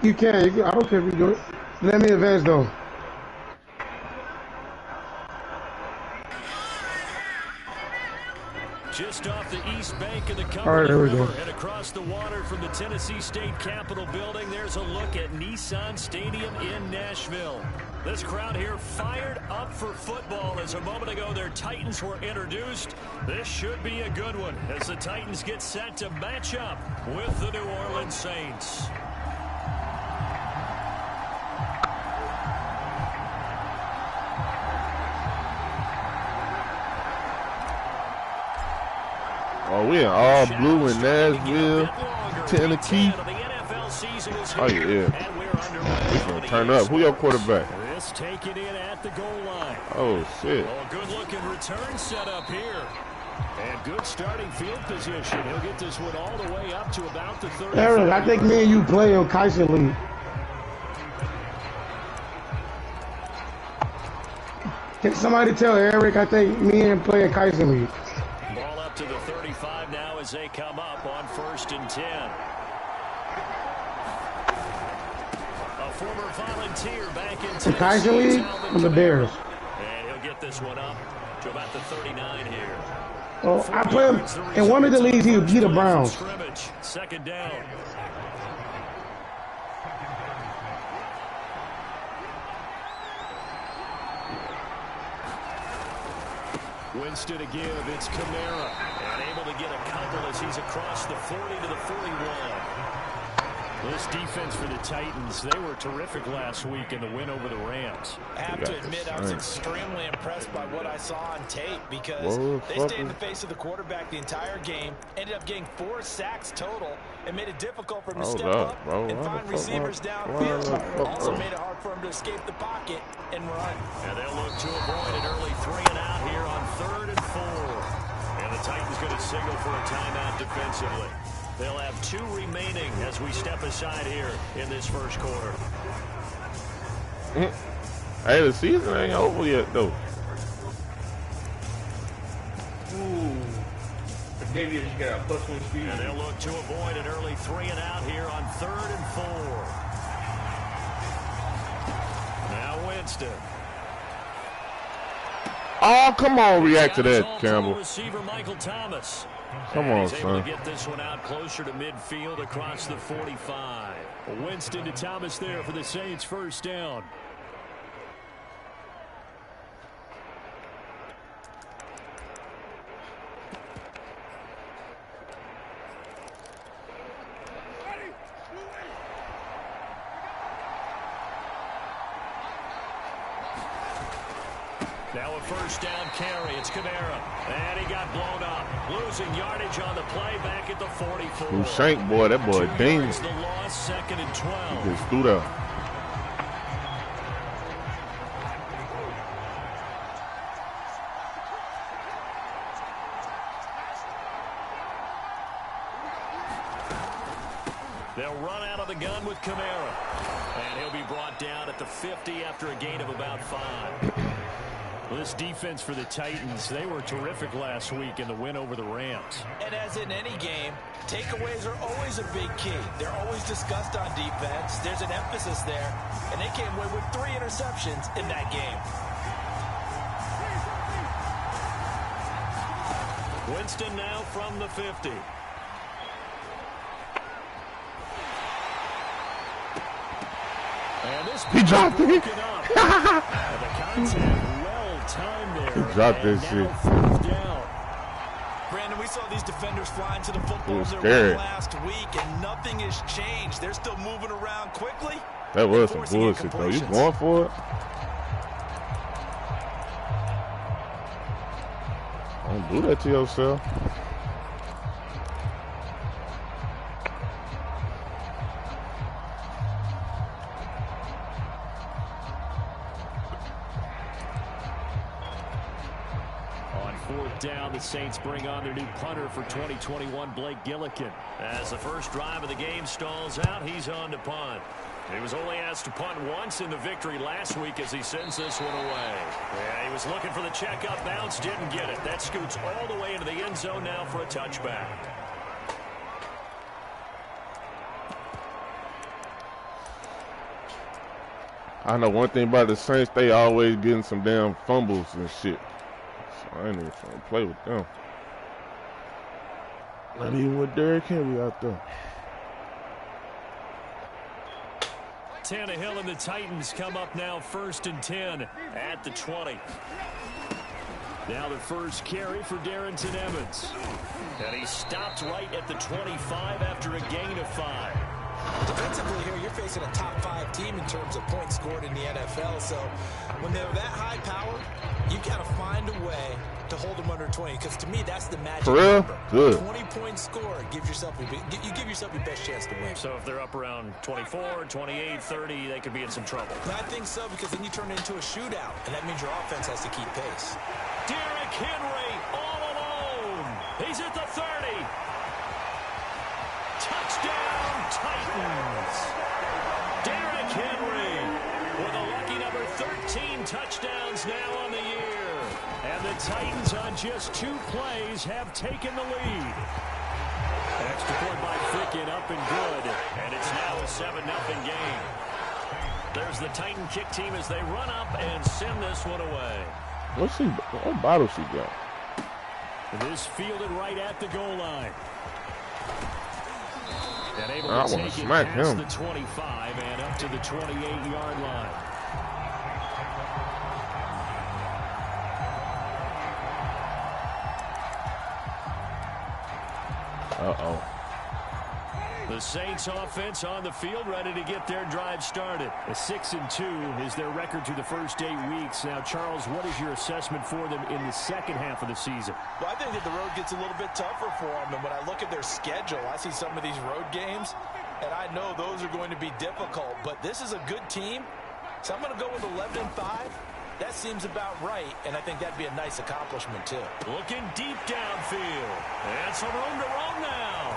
You can. I don't care if you do it. Let me advance though. Just off the east bank of the Cumberland River and across the water from the Tennessee State Capitol building, there's a look at Nissan Stadium in Nashville. This crowd here fired up for football as a moment ago their Titans were introduced. This should be a good one as the Titans get set to match up with the New Orleans Saints. Oh, we in all blue in Nashville, Tennessee. Oh, yeah. We gonna turn up. Who your quarterback? This taken in at the goal line. Oh, shit. Oh, good-looking return set up here. And good starting field position. He'll get this one all the way up to about the 30. Eric, I think me and you play on Kaiser League. Can somebody tell Eric I think me and him play in Kaiser League? Ball up to the 35 now as they come up on 1st and 10. A former volunteer back in the Kaiser League from the Bears. And he'll get this one up to about the 39 here. Oh, I play him in one of the leagues. He beat the Browns. Second down. Winston to give. It's Kamara. And able to get a couple as he's across the 40 to the 41. This defense for the Titans, they were terrific last week in the win over the Rams. I have to admit, I was extremely impressed by what I saw on tape because they stayed in the face of the quarterback the entire game, ended up getting 4 sacks total, and made it difficult for him to step up and find receivers downfield. Also made it hard for him to escape the pocket and run. And they'll look to avoid an early 3 and out here on 3rd and 4. And the Titans going to signal for a timeout defensively. They'll have 2 remaining as we step aside here in this first quarter. Hey, the season ain't over yet, though. Ooh. Maybe you got a +1 speed. And they'll look to avoid an early 3 and out here on 3rd and 4. Now Winston. Oh, come on, react to that, Campbell. Receiver Michael Thomas. Come on, he's able son. to get this one out closer to midfield across the 45. Winston to Thomas there for the Saints' first down. Now a first down carry. It's Kamara. And he got blown up. Losing yardage on the play back at the 44. Who Shank, boy, that boy dinged. The loss, 2nd and 12. He just threw that. They'll run out of the gun with Kamara. And he'll be brought down at the 50 after a gain of about 5. This defense for the Titans, they were terrific last week in the win over the Rams. And as in any game, takeaways are always a big key. They're always discussed on defense. There's an emphasis there. And they came away with 3 interceptions in that game. Winston now from the 50. And this he dropped it. The contact well-timed there. He dropped this shit. Brandon, we saw these defenders flying to the football last week, and nothing has changed. They're still moving around quickly. That was some bullshit, though. You going for it? Don't do that to yourself. Down, the Saints bring on their new punter for 2021, Blake Gillikin. As the first drive of the game stalls out, he's on to punt. He was only asked to punt once in the victory last week as he sends this one away. Yeah, he was looking for the checkup bounce, didn't get it. That scoots all the way into the end zone now for a touchback. I know one thing about the Saints, they always getting some damn fumbles and shit. So I ain't even trying to play with them. Not even with Derrick Henry out there. Tannehill and the Titans come up now 1st and 10 at the 20. Now the first carry for Darrington Evans. And he stopped right at the 25 after a gain of 5. Defensively here, you're facing a top 5 team in terms of points scored in the NFL. So when they're that high powered, you got to find a way to hold them under 20. Because to me, that's the magic number. Good. 20-point score gives yourself you give yourself your best chance to win. So if they're up around 24, 28, 30, they could be in some trouble. I think so, because then you turn it into a shootout, and that means your offense has to keep pace. Derrick Henry all alone. He's at the 30. Touchdown, Titans. Derrick Henry with a lucky number 13 touchdowns now on the year. And the Titans on just 2 plays have taken the lead. Extra point by Ficken up and good. And it's now a 7-0 game. There's the Titan kick team as they run up and send this one away. What bottle she got? This fielded right at the goal line. And able I to want take to it smack past him. the 25 and up to the 28-yard line. Uh-oh. The Saints offense on the field, ready to get their drive started. A 6-2 is their record through the first 8 weeks. Now, Charles, what is your assessment for them in the second half of the season? Well, I think that the road gets a little bit tougher for them. And when I look at their schedule, I see some of these road games, and I know those are going to be difficult. But this is a good team, so I'm going to go with 11-5. That seems about right, and I think that'd be a nice accomplishment, too. Looking deep downfield. And some room to roam now.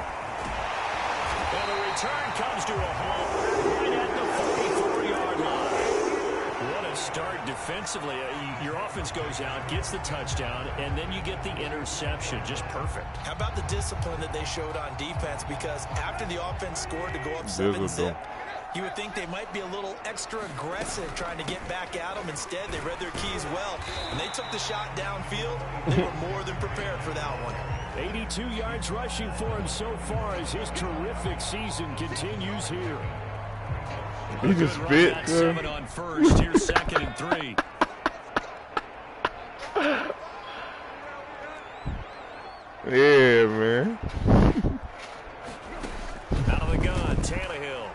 And the return comes to a halt right at the 44-yard line. What a start defensively. Your offense goes out, gets the touchdown, and then you get the interception. Just perfect. How about the discipline that they showed on defense? Because after the offense scored to go up 7-zip, you would think they might be a little extra aggressive trying to get back at them. Instead, they read their keys well, and they took the shot downfield. They were more than prepared for that one. 82 yards rushing for him so far as his terrific season continues here. He just spit. 7 on first. Here's 2nd and 3. Yeah, man. Out of the gun, Tannehill.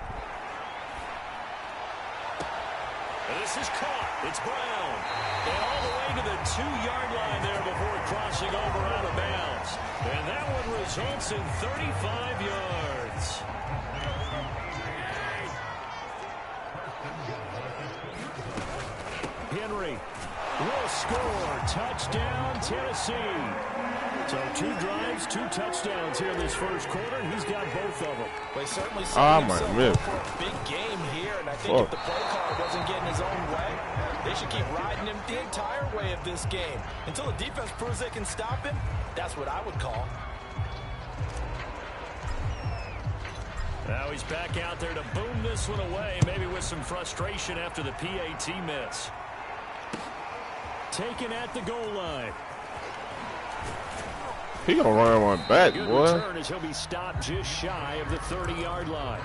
And this is caught. It's Brown. And all the way to the 2-yard line there before crossing over out of bounds. And that one results in 35 yards. Henry will score. Touchdown, Tennessee. So 2 drives, 2 touchdowns here in this first quarter, and he's got both of them. Well, he certainly I set might himself miss. up for a big game here, and I think if the play caller wasn't getting his own way, they should keep riding him the entire way of this game. Until the defense proves they can stop him, that's what I would call. Now he's back out there to boom this one away, maybe with some frustration after the PAT miss. Taken at the goal line. He gonna run one back, Good boy. return as he'll be stopped just shy of the 30-yard line.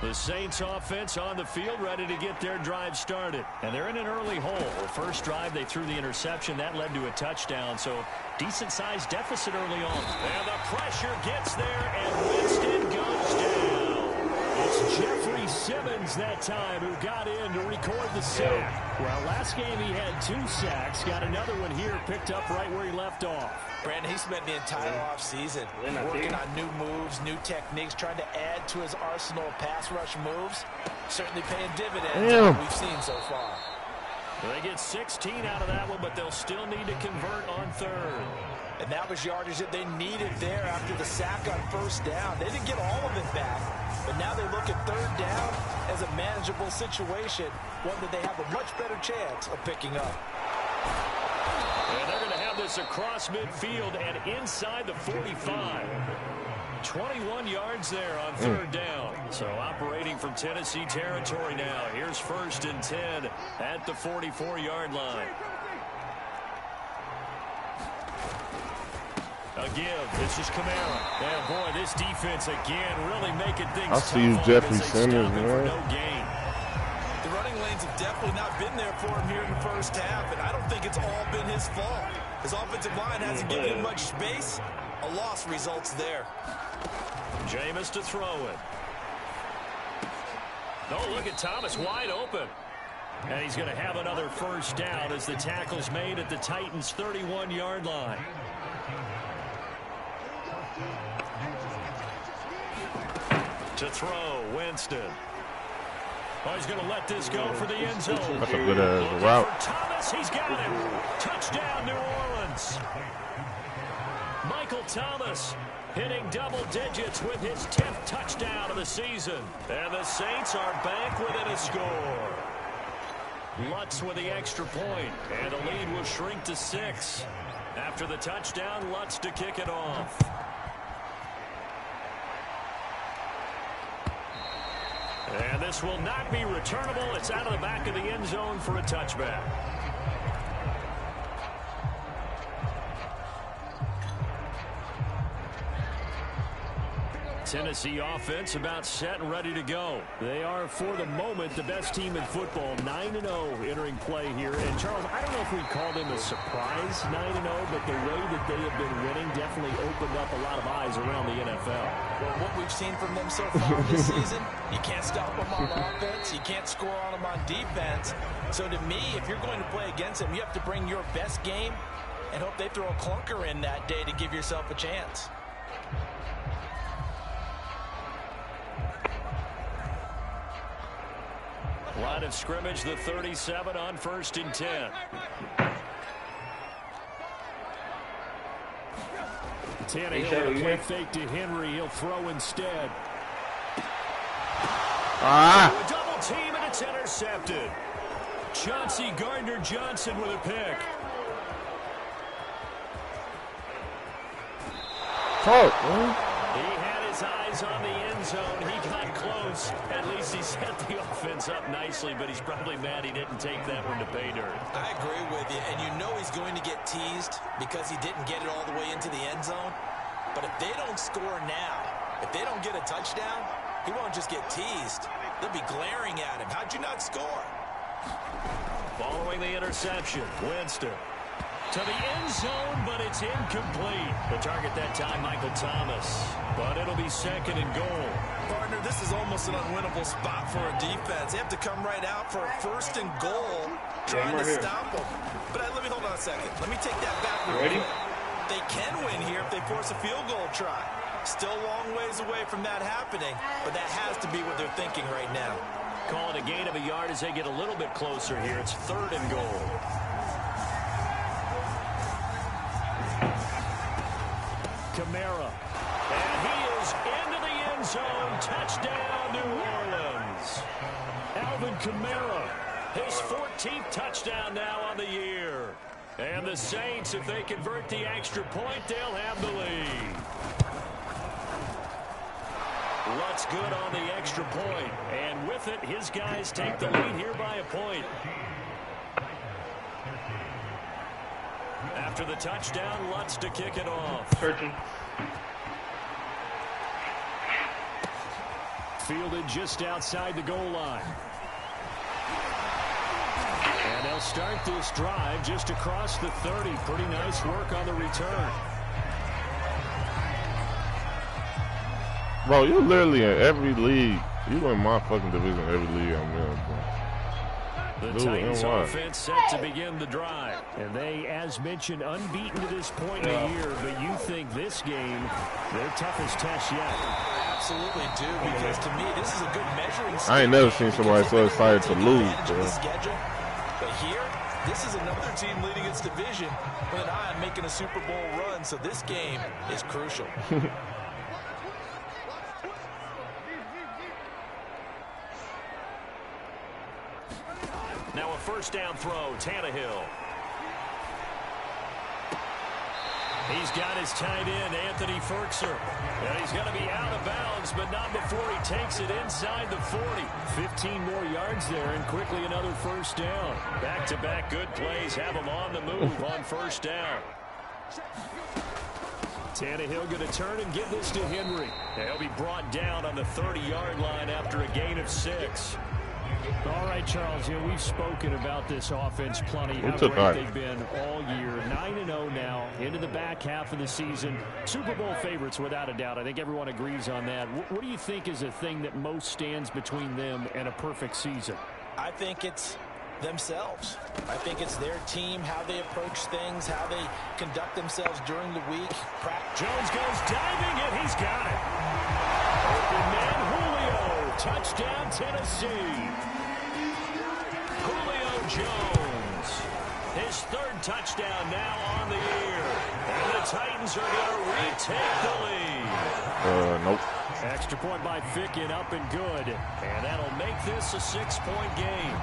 The Saints offense on the field ready to get their drive started. And they're in an early hole. The first drive they threw the interception. That led to a touchdown. So decent-sized deficit early on. And the pressure gets there and Winston goes down. It's Jeffrey Simmons that time who got in to record the sack. Well, last game he had 2 sacks. Got another one here picked up right where he left off. Brandon, he spent the entire offseason working on new moves, new techniques, trying to add to his arsenal of pass rush moves. Certainly paying dividends on what we've seen so far. They get 16 out of that one, but they'll still need to convert on 3rd. And that was yardage that they needed there after the sack on 1st down. They didn't get all of it back, but now they look at 3rd down as a manageable situation, one that they have a much better chance of picking up. And they're going to have this Thomas across midfield and inside the 45. 21 yards there on third down. So operating from Tennessee territory now. Here's 1st and 10 at the 44-yard line. A give. This is Kamara. And boy, this defense again really making things tough. I see you, Jeffrey Simmons, man. No gain. The running lanes have definitely not been there for him here in the first half, and I don't think it's all been his fault. His offensive line hasn't given him much space. A loss results there. Jameis to throw it. Oh, look at Thomas wide open. And he's going to have another 1st down as the tackle's made at the Titans' 31-yard line. To throw, Winston. Oh, he's going to let this go for the end zone. That's a good route. Thomas, he's got him. Touchdown, New Orleans. Michael Thomas hitting double digits with his 10th touchdown of the season. And the Saints are back within a score. Lutz with the extra point, and the lead will shrink to 6. After the touchdown, Lutz to kick it off. And this will not be returnable. It's out of the back of the end zone for a touchback. Tennessee offense about set and ready to go. They are, for the moment, the best team in football, 9-0 entering play here. And, Charles, I don't know if we'd call them a surprise 9-0, but the way that they have been winning definitely opened up a lot of eyes around the NFL. Well, what we've seen from them so far this season, you can't stop them on offense, you can't score on them on defense. So, to me, if you're going to play against them, you have to bring your best game and hope they throw a clunker in that day to give yourself a chance. Line of scrimmage, the 37 on 1st and 10. Tannehill, quick fake to Henry. He'll throw instead. A double team, and it's intercepted. Chauncey Gardner-Johnson with a pick. He had his eyes on the end zone. He got close. At least he set the offense up nicely, but he's probably mad he didn't take that one to pay dirt. I agree with you, and you know he's going to get teased because he didn't get it all the way into the end zone. But if they don't score now, if they don't get a touchdown, he won't just get teased. They'll be glaring at him. How'd you not score? Following the interception, Winston to the end zone, but it's incomplete. The target that time, Michael Thomas. But it'll be 2nd and goal. Partner, this is almost an unwinnable spot for a defense. They have to come right out for a 1st and goal, trying to stop them. But let me hold on a second. Let me take that back real quick. They can win here if they force a field goal try. Still a long ways away from that happening, but that has to be what they're thinking right now. Call it a gain of a yard as they get a little bit closer here. It's 3rd and goal. Kamara. And he is into the end zone. Touchdown, New Orleans. Alvin Kamara, his 14th touchdown now on the year. And the Saints, if they convert the extra point, they'll have the lead. Lutz good on the extra point. And with it, his guys take the lead here by a point. After the touchdown, Lutz to kick it off. Searching. Fielded just outside the goal line. And they'll start this drive just across the 30. Pretty nice work on the return. Bro, you're literally in every league. You in my fucking division, every league I'm in, bro. The Titans offense set to begin the drive. And they, as mentioned, unbeaten to this point in the year. But you think this game, their toughest test yet? Absolutely do, because to me, this is a good measuring stick. I ain't never seen somebody so excited to lose, bro. But here, this is another team leading its division with an eye on making a Super Bowl run. So this game is crucial. Now a 1st down throw, Tannehill. He's got his tight end, Anthony Ferkser. And he's going to be out of bounds, but not before he takes it inside the 40. 15 more yards there, and quickly another first down. Back-to-back good plays have him on the move on first down. Tannehill going to turn and give this to Henry. He'll be brought down on the 30-yard line after a gain of 6. All right, Charles, we've spoken about this offense plenty. How great they've been all year. 9-0 now, into the back half of the season. Super Bowl favorites, without a doubt. I think everyone agrees on that. What do you think is the thing that most stands between them and a perfect season? I think it's themselves. I think it's their team, how they approach things, how they conduct themselves during the week. Jones goes diving, and he's got it. Open man, Julio. Touchdown, Tennessee. Julio Jones. His third touchdown now on the year. And the Titans are going to retake the lead. Nope. Extra point by Ficken, up and good. And that'll make this a 6-point game.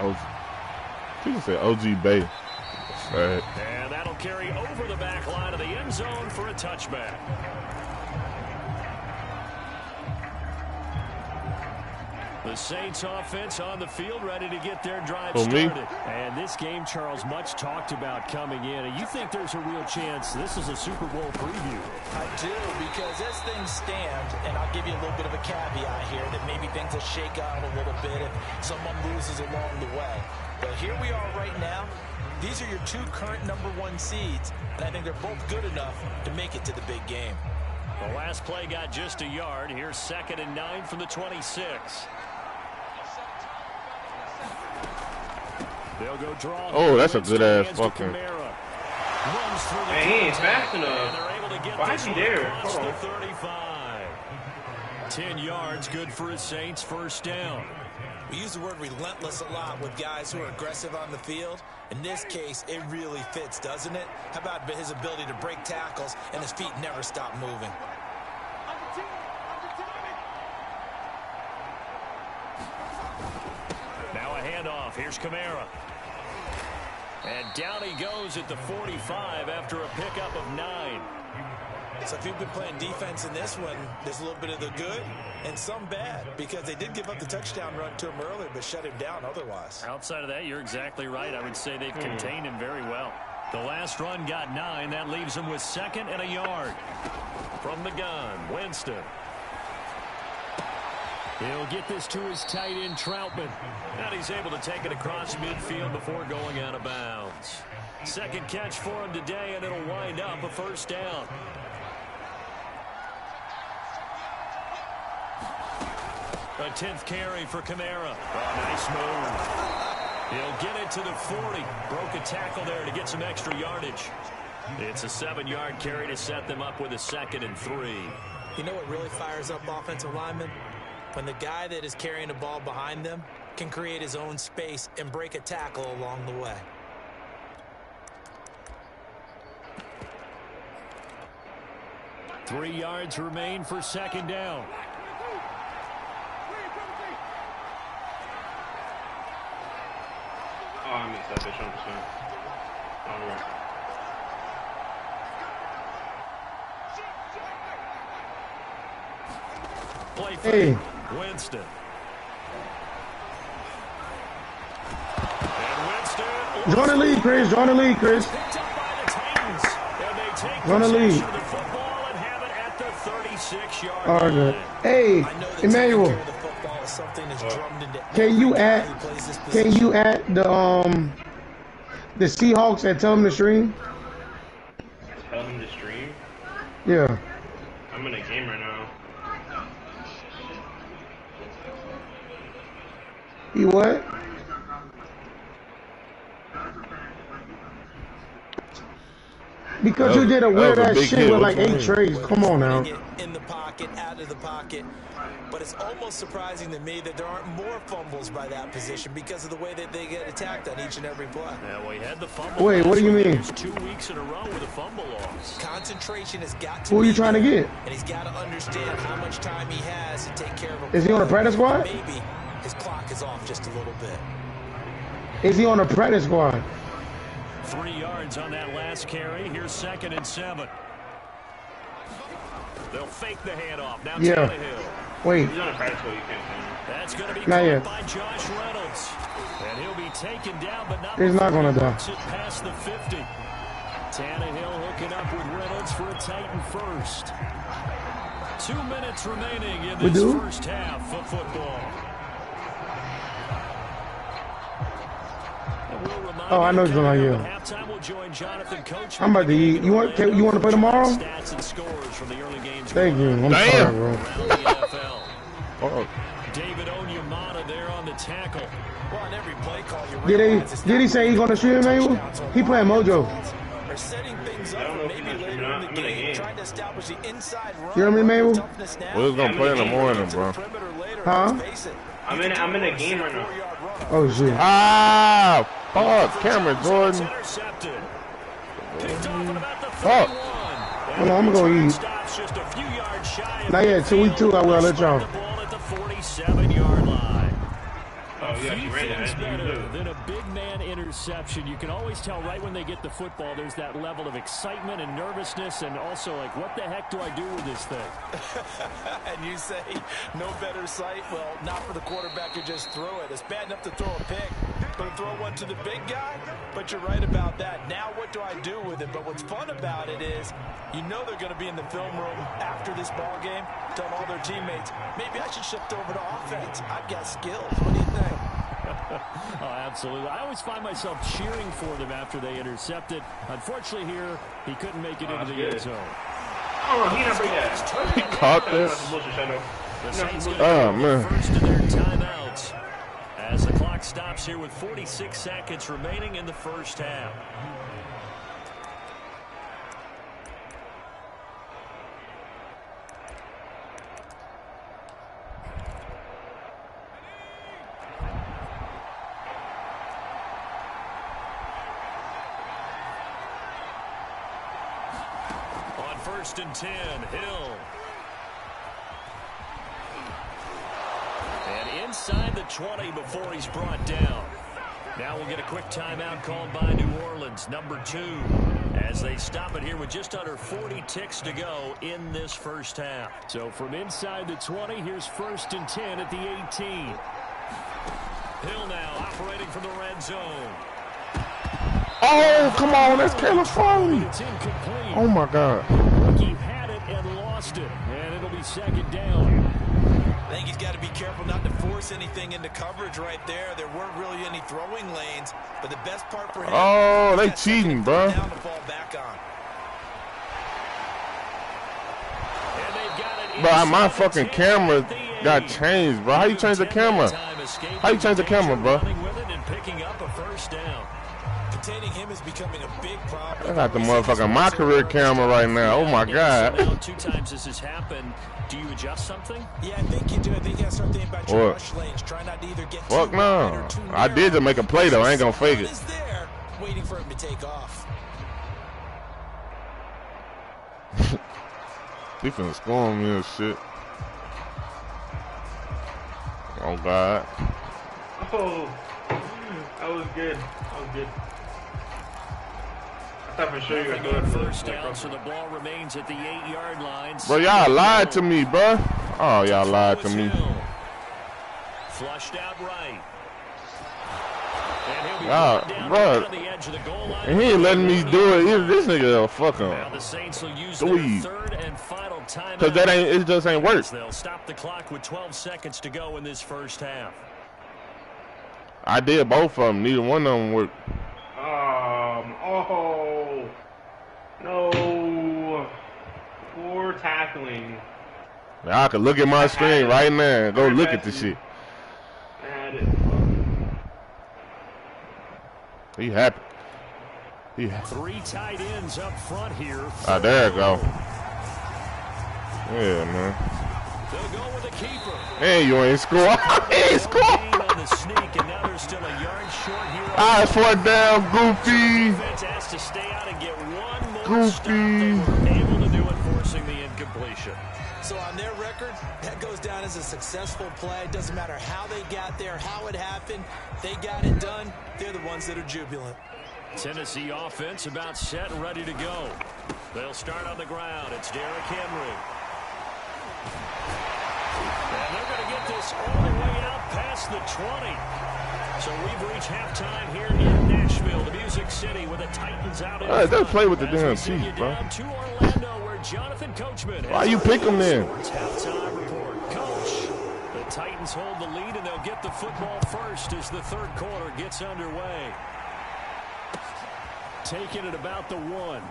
You can say OG Bay. Right. And that'll carry over the back line of the end zone for a touchback. The Saints offense on the field, ready to get their drive started. And this game, Charles, much talked about coming in. And you think there's a real chance this is a Super Bowl preview? I do, because as things stand, and I'll give you a little bit of a caveat here, that maybe things will shake out a little bit if someone loses along the way. But here we are right now. These are your two current #1 seeds, and I think they're both good enough to make it to the big game. The last play got just a yard. Here's 2nd and 9 from the 26. They'll go draw. Oh, that's a good ass fucking. Man, he ain't fast enough. Why is he there? Hold on. 35. 10 yards, good for his Saints first down. We use the word relentless a lot with guys who are aggressive on the field. In this case, it really fits, doesn't it? How about his ability to break tackles and his feet never stop moving? Now a handoff. Here's Kamara. And down he goes at the 45 after a pickup of 9. So if you've been playing defense in this one, there's a little bit of the good and some bad, because they did give up the touchdown run to him earlier but shut him down otherwise. Outside of that, you're exactly right. I would say they've contained him very well. The last run got 9. That leaves him with 2nd and a yard. From the gun, Winston. He'll get this to his tight end, Troutman. And he's able to take it across midfield before going out of bounds. Second catch for him today, and it'll wind up a first down. A 10th carry for Kamara. Oh, nice move. He'll get it to the 40. Broke a tackle there to get some extra yardage. It's a 7-yard carry to set them up with a 2nd and 3. You know what really fires up offensive linemen? When the guy that is carrying the ball behind them can create his own space and break a tackle along the way. Three yards remain for 2nd down. Oh, I missed that bitch 100%. All right. Play fake. Winston. And Winston. Join the lead, Chris. Join the lead, Chris. Picked up by the Titans. And they take Join the lead. possession of the football and have it at the 36-yard All line. right. Hey, Emmanuel. Can you add the Seahawks and tell them to stream? Tell them to stream? Yeah. I'm in a game right now. You what? Because you did a weird ass shit with like 8 trays. Come on now. In the pocket, out of the pocket. But it's almost surprising to me that there aren't more fumbles by that position because of the way that they get attacked on each and every play. Yeah, well, he had the fumble. Wait, what do you mean? 2 weeks in a row with a fumble loss. Concentration has got to. Who are you trying to get? And he's got to understand how much time he has to take care of him. Is he on a practice squad? Maybe his clock is off just a little bit. Is he on a practice squad? 3 yards on that last carry. Here's 2nd and 7. They'll fake the handoff. Now Tannehill. Wait. He's on a practice field. You can't see him. That's going to be Not caught yet. by Josh Reynolds. And he'll be taken down, but not He's not going to die. Past the 50. Tannehill hooking up with Reynolds for a Titan first. 2 minutes remaining in this first half of football. Oh, I know it's on you. I'm about to eat. You want to play tomorrow? Thank you. I'm sorry, bro. David Onyemata there on the tackle. Well, on every play call, Did he say he's going to shoot him, Emmanuel? He playing Mojo. Are setting things up for maybe later in the game, trying to establish the inside run. You hear me, Emmanuel? We're going to play in the morning, bro. Huh? I'm in a game right now. Oh, shit. Ah, fuck, Cameron Jordan. Fuck. Hold on, I'm going to go eat. Not yet, till week 2, I will let y'all. Oh, yeah, you ran that. Better than a big man interception. You can always tell right when they get the football, there's that level of excitement and nervousness, and also like, what the heck do I do with this thing? And you say, no better sight? Well, not for the quarterback to just throw it. It's bad enough to throw a pick, but to throw one to the big guy? But you're right about that. Now what do I do with it? But what's fun about it is, you know they're going to be in the film room after this ball game, telling all their teammates, maybe I should shift over to offense. I've got skills. What do you think? Oh, absolutely. I always find myself cheering for them after they intercepted. Unfortunately here, he couldn't make it into the end zone. Oh, he didn't break that. He caught this. Oh, man. First of their timeouts as the clock stops here with 46 seconds remaining in the first half. First and 10, Hill. And inside the 20 before he's brought down. Now we'll get a quick timeout called by New Orleans, number 2, as they stop it here with just under 40 ticks to go in this first half. So from inside the 20, here's first and 10 at the 18. Hill now operating from the red zone. Oh, come on, that's Caleb Farley. Oh, my God. He had it and lost it, and it'll be second down. I think he's got to be careful not to force anything into coverage right there. There weren't really any throwing lanes, but the best part for him. Oh, they cheating, bro. Down to fall back on. Bro, my fucking camera got changed, bro. How you change the camera? How you change the camera, bro? Containing him is becoming a big problem. I got the motherfucking my career camera right now. Oh my God. 2 times this has happened. Do you adjust something? Yeah, I think you do. I think you got to start thinking about your rush lanes. Try not to either get fuck no. I did to make a play though. I ain't gonna fake it. Is there waiting for him to take off. He finna score on me and shit. Oh God. Oh, that was good. That was good. I thought for sure you were going first down, so the ball remains at the 8-yard line. Bro, y'all lied to me, bro. Oh, y'all lied to me. Flushed out right. Y'all, bro. And he ain't letting me do it. This nigga a fucking dweeb. Cause that ain't. It just ain't work. They'll stop the clock with 12 seconds to go in this first half. I did both of them. Neither one of them worked. Oh, no. Poor tackling. Now I can look at my screen right now and go look at the shit. He happy. He happy. 3 tight ends up front here. Ah, there you go. Yeah, man. They'll go with a keeper. Hey, you ain't score. He ain't score. Ah, it's 4th down, Goofy. Has to stay out and get one more Goofy. stop. They were able to do it, forcing the incompletion. So on their record, that goes down as a successful play. Doesn't matter how they got there, how it happened. They got it done. They're the ones that are jubilant. Tennessee offense about set and ready to go. They'll start on the ground. It's Derrick Henry. And they're going to get this all the way out past the 20. So we've reached halftime here in Nashville, the Music City, with the Titans out in front. They play with the damn teeth, bro. To Orlando, where Jonathan Coachman. Why you pick them then? Halftime report. Coach. The Titans hold the lead, and they'll get the football first as the third quarter gets underway. Taking it about the 1.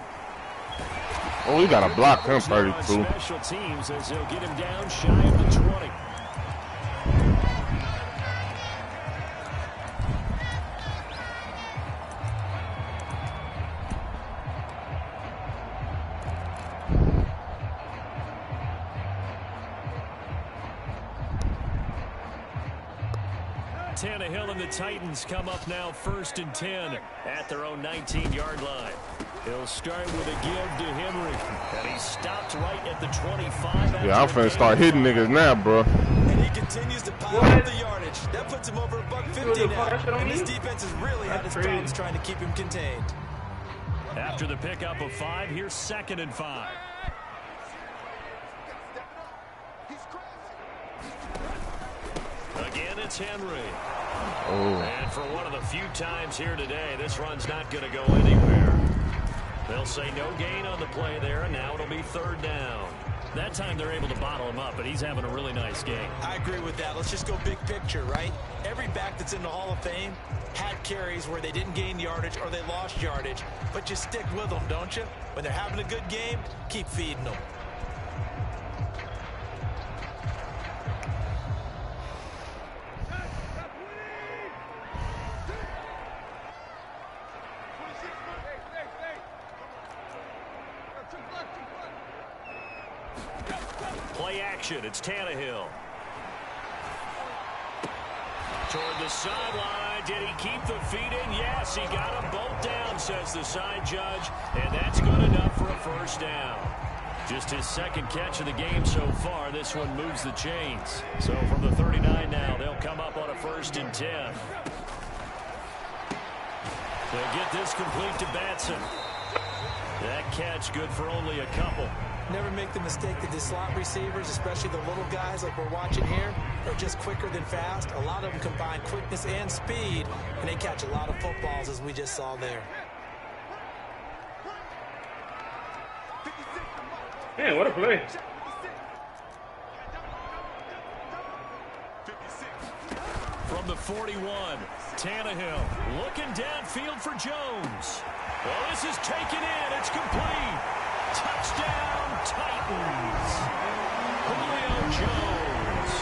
Oh, we got to block him 32. Special teams as they'll get him down shy of the 20. Tannehill and the Titans come up now 1st and 10 at their own 19-yard line. He'll start with a give to Henry, and he stopped right at the 25. Yeah, I'm finna start hitting niggas now, bro. And he continues to pile up the yardage. That puts him over $150 now. And this defense has really had its problems trying to keep him contained. After the pickup of 5, here's 2nd and 5. Again, it's Henry. Oh. And for one of the few times here today, this run's not going to go anywhere. They'll say no gain on the play there, and now it'll be 3rd down. That time they're able to bottle him up, but he's having a really nice game. I agree with that. Let's just go big picture, right? Every back that's in the Hall of Fame had carries where they didn't gain yardage or they lost yardage, but you stick with them, don't you? When they're having a good game, keep feeding them. Play action. It's Tannehill. Toward the sideline. Did he keep the feet in? Yes, he got them both down, says the side judge. And that's good enough for a 1st down. Just his 2nd catch of the game so far. This one moves the chains. So from the 39 now, they'll come up on a 1st and 10. They'll get this complete to Batson. That catch good for only a couple. Never make the mistake that the slot receivers, especially the little guys like we're watching here, are just quicker than fast. A lot of them combine quickness and speed, and they catch a lot of footballs, as we just saw there. Man, what a play. From the 41, Tannehill looking downfield for Jones. Well, this is taken in. It's complete. Touchdown, Titans. Julio Jones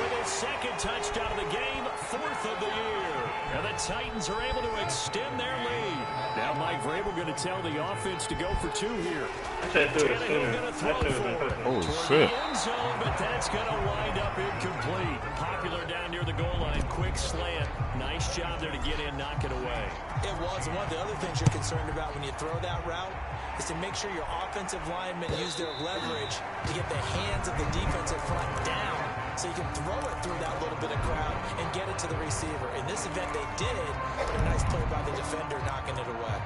with his 2nd touchdown of the game, 4th of the year. And the Titans are able to extend their lead. Now Mike Vrabel going to tell the offense to go for 2 here. Tannehill going to throw for it. Oh, shit. The end zone, but that's going to wind up incomplete. Popular down near the goal line. Quick slant. Nice job there to get in, knock it away. It was. And one of the other things you're concerned about when you throw that route is to make sure your offensive linemen use their leverage to get the hands of the defensive front down so you can throw it through that little bit of crowd and get it to the receiver. In this event, they did, but a nice play by the defender knocking it away.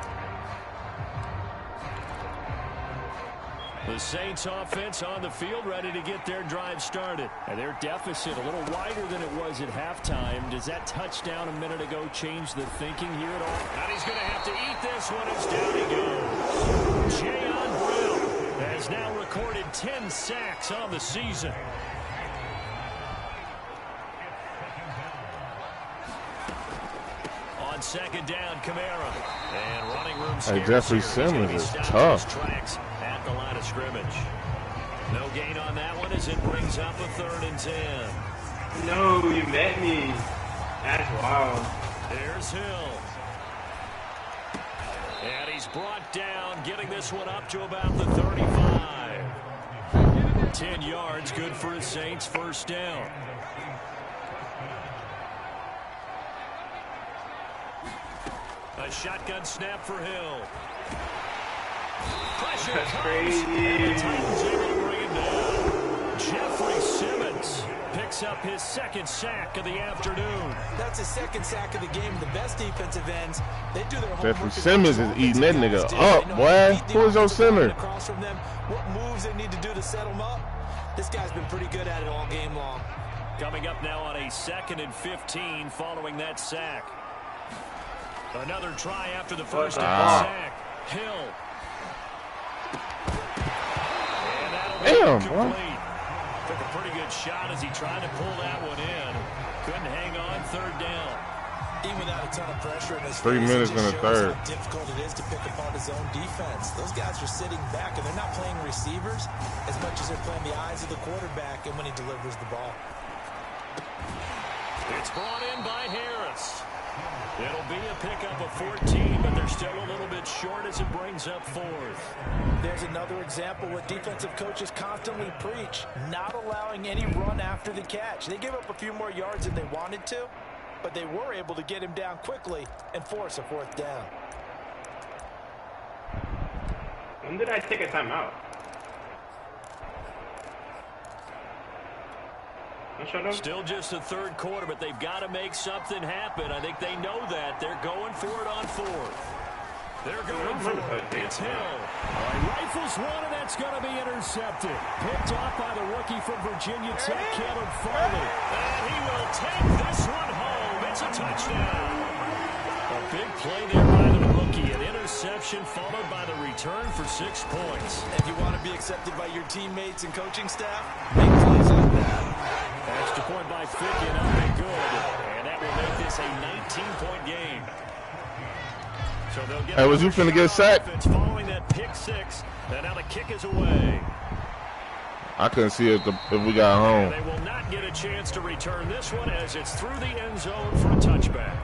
The Saints offense on the field ready to get their drive started. And their deficit a little wider than it was at halftime. Does that touchdown a minute ago change the thinking here at all? And he's going to have to eat this one as down he goes. Jayon Brill has now recorded 10 sacks on the season. On 2nd down, Kamara. And running room scares. Hey, Jeffrey Simmons is tough. At the line of scrimmage. No gain on that one as it brings up a 3rd and 10. No, you met me. That's wild. There's Hill. And he's brought down, getting this one up to about the 35. 10 yards, good for the Saints, 1st down. A shotgun snap for Hill. Pressure comes, and the Titans able to bring it down. Jeffrey Simmons picks picks up his second sack of the afternoon. That's his second sack of the game. The best defensive ends, they do their homework. Jeffrey Simmons is eating that nigga up, boy. Who is your center? Across from them, what moves they need to do to set him up. This guy's been pretty good at it all game long. Coming up now on a 2nd and 15 following that sack. Another try after the first sack. Hill. And that'll be complete. Took a pretty good shot as he tried to pull that one in. Couldn't hang on 3rd down. Even without a ton of pressure in his 3 minutes in the 3rd. How difficult it is to pick apart his own defense. Those guys are sitting back, and they're not playing receivers as much as they're playing the eyes of the quarterback and when he delivers the ball. It's brought in by Harris. It'll be a pickup of 14, but they're still a little bit short as it brings up 4th. There's another example what defensive coaches constantly preach, not allowing any run after the catch. They gave up a few more yards than they wanted to, but they were able to get him down quickly and force a 4th down. When did I take a timeout? Still just the 3rd quarter, but they've got to make something happen. I think they know that. They're going for it on 4th. They're going for it. It's Hill. Rifles one, and that's going to be intercepted. Picked off by the rookie from Virginia Tech, Caleb Farley. And he will take this one home. It's a touchdown. A big play there by the rookie. An interception followed by the return for 6 points. If you want to be accepted by your teammates and coaching staff, big plays like that. Extra point by Ficken, up and good. And that will make this a 19-point game. So they'll get was you finna get sacked? Following that pick 6, and now the kick is away. I couldn't see it if we got home. And they will not get a chance to return this one as it's through the end zone for a touchback.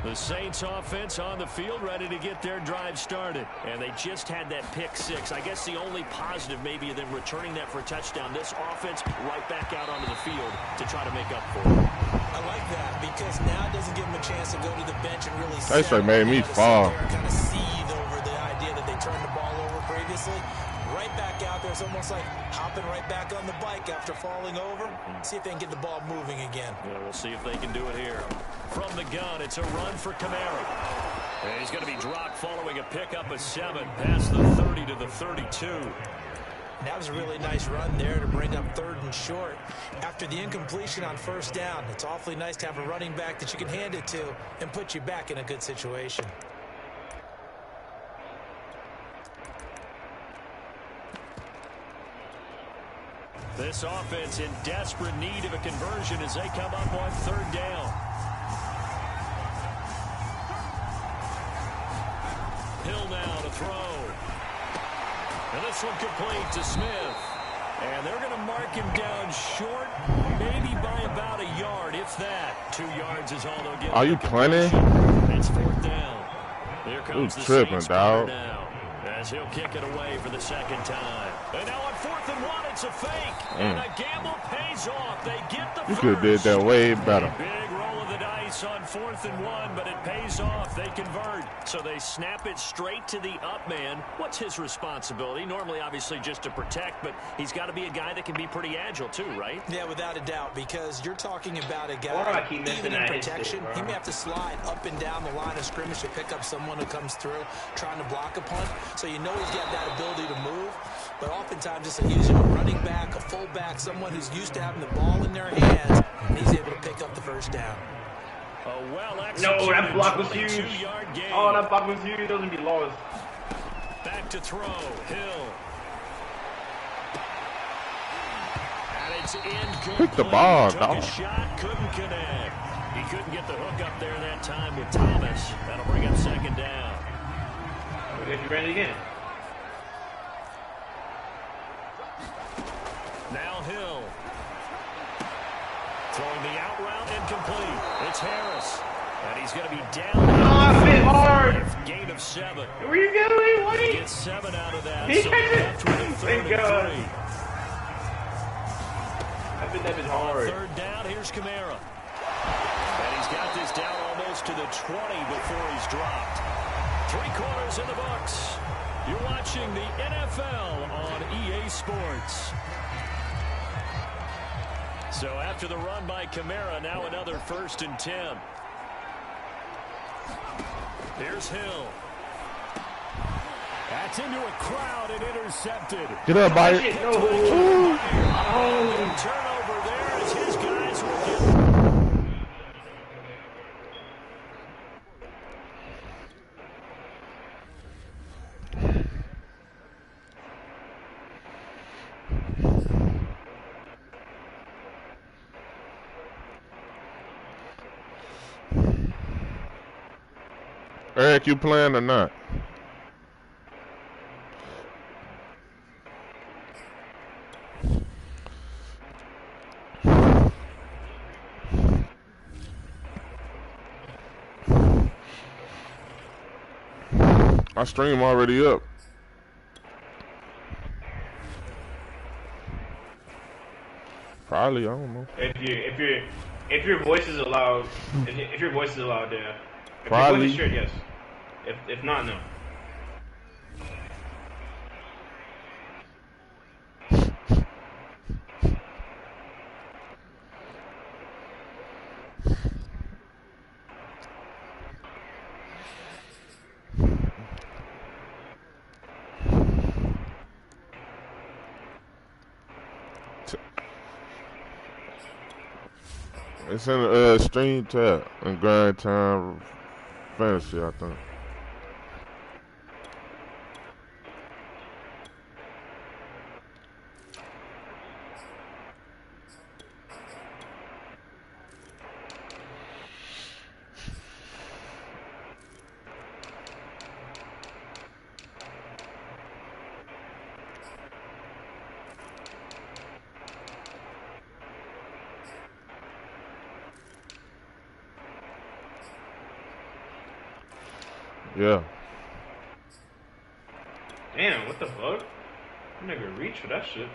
The Saints offense on the field ready to get their drive started. And they just had that pick 6. I guess the only positive maybe of them returning that for a touchdown. This offense right back out onto the field to try to make up for it. I like that because now it doesn't give them a chance to go to the bench and really That's what made me fall. Kind of seethe over the idea that they turned the ball over previously. Right back out there. It's almost like hopping right back on the bike after falling over. See if they can get the ball moving again. Yeah, we'll see if they can do it here. From the gun, it's a run for Kamara. And he's going to be dropped following a pickup of 7 past the 30 to the 32. That was a really nice run there to bring up 3rd and short. After the incompletion on 1st down, it's awfully nice to have a running back that you can hand it to and put you back in a good situation. This offense in desperate need of a conversion as they come up on 3rd down. Hill now to throw. And this one complete to Smith. And they're going to mark him down short, maybe by about a yard, if that. 2 yards is all they'll get. Are you planning? It's 4th down. Here comes the tripping, dog. now, as he'll kick it away for the 2nd time. And now on 4th and 1, it's a fake. And a gamble pays off. They get the You could have did that way better. Big roll of the dice on 4th and 1, but it pays off. They convert. So they snap it straight to the up man. What's his responsibility? Normally, obviously, just to protect, but he's got to be a guy that can be pretty agile too, right? Yeah, without a doubt, because you're talking about a guy, even in protection, he may have to slide up and down the line of scrimmage to pick up someone who comes through trying to block a punt. So you know he's got that ability to move, but oftentimes it's usually a running back, a fullback, someone who's used to having the ball in their hands, and he's able to pick up the 1st down. No, that block was huge. Oh, that block was huge. Those would be lost. Back to throw. Hill. And it's incomplete. Pick the ball, Took dog. a shot, couldn't connect. He couldn't get the hook up there that time with Thomas. That'll bring up 2nd down. If you ran it again. Now Hill. Throwing the out route incomplete. It's Harris. And he's going to be down. Oh, a bit hard. Gain of 7. Where are you going? What? He gets 7 out of that. He So takes it. left with a 3rd Thank God. and 3. That bit hard. 3rd down, here's Kamara. And He's got this down almost to the 20 before he's dropped. 3 quarters in the books. You're watching the NFL on EA Sports. So after the run by Kamara, now another 1st and 10. Here's Hill. That's into a crowd and intercepted. Get up, Byron. Turnover there as his guys will get. Eric, you playing or not? My stream already up. Probably, I don't know. If your voice is allowed, if your voice is allowed, yeah. If Probably. your voice is shared, yes. If not, no. It's in the stream tab and grind time fantasy, I think. Yeah. Damn, what the fuck? I'm not gonna reach for that shit.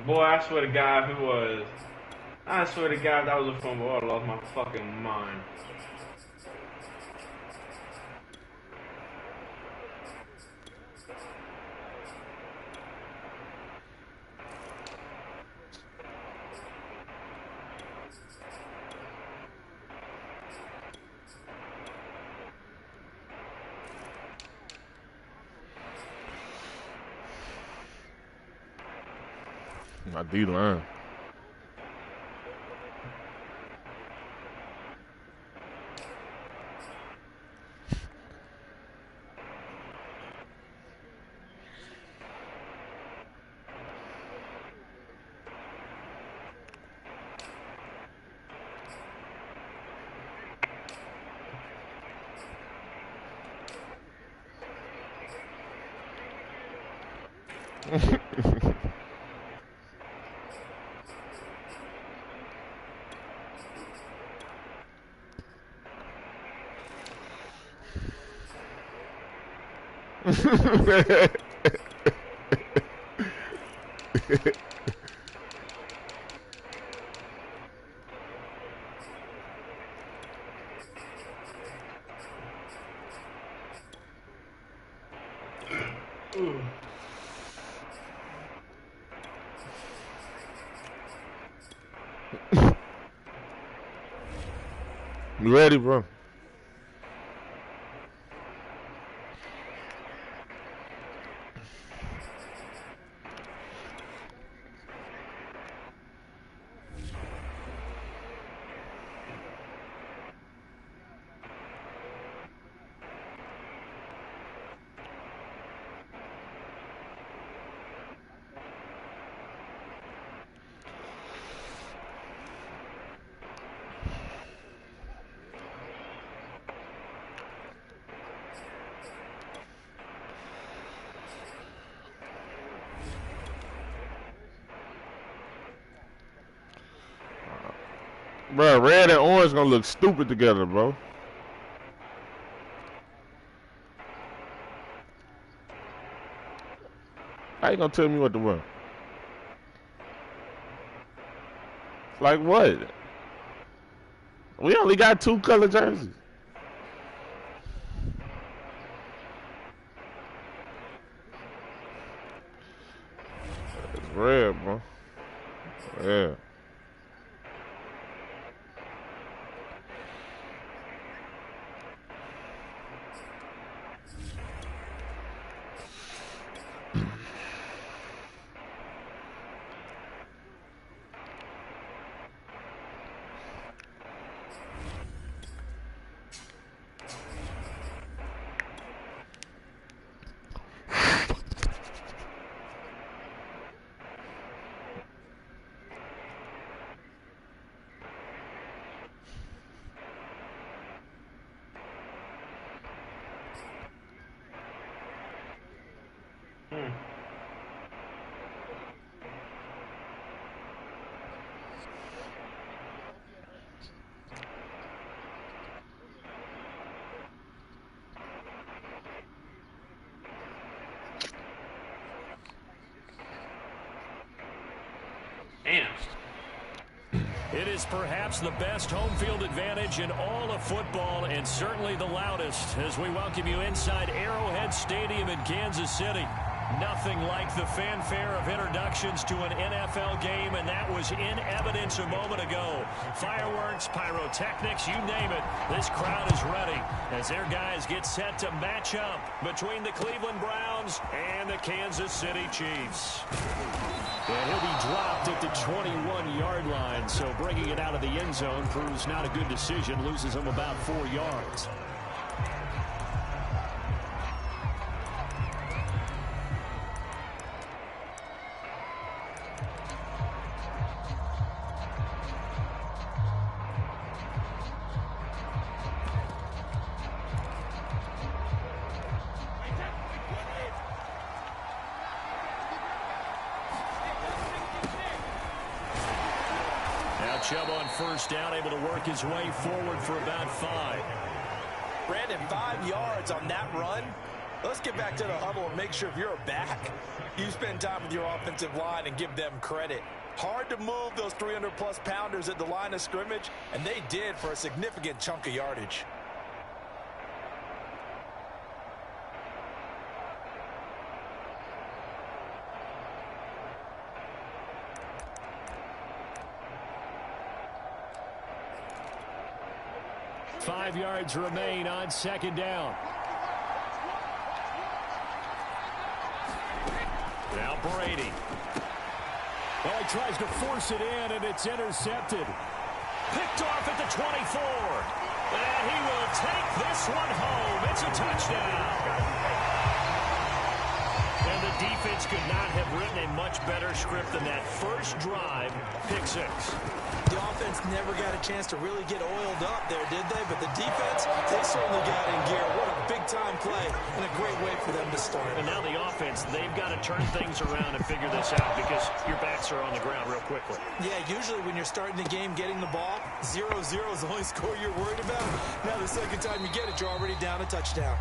Boy, I swear to God, who was? I swear to God, that was a fumble. I lost my fucking mind. My D-line. You ready, bro? Bro, red and orange gonna look stupid together, bro. How you gonna tell me what to wear? Like what? We only got 2 color jerseys. It's red, bro. Yeah. It is perhaps the best home field advantage in all of football, and certainly the loudest, as we welcome you inside Arrowhead Stadium in Kansas City. Nothing like the fanfare of introductions to an NFL game, and that was in evidence a moment ago. Fireworks, pyrotechnics, you name it. This crowd is ready as their guys get set to match up between the Cleveland Browns and the Kansas City Chiefs. And he'll be dropped at the 21-yard line, so bringing it out of the end zone proves not a good decision, loses him about 4 yards. Chubb on first down, able to work his way forward for about 5. Brandon, 5 yards on that run. Let's get back to the huddle and make sure if you're a back, you spend time with your offensive line and give them credit. Hard to move those 300-plus pounders at the line of scrimmage, and they did for a significant chunk of yardage. Five yards remain on second down. Now Brady. Well, he tries to force it in, and it's intercepted. Picked off at the 24. And he will take this one home. It's a touchdown. And the defense could not have written a much better script than that first drive, pick 6. The offense never got a chance to really get oiled up there, did they? But the defense, they certainly got in gear. What a big-time play and a great way for them to start. And now the offense, they've got to turn things around and figure this out because your backs are on the ground real quickly. Yeah, usually when you're starting the game getting the ball, 0-0 is the only score you're worried about. Now the second time you get it, you're already down a touchdown.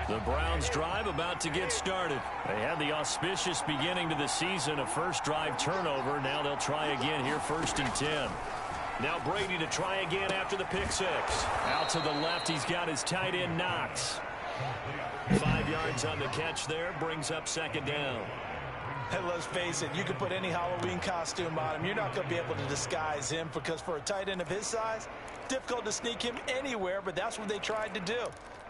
The Browns drive about to get started. They had the auspicious beginning to the season, a first drive turnover. Now they'll try again here, 1st and 10. Now Brady to try again after the pick 6. Out to the left, he's got his tight end Knox. 5 yards on the catch there, brings up second down. And let's face it, you can put any Halloween costume on him. You're not going to be able to disguise him because for a tight end of his size, difficult to sneak him anywhere, but that's what they tried to do.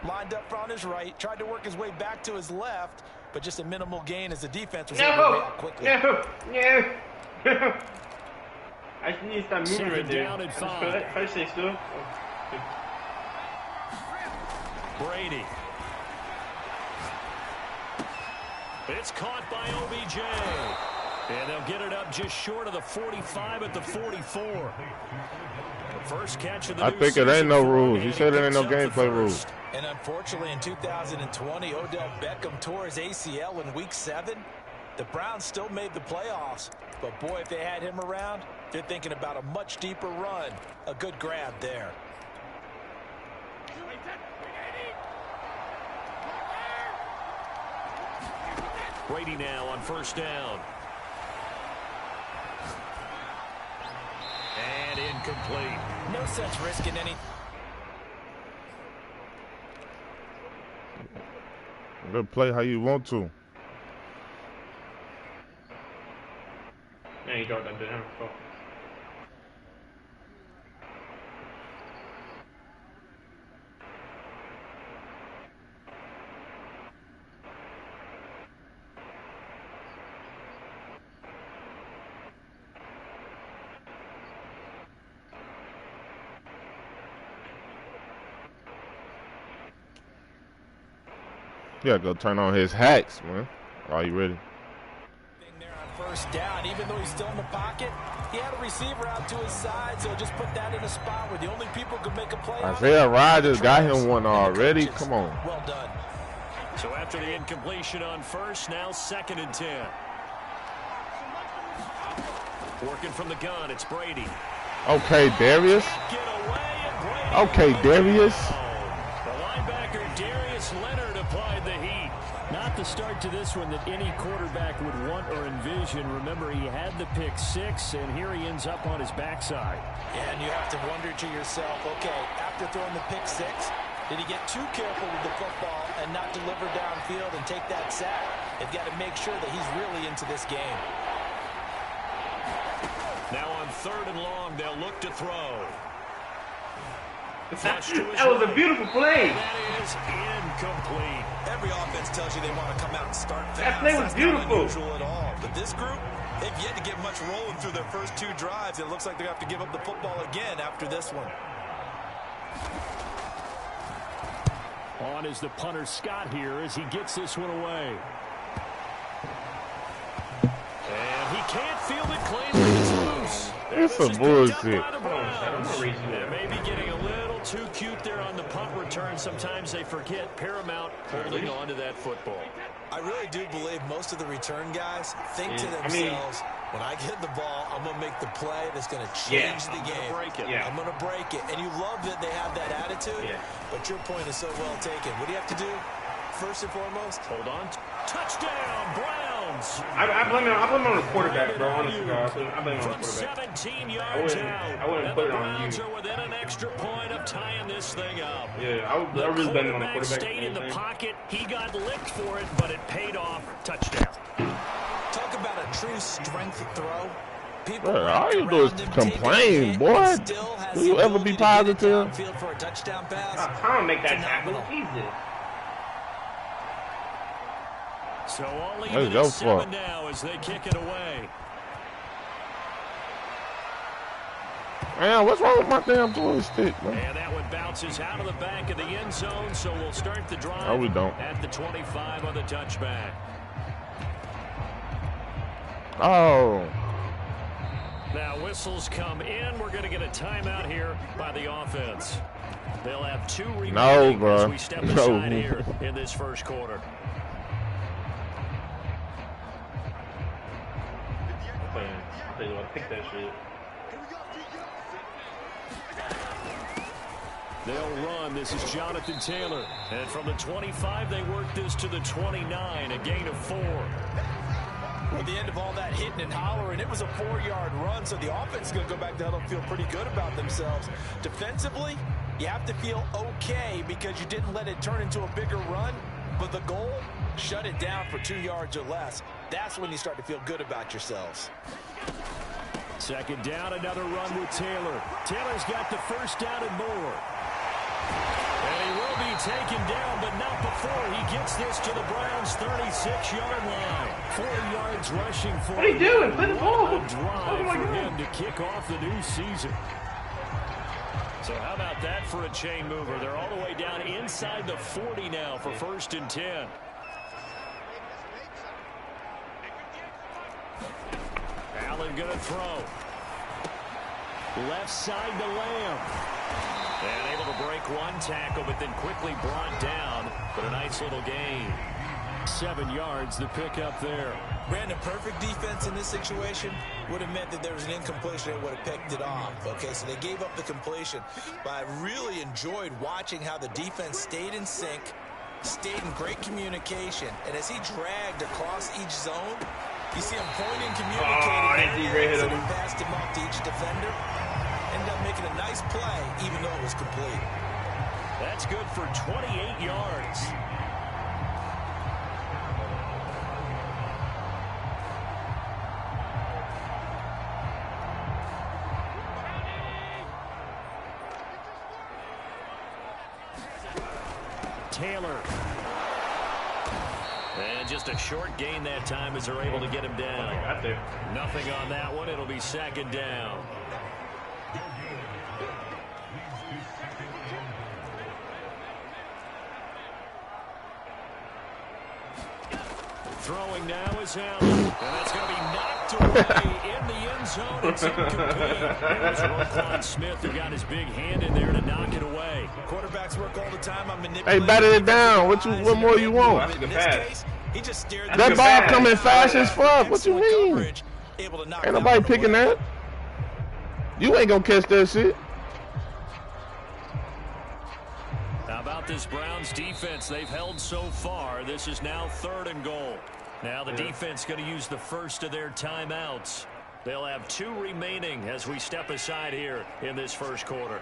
Lined up on his right, tried to work his way back to his left, but just a minimal gain as the defense was able to react quickly. No. I just need to start moving right there. Down at 5. Brady. It's caught by OBJ. And they'll get it up just short of the 45 at the 44. The first catch of the I think it ain't no rules. You said there ain't no gameplay rules. And unfortunately, in 2020, Odell Beckham tore his ACL in Week 7. The Browns still made the playoffs. But, boy, if they had him around, they're thinking about a much deeper run. A good grab there. Brady now on first down. And incomplete. No sense risking any. Good play how you want to. Man, you got that damn fuck. You gotta go turn on his hacks, man. Are you ready? There on first down, even though he's still in the pocket, he had a receiver out to his side, so just put that in a spot where the only people could make a play. Isaiah Rodgers got him one already. Come on. Well done. So after the incompletion on first, now 2nd and 10. Working from the gun, it's Brady. Okay, Darius. Okay, Darius. The linebacker Darius Leonard applied the heat. Not the start to this one that any quarterback would want or envision. Remember, he had the pick 6, and here he ends up on his backside. Yeah, and you have to wonder to yourself, okay, after throwing the pick 6, did he get too careful with the football and not deliver downfield and take that sack? They've got to make sure that he's really into this game. Now on 3rd and long, they'll look to throw. That was a beautiful play. That is incomplete. Every offense tells you they want to come out and start fast. That play was beautiful. That's not unusual at all. But this group, they've yet to get much rolling through their first 2 drives. It looks like they're going to have to give up the football again after this one. On is the punter Scott here as he gets this one away. And he can't field it clean, but it's loose. It's some bullshit. Maybe getting a little too cute there on the punt return. Sometimes they forget Paramount holding on to that football. I really do believe most of the return guys think to themselves, when I get the ball, I'm going to make the play that's going to change the game. I'm going to break it. And you love that they have that attitude, but your point is so well taken. What do you have to do? First and foremost, hold on. Touchdown, Browns. I blame it on the quarterback, bro. Honestly, I blame it on the quarterback. 17 yards out. I wouldn't put it on you. The Browns are within an extra point of tying this thing up. Yeah, I really blame it on the quarterback. Stayed in the pocket. He got licked for it, but it paid off. Touchdown. Talk about a true strength throw. People all you do is complain, boy. Will you ever be positive? For a touchdown pass. Tom make that tackle. Jesus. So all even at 7 now as they kick it away. Man, what's wrong with my damn joystick, man? And that one bounces out of the back of the end zone, so we'll start the drive. No, we don't. At the 25 on the touchback. Oh. Now whistles come in. We're going to get a timeout here by the offense. They'll have 2 remaining as we step aside here in this first quarter. Pick that shit. They'll run. This is Jonathan Taylor. And from the 25, they work this to the 29, a gain of 4. At the end of all that hitting and hollering, it was a 4-yard run, so the offense is going to go back to huddle and feel pretty good about themselves. Defensively, you have to feel okay because you didn't let it turn into a bigger run, but the goal, shut it down for 2 yards or less. That's when you start to feel good about yourselves. 2nd down, another run with Taylor. Taylor's got the first down and more. And he will be taken down, but not before he gets this to the Browns' 36-yard line. 4 yards rushing for him. What are you doing? Play the ball. A drive for him to kick off the new season. So how about that for a chain mover? They're all the way down inside the 40 now for 1st and 10. and going to throw. Left side to Lamb. And able to break one tackle, but then quickly brought down. But a nice little gain. 7 yards, the pickup there. Brandon, perfect defense in this situation would have meant that there was an incompletion that would have picked it off. Okay, so they gave up the completion. But I really enjoyed watching how the defense stayed in sync, stayed in great communication. And as he dragged across each zone, you see him pointing, communicating, and passed him off to each defender. Ended up making a nice play, even though it was complete. That's good for 28 yards. Taylor. And just a short gain that time as they're able to get him down. Got there. Nothing on that one. It'll be 2nd down. Throwing now is Allen. And that's going to be knocked away in the end zone. It's incomplete. It was Roquan Smith who got his big hand in there to knock it away. Quarterbacks work all the time on manipulating. Hey, batted it down. What more you want? That's a good pass. He just stared. That ball coming fast as fuck. What you mean? Ain't nobody picking that. You ain't gonna catch that shit. How about this Browns defense they've held so far? This is now 3rd and goal. Now the defense going to use the first of their timeouts. They'll have 2 remaining as we step aside here in this first quarter.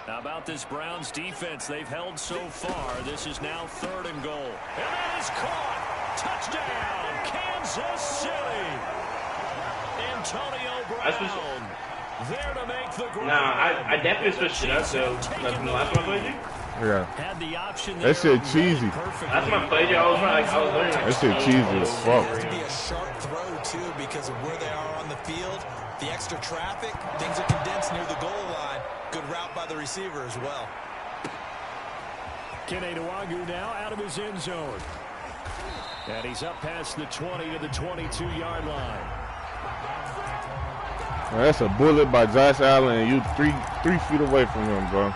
How about this Browns defense they've held so far? This is now 3rd and goal. And that is caught. Touchdown, Kansas City. Antonio Brown there to make the grab. Nah, I definitely switched it up, though. Like from the last one I played you. Yeah. Had the option that shit cheesy. That's my play. I was learning. That shit cheesy as fuck. It has to be a sharp throw too because of where they are on the field, the extra traffic, things are condensed near the goal line. Good route by the receiver as well. Kene Nwangwu now out of his end zone, and he's up past the 20 to the 22-yard line. Man, that's a bullet by Josh Allen, and you three feet away from him, bro.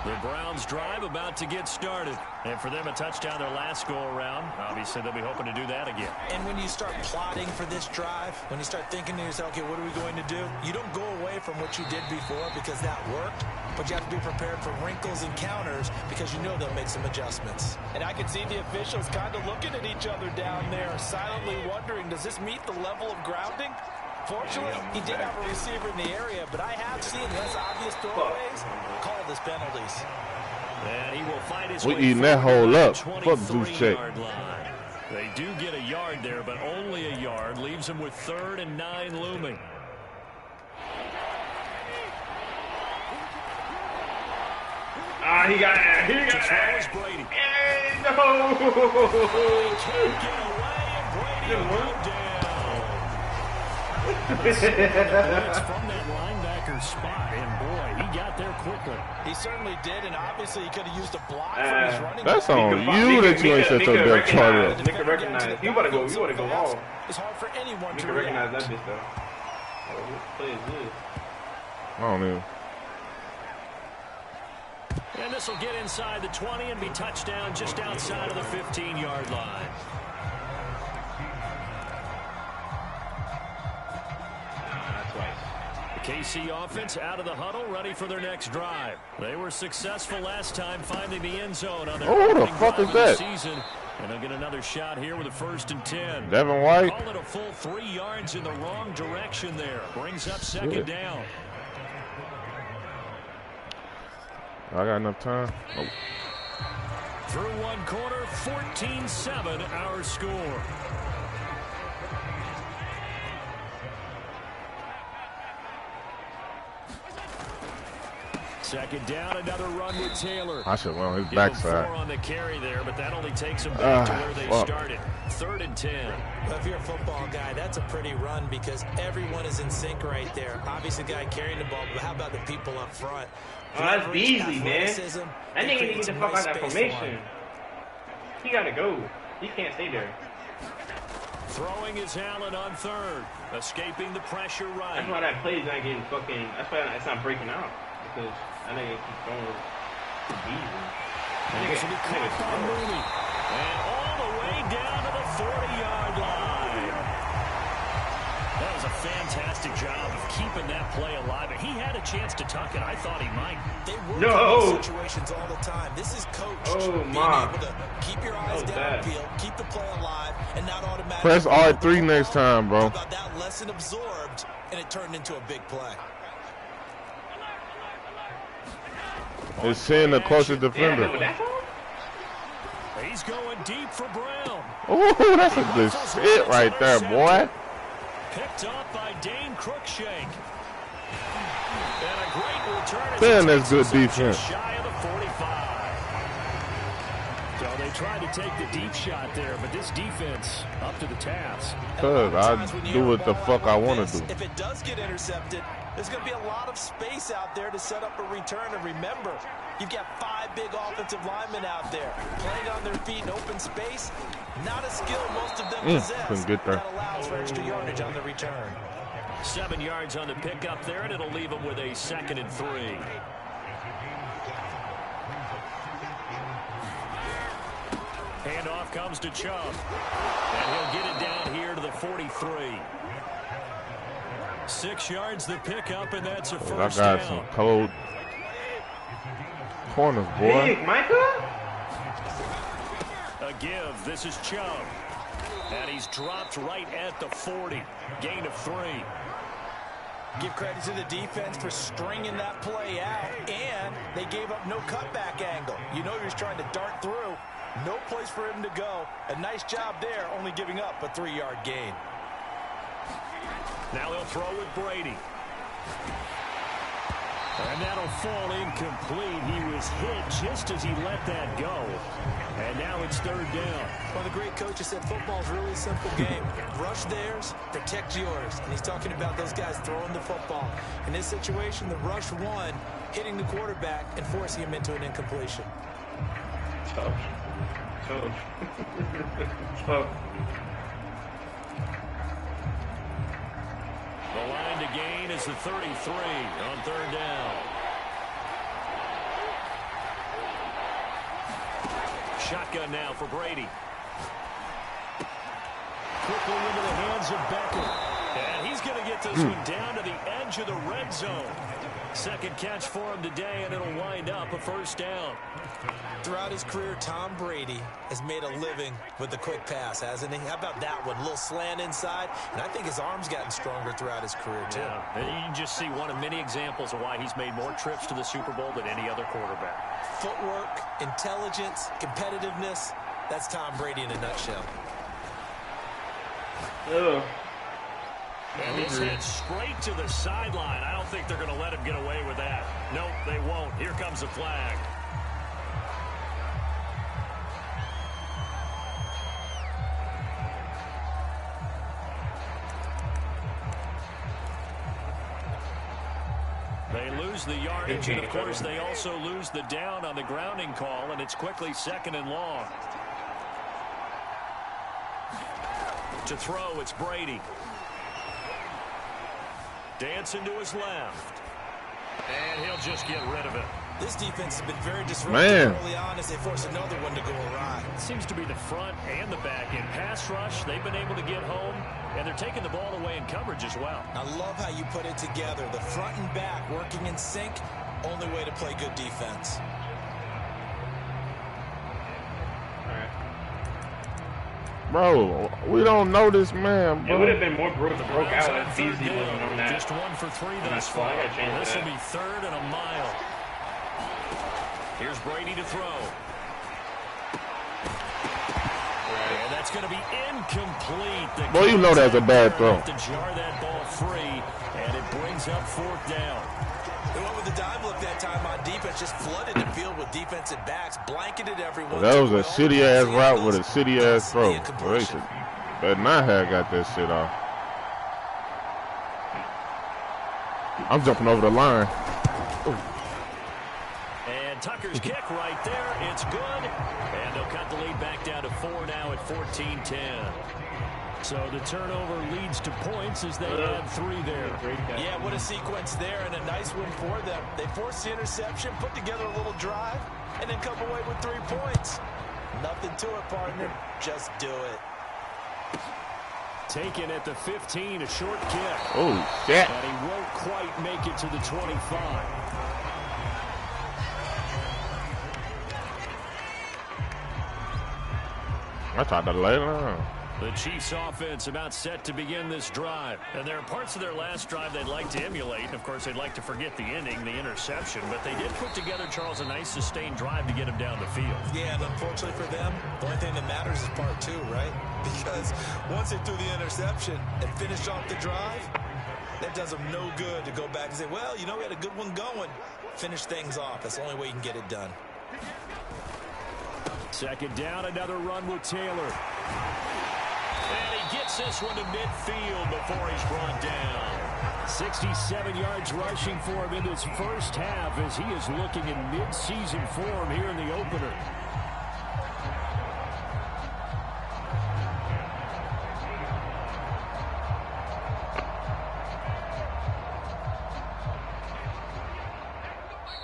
The Browns drive about to get started. And for them, a touchdown their last go-around. Obviously, they'll be hoping to do that again. And when you start plotting for this drive, when you start thinking to yourself, okay, what are we going to do? You don't go away from what you did before because that worked, but you have to be prepared for wrinkles and counters because you know they'll make some adjustments. And I can see the officials kind of looking at each other down there, silently wondering, does this meet the level of grounding? Fortunately, he did have a receiver in the area, but I have seen less obvious doorways call this penalties. And he will fight his we way eating that hole up. Fuck Zeus check. They do get a yard there, but only a yard. Leaves him with 3rd and 9 looming. He got it. Brady. No. He can't get away, and Brady will go down. It's from that linebacker spot, and boy, he got there quickly. He certainly did, and obviously he could have used a block from his running that's back. on you that you ain't set your belt chart up. Nick can recognize. You want to go long. It's hard for anyone to recognize that bitch though. Oh, this play is good. I don't know. And this will get inside the 20 and be touchdown just outside of the 15-yard line. KC offense out of the huddle, ready for their next drive. They were successful last time finding the end zone on their the fuck is that? Season, and they'll get another shot here with a 1st and 10. Devin White. Call it a full 3 yards in the wrong direction there. Brings up 2nd down. I got enough time. Nope. Through one quarter, 14-7 our score. Second down, another run with Taylor. I should run his backside. 4 on the carry there, but that only takes them back to where they started. 3rd and 10. Well, if you're a football guy, that's a pretty run because everyone is in sync right there. Obviously, the guy carrying the ball, but how about the people up front? Oh, that's Beasley, man. That nigga need to get the fuck out of that formation. He gotta go. He can't stay there. Throwing his Allen on third, escaping the pressure right. That's why that play is not getting fucking. That's why it's not breaking out because I think it keeps going easy. This will be caught by Mooney, and all the way down to the 40-yard line. That was a fantastic job of keeping that play alive. And he had a chance to tuck it. I thought he might. They work in those situations all the time. This is coached. Oh, my. Being able to keep your eyes downfield, keep the play alive, and not automatically. Press R3 next time, bro. About that lesson absorbed, and it turned into a big play. It's seeing the closest defender. He's going deep for Brown. Oh, that's a good shit right there, boy. Picked up by Dane Cruikshank. And a great return. Man, that's good defense. Shy of the 45. So they tried to take the deep shot there, but this defense up to the task. Cause I do what the fuck I want to do. If it does get intercepted, there's going to be a lot of space out there to set up a return. And remember, you've got 5 big offensive linemen out there playing on their feet in open space. Not a skill most of them possess. Couldn't get there. That allows for extra yardage on the return. 7 yards on the pickup there, and it'll leave them with a 2nd and 3. Handoff comes to Chubb, and he'll get it down here to the 43. 6 yards the pickup, and that's a first down. I got some cold corners, boy. Big Micah? A give. This is Chubb. And he's dropped right at the 40. Gain of 3. Give credit to the defense for stringing that play out, and they gave up no cutback angle. You know he was trying to dart through. No place for him to go. A nice job there, only giving up a 3-yard gain. Now he'll throw with Brady. And that'll fall incomplete. He was hit just as he let that go. And now it's 3rd down. Well, the great coach has said football's really a simple game. Rush theirs, protect yours. And he's talking about those guys throwing the football. In this situation, the rush won, hitting the quarterback and forcing him into an incompletion. Tough. Tough. The line to gain is the 33 on 3rd down. Shotgun now for Brady. Quickly into the hands of Becker. And he's going to get this one down to the edge of the red zone. 2nd catch for him today, and it'll wind up a 1st down. Throughout his career, Tom Brady has made a living with the quick pass, hasn't he? How about that one? A little slant inside, and I think his arm's gotten stronger throughout his career, too. Yeah, and you can just see one of many examples of why he's made more trips to the Super Bowl than any other quarterback. Footwork, intelligence, competitiveness, that's Tom Brady in a nutshell. Ugh. And this hit straight to the sideline. I don't think they're going to let him get away with that. Nope, they won't. Here comes a flag. They lose the yardage, and of course they also lose the down on the grounding call, and it's quickly 2nd and long. To throw, it's Brady. Dancing to his left. And he'll just get rid of it. This defense has been very disruptive early on as they force another one to go awry. It seems to be the front and the back end. Pass rush, they've been able to get home, and they're taking the ball away in coverage as well. I love how you put it together. The front and back working in sync, only way to play good defense. Bro, we don't know this man, bro. It would have been more broke out if Beasley wasn't on that. Just 1 for 3 thus far. This will be 3rd and a mile. Here's Brady to throw. And that's going to be incomplete. Well, you know that's a bad throw. To jar that ball free, and it brings up 4th down. They went with the dive look that time on defense, just flooded the field with defensive backs, blanketed everyone. That was a shitty-ass route with a shitty-ass throw. But not have got that shit off. I'm jumping over the line. Ooh. And Tucker's kick right there. It's good. And they'll cut the lead back down to 4 now at 14-10. So the turnover leads to points as they add 3 there. Yeah, what a sequence there, and a nice win for them. They forced the interception, put together a little drive, and then come away with 3 points. Nothing to it, partner. Just do it. Taken at the 15, a short kick. Oh, shit. And he won't quite make it to the 25. I tried to lay it on. The Chiefs offense about set to begin this drive. And there are parts of their last drive they'd like to emulate. And, of course, they'd like to forget the ending, the interception. But they did put together, Charles, a nice sustained drive to get him down the field. Yeah, and unfortunately for them, the only thing that matters is part 2, right? Because once they threw the interception and finished off the drive, that does them no good to go back and say, well, you know, we had a good one going. Finish things off. That's the only way you can get it done. Second down, another run with Taylor. And he gets this one to midfield before he's brought down. 67 yards rushing for him in this first half as he is looking in mid-season form here in the opener.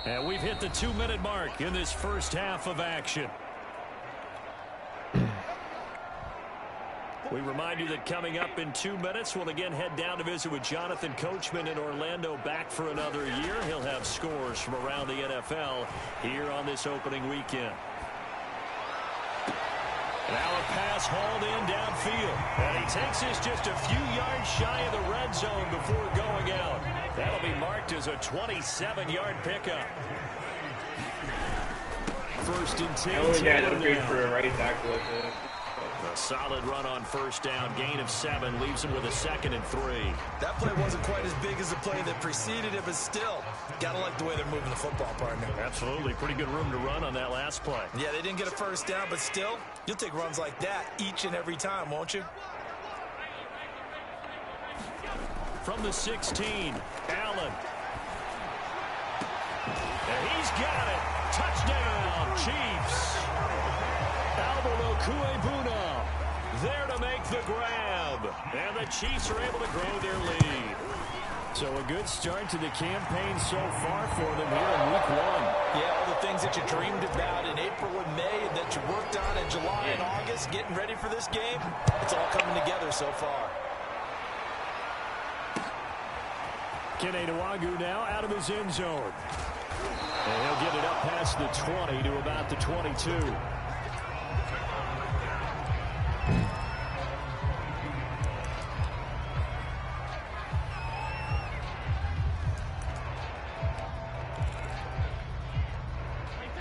And we've hit the 2-minute mark in this first half of action. We remind you that coming up in 2 minutes, we'll again head down to visit with Jonathan Coachman in Orlando, back for another year. He'll have scores from around the NFL here on this opening weekend. Now a pass hauled in downfield. And he takes this just a few yards shy of the red zone before going out. That'll be marked as a 27-yard pickup. First and 10. A solid run on first down, gain of 7, leaves him with a 2nd and 3. That play wasn't quite as big as the play that preceded it, but still, gotta like the way they're moving the football, partner. Absolutely, pretty good room to run on that last play. Yeah, they didn't get a first down, but still, you'll take runs like that each and every time, won't you? From the 16, Allen. And he's got it. Touchdown, Chiefs. Albert Okuebuna there to make the grab. And the Chiefs are able to grow their lead. So a good start to the campaign so far for them here in week 1. Yeah, all the things that you dreamed about in April and May and that you worked on in July and August, getting ready for this game, it's all coming together so far. Kene Nwangwu now out of his end zone. And he'll get it up past the 20 to about the 22.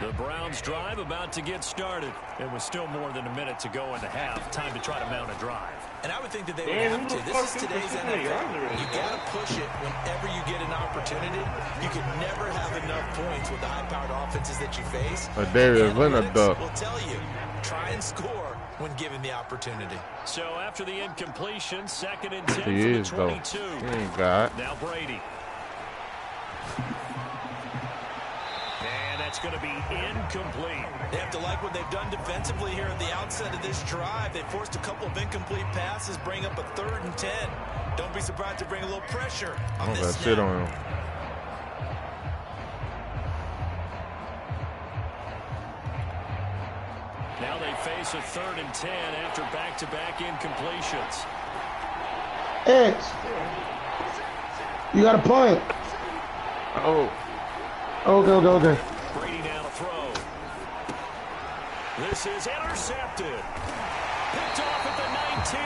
The Browns drive about to get started. It was still more than a minute to go in the half. Time to try to mount a drive. And I would think that they would have to. This is today's NFL. You got to push it whenever you get an opportunity. You can never have enough points with the high-powered offenses that you face. Analytics will tell you, try and score when given the opportunity. So after the incompletion, 2nd and 10 from the 22. Now Brady. It's going to be incomplete. They have to like what they've done defensively here at the outset of this drive. They forced a couple of incomplete passes, bring up a 3rd and 10. Don't be surprised to bring a little pressure on this snap. Sit on him. Now they face a 3rd and 10 after back-to-back incompletions. X. You got a punt. Oh. Okay. Brady now to throw. This is intercepted. Picked off at the 19.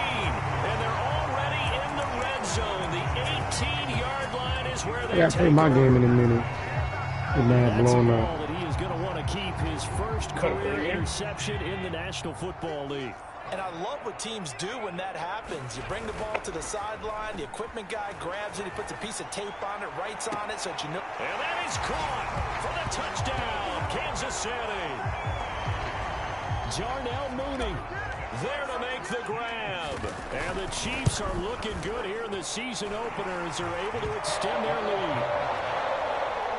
And they're already in the red zone. The 18-yard line is where they I gotta play my game in a minute. Get mad blown up. That's a ball that he is going to want to keep his first career interception in the National Football League. And I love what teams do when that happens. You bring the ball to the sideline, the equipment guy grabs it, he puts a piece of tape on it, writes on it so that you know. And that is caught for the touchdown, Kansas City. Darnell Mooney there to make the grab. And the Chiefs are looking good here in the season opener as they're able to extend their lead.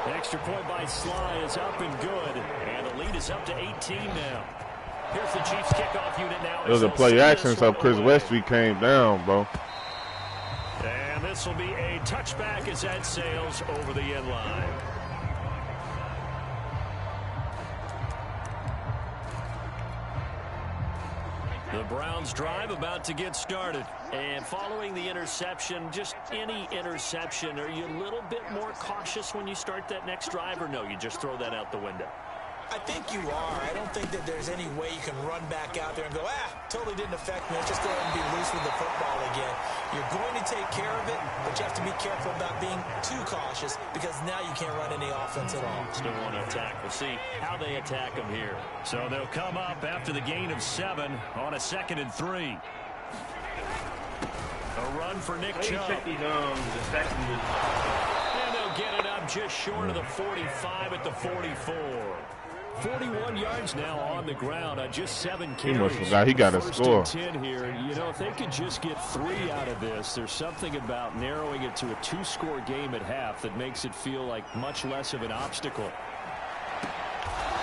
The extra point by Sly is up and good. And the lead is up to 18 now. Here's the Chiefs kickoff unit now. It was a play action, so Chris Westry came down, bro. And this will be a touchback as that sails over the end line. The Browns drive about to get started. And following the interception, just any interception, are you a little bit more cautious when you start that next drive, or no, you just throw that out the window? I think you are. I don't think that there's any way you can run back out there and go, totally didn't affect me. Let's just go ahead and be loose with the football again. You're going to take care of it, but you have to be careful about being too cautious because now you can't run any offense at all. Still want to attack. We'll see how they attack them here. So they'll come up after the gain of 7 on a 2nd and 3. A run for Nick Chubb. And they'll get it up just short of the 45 at the 44. 41 yards now on the ground on just 7 carries. He must have forgot he got a score. 10 here. You know, if they could just get 3 out of this, there's something about narrowing it to a 2-score game at half that makes it feel like much less of an obstacle.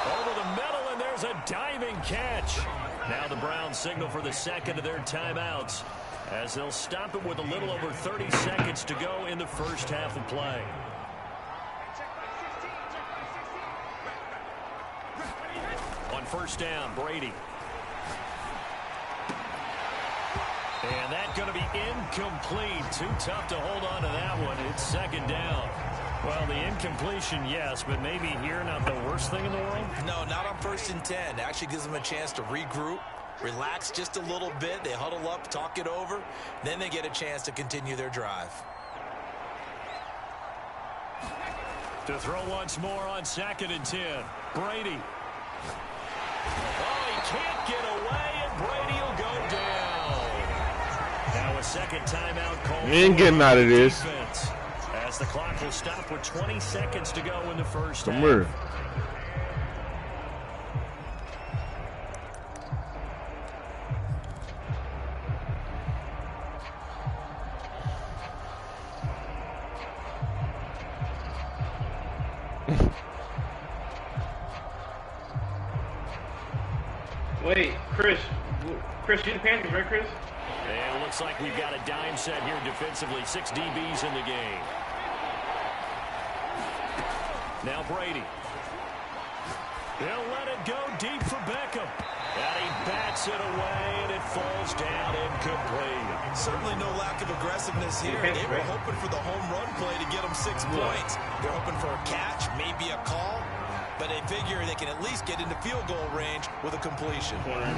Over the middle, and there's a diving catch. Now the Browns signal for the 2nd of their timeouts as they'll stop it with a little over 30 seconds to go in the first half of play. On first down, Brady. And that's going to be incomplete. Too tough to hold on to that one. It's 2nd down. Well, the incompletion, yes, but maybe here not the worst thing in the world? No, not on 1st and 10. It actually gives them a chance to regroup, relax just a little bit. They huddle up, talk it over. Then they get a chance to continue their drive. To throw once more on 2nd and 10. Brady. Oh, he can't get away, and Brady will go down. Now a 2nd timeout call. You ain't getting out of this. Defense, as the clock will stop with 20 seconds to go in the first half. Come here. Wait, Chris, you're the Panthers, right, Chris? And it looks like we've got a dime set here defensively. 6 DBs in the game. Now Brady. He'll let it go deep for Beckham. And he bats it away, and it falls down incomplete. Certainly no lack of aggressiveness here. They were hoping for the home run play to get them 6 points. They're hoping for a catch, maybe a call. But they figure they can at least get into field goal range with a completion. And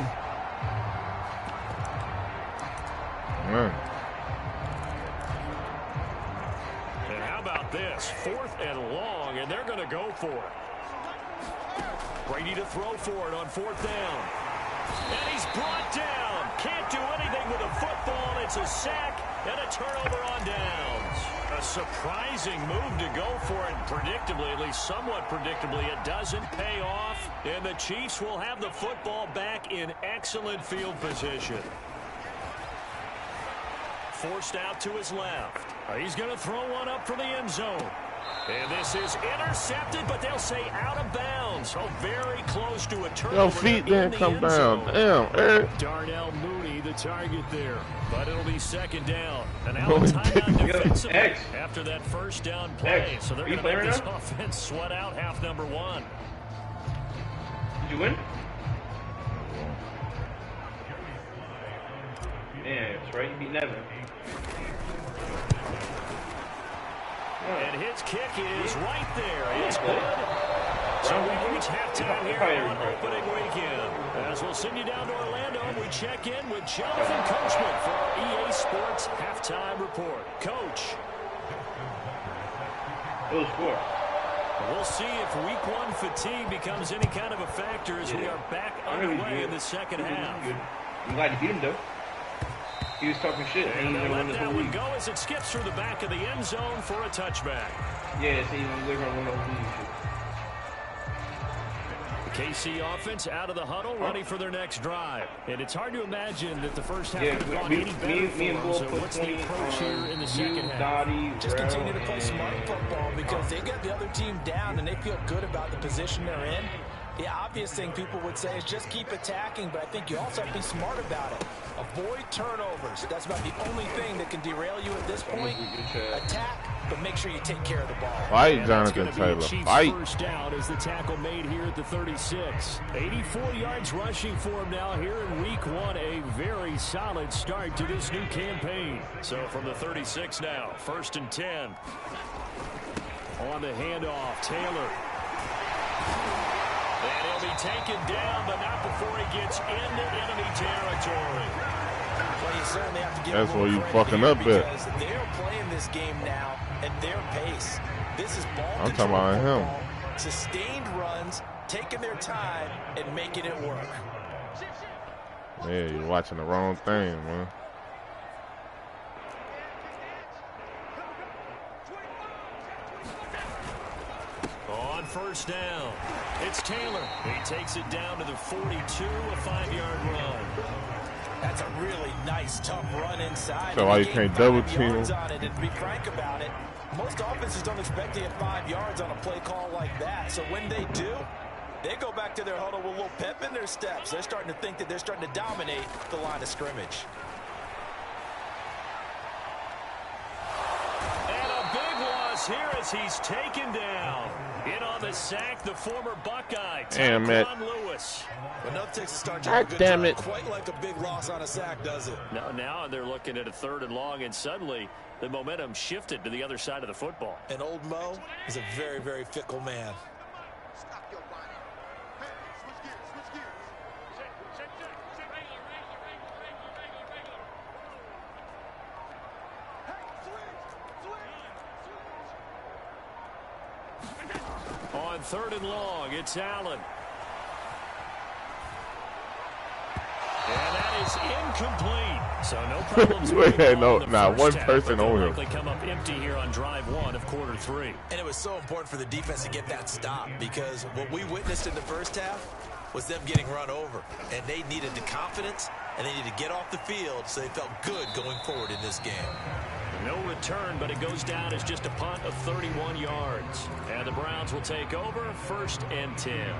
how about this? 4th and long, and they're going to go for it. Brady to throw for it on 4th down. And he's brought down. Can't do anything with a football. It's a sack and a turnover on downs. A surprising move to go for it. Predictably, at least somewhat predictably, it doesn't pay off. And the Chiefs will have the football back in excellent field position. Forced out to his left. He's going to throw one up for the end zone. And this is intercepted, but they'll say out of bounds. Oh, very close to a turnover. Your feet didn't come down. Damn, Eric. Darnell Mooney, the target there. But it'll be 2nd down. And now a timeout defensively after that first down play. So they're going to make this offense sweat out half number 1. Did you win? Yeah, that's right. You beat Nevin. And his kick is right there. It's good. So we reach halftime here on opening weekend. As we'll send you down to Orlando, we check in with Jonathan Coachman for our EA Sports Halftime Report. Coach. Those 4. We'll see if week 1 fatigue becomes any kind of a factor as we are back underway in the second half. I'm glad you beat him, though. He was talking shit. And they'll let that one go as it skips through the back of the end zone for a touchback. Yeah, so they're going to win over the KC offense out of the huddle, ready for their next drive. And it's hard to imagine that the first half would have gone any better for them. So what's the approach here in the second half? Just continue to play smart football because they got the other team down and they feel good about the position they're in. The obvious thing people would say is just keep attacking, but I think you also have to be smart about it. Avoid turnovers. That's about the only thing that can derail you at this point. Attack, but make sure you take care of the ball. Fight, Jonathan Taylor. Fight. First down is the tackle made here at the 36. 84 yards rushing for him now here in week 1. A very solid start to this new campaign. So from the 36 now, 1st and 10. On the handoff, Taylor. And he'll be taken down, but not before he gets into enemy territory. Well, you certainly have to give That's where you fucking up at. They're playing this game now at their pace. This is ball I'm talking about him. Sustained runs, taking their time, and making it work. Yeah, you're watching the wrong thing, man. On first down, it's Taylor. He takes it down to the 42, a 5-yard run. That's a really nice, tough run inside. So why you can't double team? And to be frank about it, most offenses don't expect to get 5 yards on a play call like that. So when they do, they go back to their huddle with a little pep in their steps. They're starting to think that they're starting to dominate the line of scrimmage. And a big loss here as he's taken down. In on the sack, the former Buckeye, damn it. Lewis. Enough takes a start. God damn it. Quite like a big loss on a sack, does it? Now they're looking at a 3rd and long, and suddenly the momentum shifted to the other side of the football. And old Mo is a very, very fickle man. On 3rd and long, it's Allen. And that is incomplete. So no problems. Not one person on him. Likely come up empty here on drive 1 of quarter 3. And it was so important for the defense to get that stop, because what we witnessed in the first half was them getting run over. And they needed the confidence, and they needed to get off the field so they felt good going forward in this game. No return, but it goes down as just a punt of 31 yards. And the Browns will take over, 1st and 10.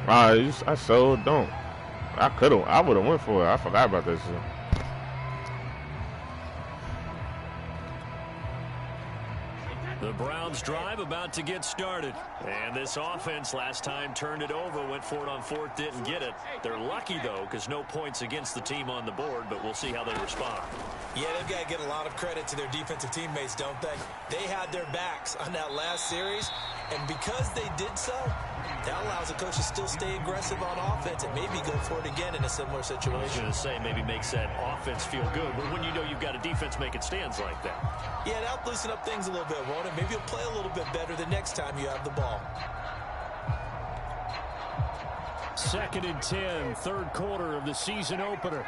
I so don't. I would have went for it. I forgot about this shit. The Browns drive about to get started. And this offense last time turned it over, went for it on 4th, didn't get it. They're lucky, though, because no points against the team on the board, but we'll see how they respond. Yeah, they've got to get a lot of credit to their defensive teammates, don't they? They had their backs on that last series, and because they did so, that allows the coach to still stay aggressive on offense and maybe go for it again in a similar situation. I was going to say maybe makes that offense feel good, but when you know you've got a defense making stands like that. Yeah, that'll loosen up things a little bit, won't it? Maybe you'll play a little bit better the next time you have the ball. 2nd and 10, 3rd quarter of the season opener.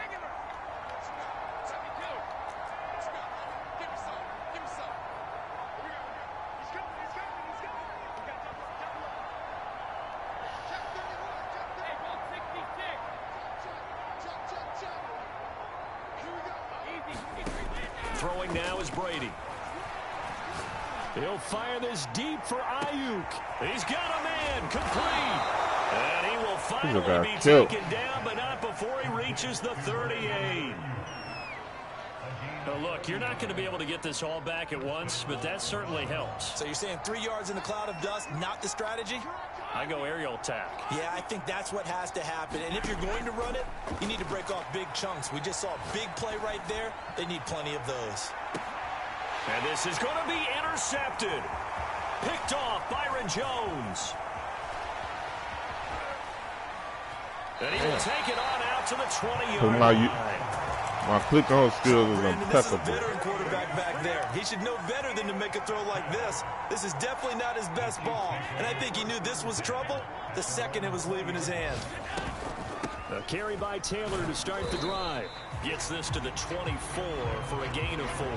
Throwing now is Brady. He'll fire this deep for Ayuk. He's got a man, complete. And he will finally be taken down, but not before he reaches the 38. Now look, you're not going to be able to get this all back at once, but that certainly helps. So you're saying 3 yards in a cloud of dust, not the strategy? I go aerial attack. Yeah, I think that's what has to happen. And if you're going to run it, you need to break off big chunks. We just saw a big play right there. They need plenty of those. And this is going to be intercepted. Picked off Byron Jones. And he will take it on out to the 20-yard line. My click-on skills is Brandon, this is a impeccable. veteran quarterback back there. He should know better than to make a throw like this. This is definitely not his best ball. And I think he knew this was trouble the second it was leaving his hand. A carry by Taylor to start the drive. Gets this to the 24 for a gain of 4.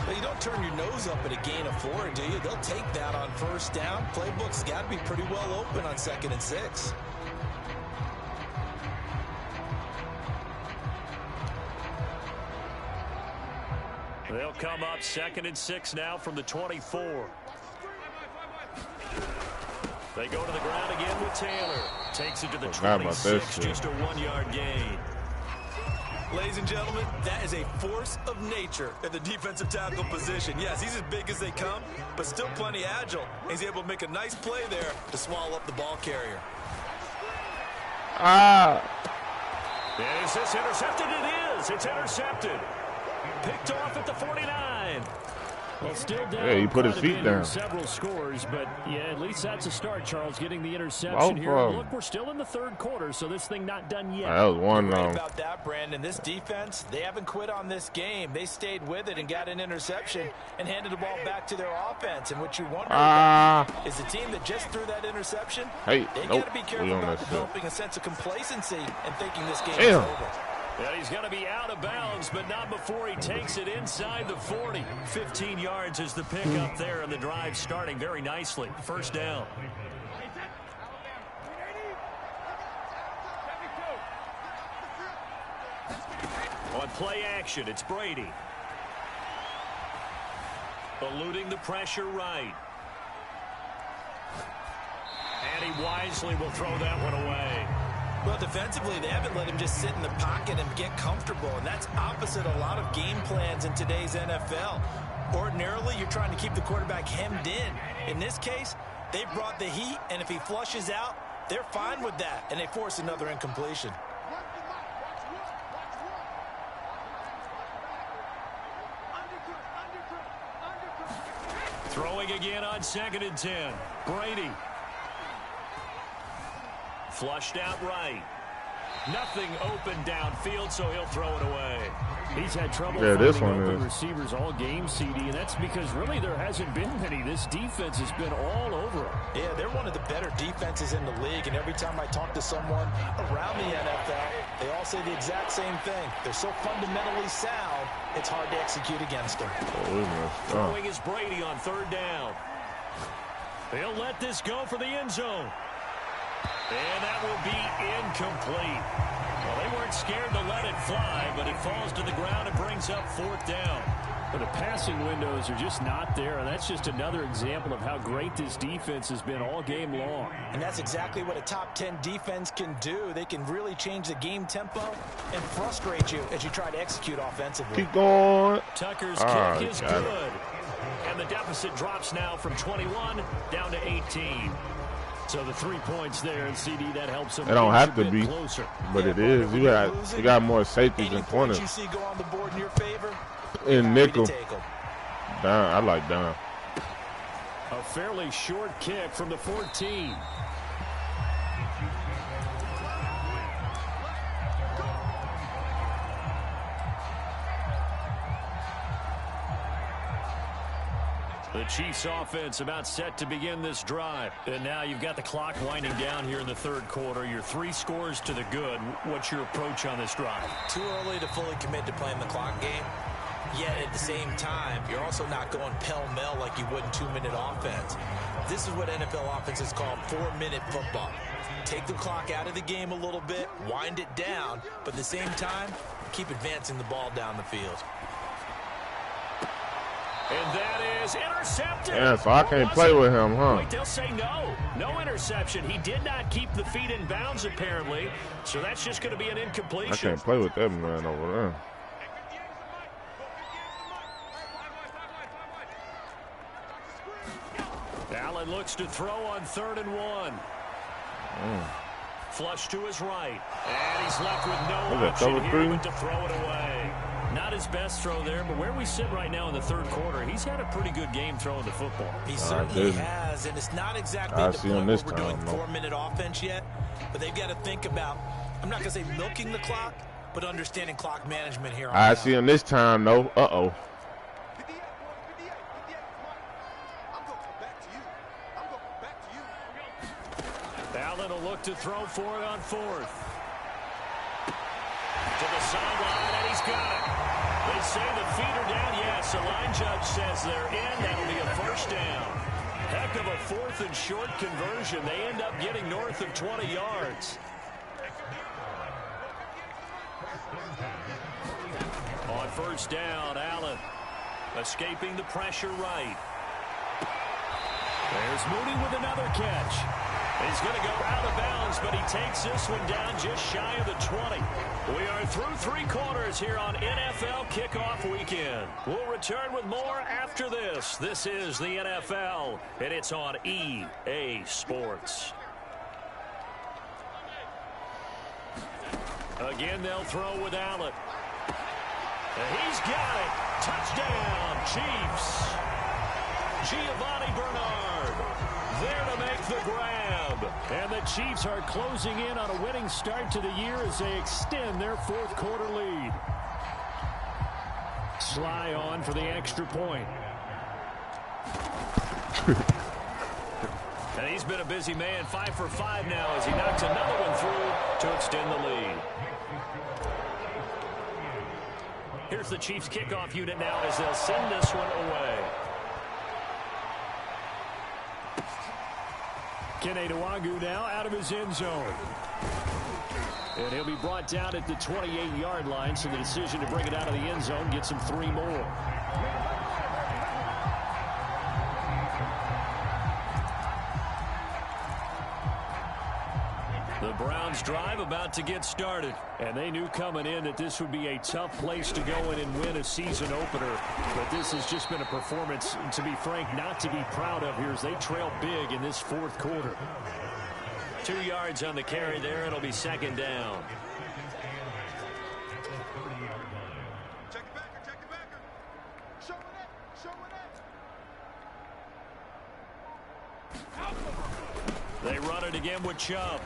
But you don't turn your nose up at a gain of 4, do you? They'll take that on first down. Playbook's got to be pretty well open on 2nd and 6. They'll come up 2nd and 6 now from the 24. They go to the ground again with Taylor. Takes it to the 26, just a 1-yard gain. Ladies and gentlemen, that is a force of nature at the defensive tackle position. Yes, he's as big as they come, but still plenty agile. He's able to make a nice play there to swallow up the ball carrier. Is this intercepted? It is. It's intercepted. Picked off at the 49. Well, still down. Yeah, he put his feet down. Several scores, but yeah, at least that's a start, Charles, getting the interception here. Look, we're still in the third quarter, so this thing not done yet. That was one right about that, Brandon. This defense, they haven't quit on this game. They stayed with it and got an interception and handed the ball back to their offense. And what you wonder is the team that just threw that interception, they got to be careful about developing a sense of complacency and thinking this game is over. Yeah, he's going to be out of bounds, but not before he takes it inside the 40. 15 yards is the pickup there, and the drive starting very nicely. First down. On play action, it's Brady. Eluding the pressure right. And he wisely will throw that one away. Well, defensively, they haven't let him just sit in the pocket and get comfortable, and that's opposite a lot of game plans in today's NFL. Ordinarily, you're trying to keep the quarterback hemmed in. In this case, they brought the heat, and if he flushes out, they're fine with that, and they force another incompletion. Throwing again on 2nd and 10. Brady. Flushed out right. Nothing open downfield, so he'll throw it away. He's had trouble finding open receivers all game, CD, and that's because really there hasn't been many. This defense has been all over him. Yeah, they're one of the better defenses in the league, and every time I talk to someone around the NFL, they all say the exact same thing. They're so fundamentally sound, it's hard to execute against them. Throwing is Brady on 3rd down. They'll let this go for the end zone. And that will be incomplete. Well, they weren't scared to let it fly, but it falls to the ground and brings up 4th down. But the passing windows are just not there, and that's just another example of how great this defense has been all game long. And that's exactly what a top 10 defense can do. They can really change the game tempo and frustrate you as you try to execute offensively. Keep going. Tucker's kick is good. And the deficit drops now from 21 down to 18. So the 3 points there, and CD, that helps them. It don't have to be closer. But it is. You got more safeties than corners. You see go on the board in your favor? In nickel. Down. I like down. A fairly short kick from the 14. The Chiefs offense about set to begin this drive. And now you've got the clock winding down here in the 3rd quarter. Your 3 scores to the good. What's your approach on this drive? Too early to fully commit to playing the clock game. Yet at the same time, you're also not going pell-mell like you would in 2-minute offense. This is what NFL offenses call 4-minute football. Take the clock out of the game a little bit, wind it down, but at the same time, keep advancing the ball down the field. And that is intercepted. Yeah, so I can't play with him, huh? Wait, they'll say no. No interception. He did not keep the feet in bounds, apparently. So that's just going to be an incompletion. I can't play with that man over there. Allen looks to throw on 3rd and 1. Flush to his right. And he's left with no option here but to throw it away. Not his best throw there, but where we sit right now in the 3rd quarter, he's had a pretty good game throwing the football. He certainly has, and it's not exactly the point where we're doing 4-minute offense yet, but they've got to think about, I'm not going to say milking the clock, but understanding clock management here. I see him this time, though. Uh-oh. Allen will look to throw for it on 4th. To the sideline, and he's got it. They say the feet are down. Yes, the line judge says they're in. That'll be a 1st down. Heck of a 4th and short conversion. They end up getting north of 20 yards. On 1st down, Allen escaping the pressure right. There's Mooney with another catch. He's going to go out of bounds, but he takes this one down just shy of the 20. We are through 3 quarters here on NFL Kickoff Weekend. We'll return with more after this. This is the NFL, and it's on EA Sports. Again, they'll throw with Allen. And he's got it. Touchdown, Chiefs. Giovanni Bernard there to make the grab. And the Chiefs are closing in on a winning start to the year as they extend their 4th quarter lead. Sly on for the extra point. And he's been a busy man, 5 for 5 now as he knocks another one through to extend the lead. Here's the Chiefs kickoff unit now as they'll send this one away. Kene Nwangwu now out of his end zone. And he'll be brought down at the 28-yard line, so the decision to bring it out of the end zone gets him 3 more. The Browns drive about to get started. And they knew coming in that this would be a tough place to go in and win a season opener. But this has just been a performance, to be frank, not to be proud of here as they trail big in this 4th quarter. 2 yards on the carry there. It'll be 2nd down. They run it again with Chubb.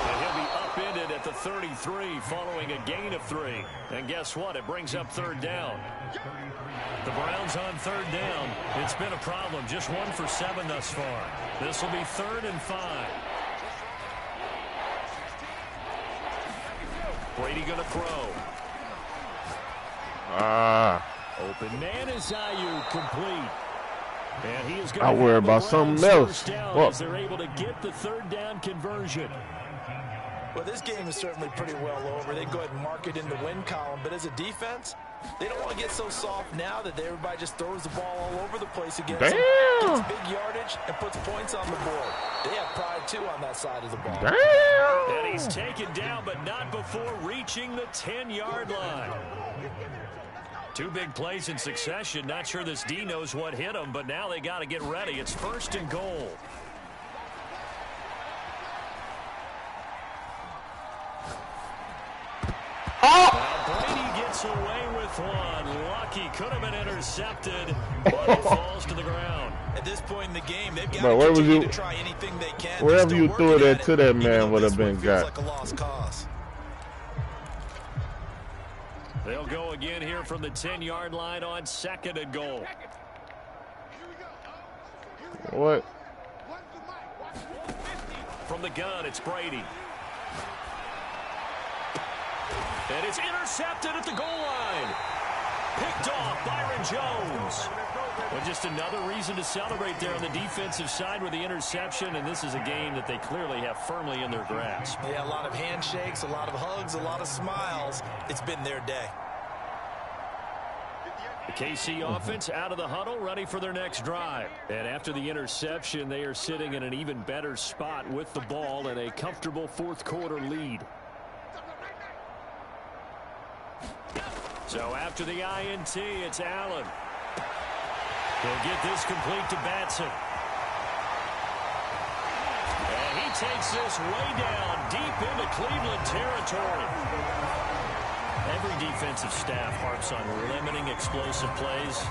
And he'll be upended at the 33 following a gain of 3. And guess what? It brings up 3rd down. The Browns on 3rd down. It's been a problem. Just 1 for 7 thus far. This will be 3rd and 5. Brady going to throw. Open man is Ayuk, complete. And he is going I worry about something else. They're able to get the 3rd down conversion. Well, this game is certainly pretty well over. They go ahead and mark it in the win column. But as a defense, they don't want to get so soft now that everybody just throws the ball all over the place against them. Gets big yardage and puts points on the board. They have pride, too, on that side of the ball. And he's taken down, but not before reaching the 10-yard line. 2 big plays in succession. Not sure this D knows what hit him, but now they got to get ready. It's 1st and goal. Now Brady gets away with one. Lucky, could have been intercepted, but it falls to the ground. At this point in the game, they've got to continue to try anything they can. Wherever you threw that to that man would have been got. Like a lost cause. They'll go again here from the 10-yard line on 2nd and goal. What? From the gun, it's Brady. And it's intercepted at the goal line. Picked off Byron Jones. Well, just another reason to celebrate there on the defensive side with the interception, and this is a game that they clearly have firmly in their grasp. Yeah, a lot of handshakes, a lot of hugs, a lot of smiles. It's been their day. The KC offense out of the huddle, ready for their next drive. And after the interception, they are sitting in an even better spot with the ball and a comfortable 4th quarter lead. So after the INT, it's Allen. He'll get this complete to Batson. And he takes this way down deep into Cleveland territory. Every defensive staff harps on limiting explosive plays.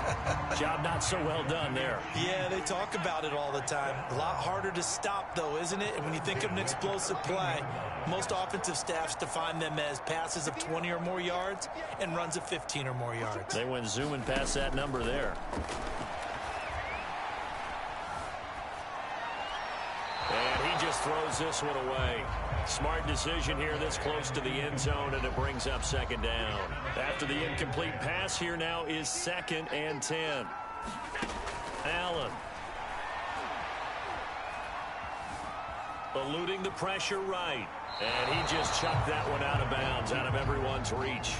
Job not so well done there. Yeah, they talk about it all the time. A lot harder to stop, though, isn't it? And when you think of an explosive play, most offensive staffs define them as passes of 20 or more yards and runs of 15 or more yards. They went zooming past that number there. And he just throws this one away. Smart decision here this close to the end zone, and it brings up 2nd down. After the incomplete pass, here now is 2nd and 10. Allen. Eluding the pressure right. And he just chucked that one out of bounds, out of everyone's reach.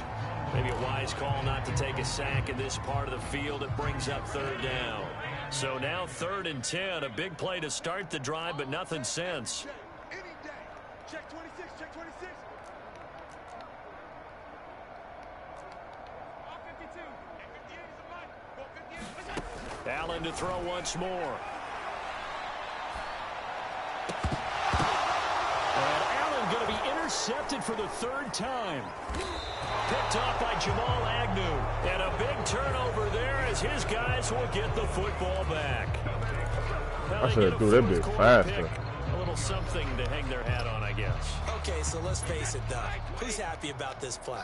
Maybe a wise call not to take a sack in this part of the field. It brings up 3rd down. So now 3rd and 10, a big play to start the drive, but nothing since. Check 26, check 26. All 52. 58 is a month. Go 58. Allen to throw once more. And Allen going to be intercepted for the 3rd time. Picked off by Jamal Agnew. And a big turnover there as his guys will get the football back. I should have threw that bit faster. A little something to hang their hat on, I guess. Okay, so let's face it, though. Who's happy about this play?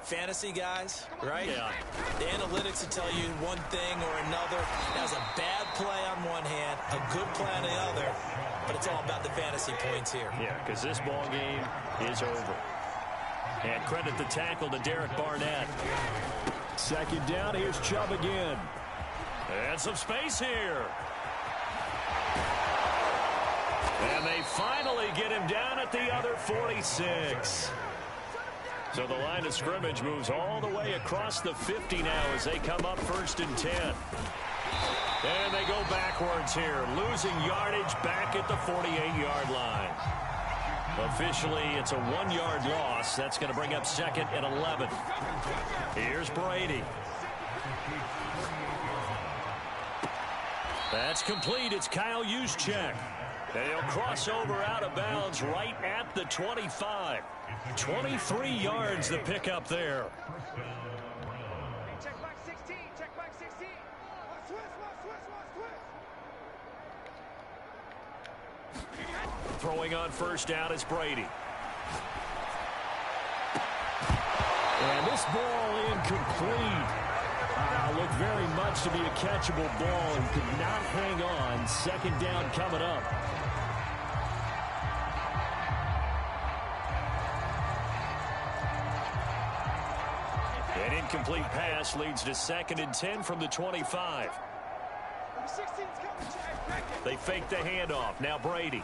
Fantasy guys, right? Yeah. The analytics will tell you one thing or another. That was a bad play on one hand, a good play on the other, but it's all about the fantasy points here. Yeah, because this ball game is over. And credit the tackle to Derek Barnett. 2nd down, here's Chubb again. And some space here. And they finally get him down at the other 46. So the line of scrimmage moves all the way across the 50 now as they come up 1st and 10. And they go backwards here, losing yardage back at the 48-yard line. Officially, it's a 1-yard loss. That's going to bring up 2nd and 11. Here's Brady. That's complete. It's Kyle Juszczyk. They'll cross over out of bounds right at the 25. 23 yards the pickup there. Check back 16, check back 16. Switch. Throwing on 1st down is Brady. And this ball incomplete. Looked very much to be a catchable ball and could not hang on. 2nd down coming up. An incomplete pass leads to 2nd and 10 from the 25. They fake the handoff. Now Brady.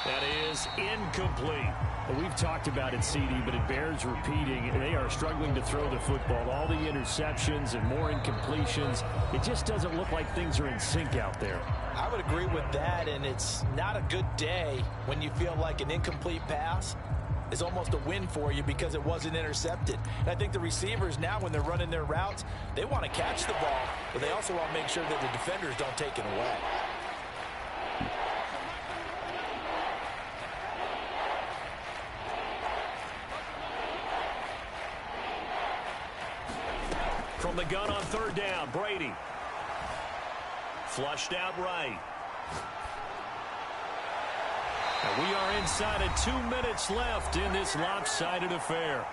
That is incomplete. Well, we've talked about it, CD, but it bears repeating. They are struggling to throw the football. All the interceptions and more incompletions. It just doesn't look like things are in sync out there. I would agree with that, and it's not a good day when you feel like an incomplete pass is almost a win for you because it wasn't intercepted. And I think the receivers now, when they're running their routes, they want to catch the ball, but they also want to make sure that the defenders don't take it away. From the gun on 3rd down, Brady. Flushed out right. And we are inside of 2 minutes left in this lopsided affair.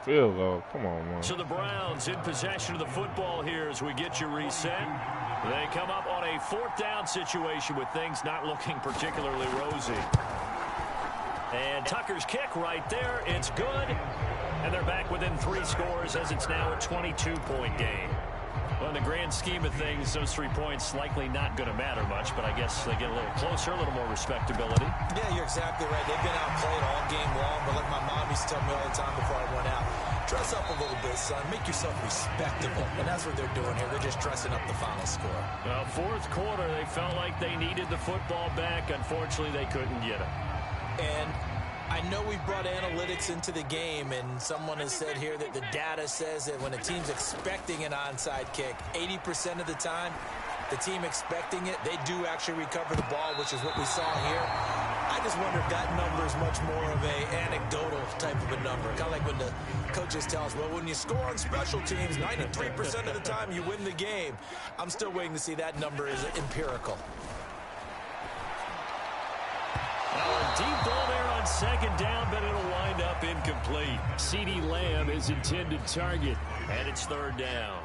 Field goal. Come on, man. So the Browns in possession of the football here as we get you reset. They come up on a 4th down situation with things not looking particularly rosy. And Tucker's kick right there. It's good. And they're back within 3 scores as it's now a 22-point game. Well, in the grand scheme of things, those 3 points likely not going to matter much, but I guess they get a little closer, a little more respectability. Yeah, you're exactly right. They've been outplayed all game long, but like my mom used to tell me all the time before I went out, dress up a little bit, son. Make yourself respectable. And that's what they're doing here. They're just dressing up the final score. Well, 4th quarter, they felt like they needed the football back. Unfortunately, they couldn't get it. And I know we brought analytics into the game, and someone has said here that the data says that when a team's expecting an onside kick, 80% of the time, the team expecting it, they do actually recover the ball, which is what we saw here. I just wonder if that number is much more of a anecdotal type of a number. Kind of like when the coaches tell us, well, when you score on special teams, 93% of the time you win the game. I'm still waiting to see that number is empirical. A deep ball there on 2nd down, but it'll wind up incomplete. CeeDee Lamb is intended target, and it's 3rd down.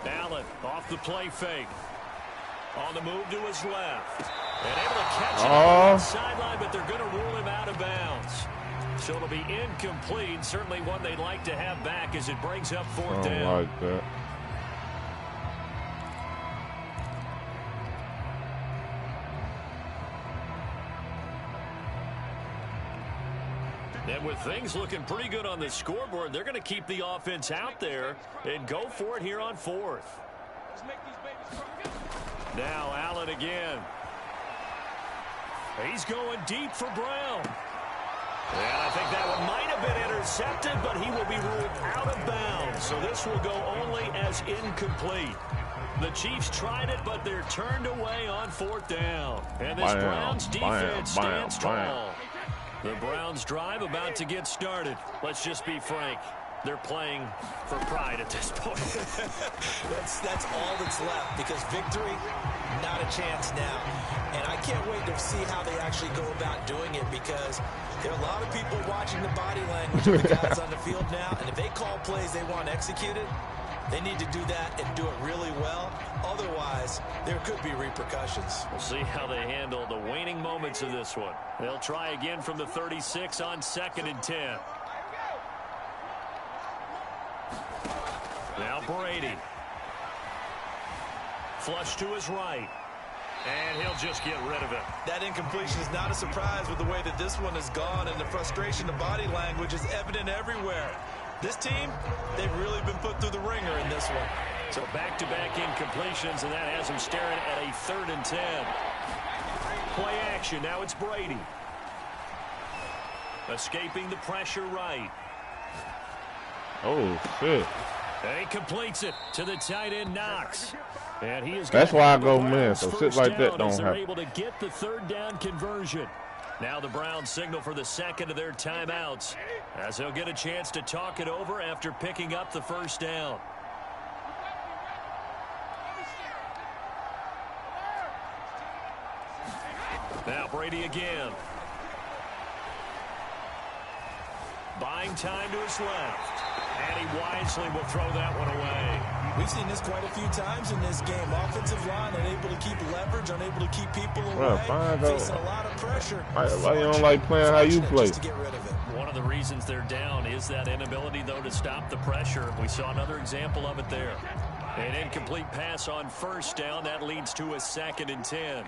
Allen Off the play fake. On the move to his left. And able to catch it on the sideline, but they're going to rule him out of bounds. So it'll be incomplete. Certainly one they'd like to have back as it brings up fourth down. I like that. And with things looking pretty good on the scoreboard, they're going to keep the offense out there and go for it here on fourth. Now Allen again. He's going deep for Brown. And I think that one might have been intercepted, but he will be ruled out of bounds. So this will go only as incomplete. The Chiefs tried it, but they're turned away on fourth down. And this Browns defense stands tall. The Browns drive about to get started. Let's just be frank. They're playing for pride at this point. that's all that's left, because victory, not a chance now. And I can't wait to see how they actually go about doing it, because there are a lot of people watching the body language of the guys on the field now, and if they call plays they want executed, they need to do that and do it really well. Otherwise, there could be repercussions. We'll see how they handle the waning moments of this one. They'll try again from the 36 on 2nd and 10. Now Brady. Flush to his right. And he'll just get rid of it. That incompletion is not a surprise with the way that this one has gone, and the frustration of body language is evident everywhere. This team, they've really been put through the ringer in this one. So back-to-back incompletions, and that has him staring at a 3rd and 10. Play action. Now it's Brady. Escaping the pressure right. Oh, shit. And he completes it to the tight end Knox. And he is. That's why I go man. So shit like that don't happen. Able to get the 3rd down conversion. Now the Browns signal for the 2nd of their timeouts, as they'll get a chance to talk it over after picking up the 1st down. Now Brady again. Buying time to his left. And he wisely will throw that one away. We've seen this quite a few times in this game. Offensive line unable to keep leverage, unable to keep people away, facing a lot of pressure. Why you don't like playing how you play? To get rid of it. One of the reasons they're down is that inability, though, to stop the pressure. We saw another example of it there. An incomplete pass on 1st down. That leads to a 2nd and 10.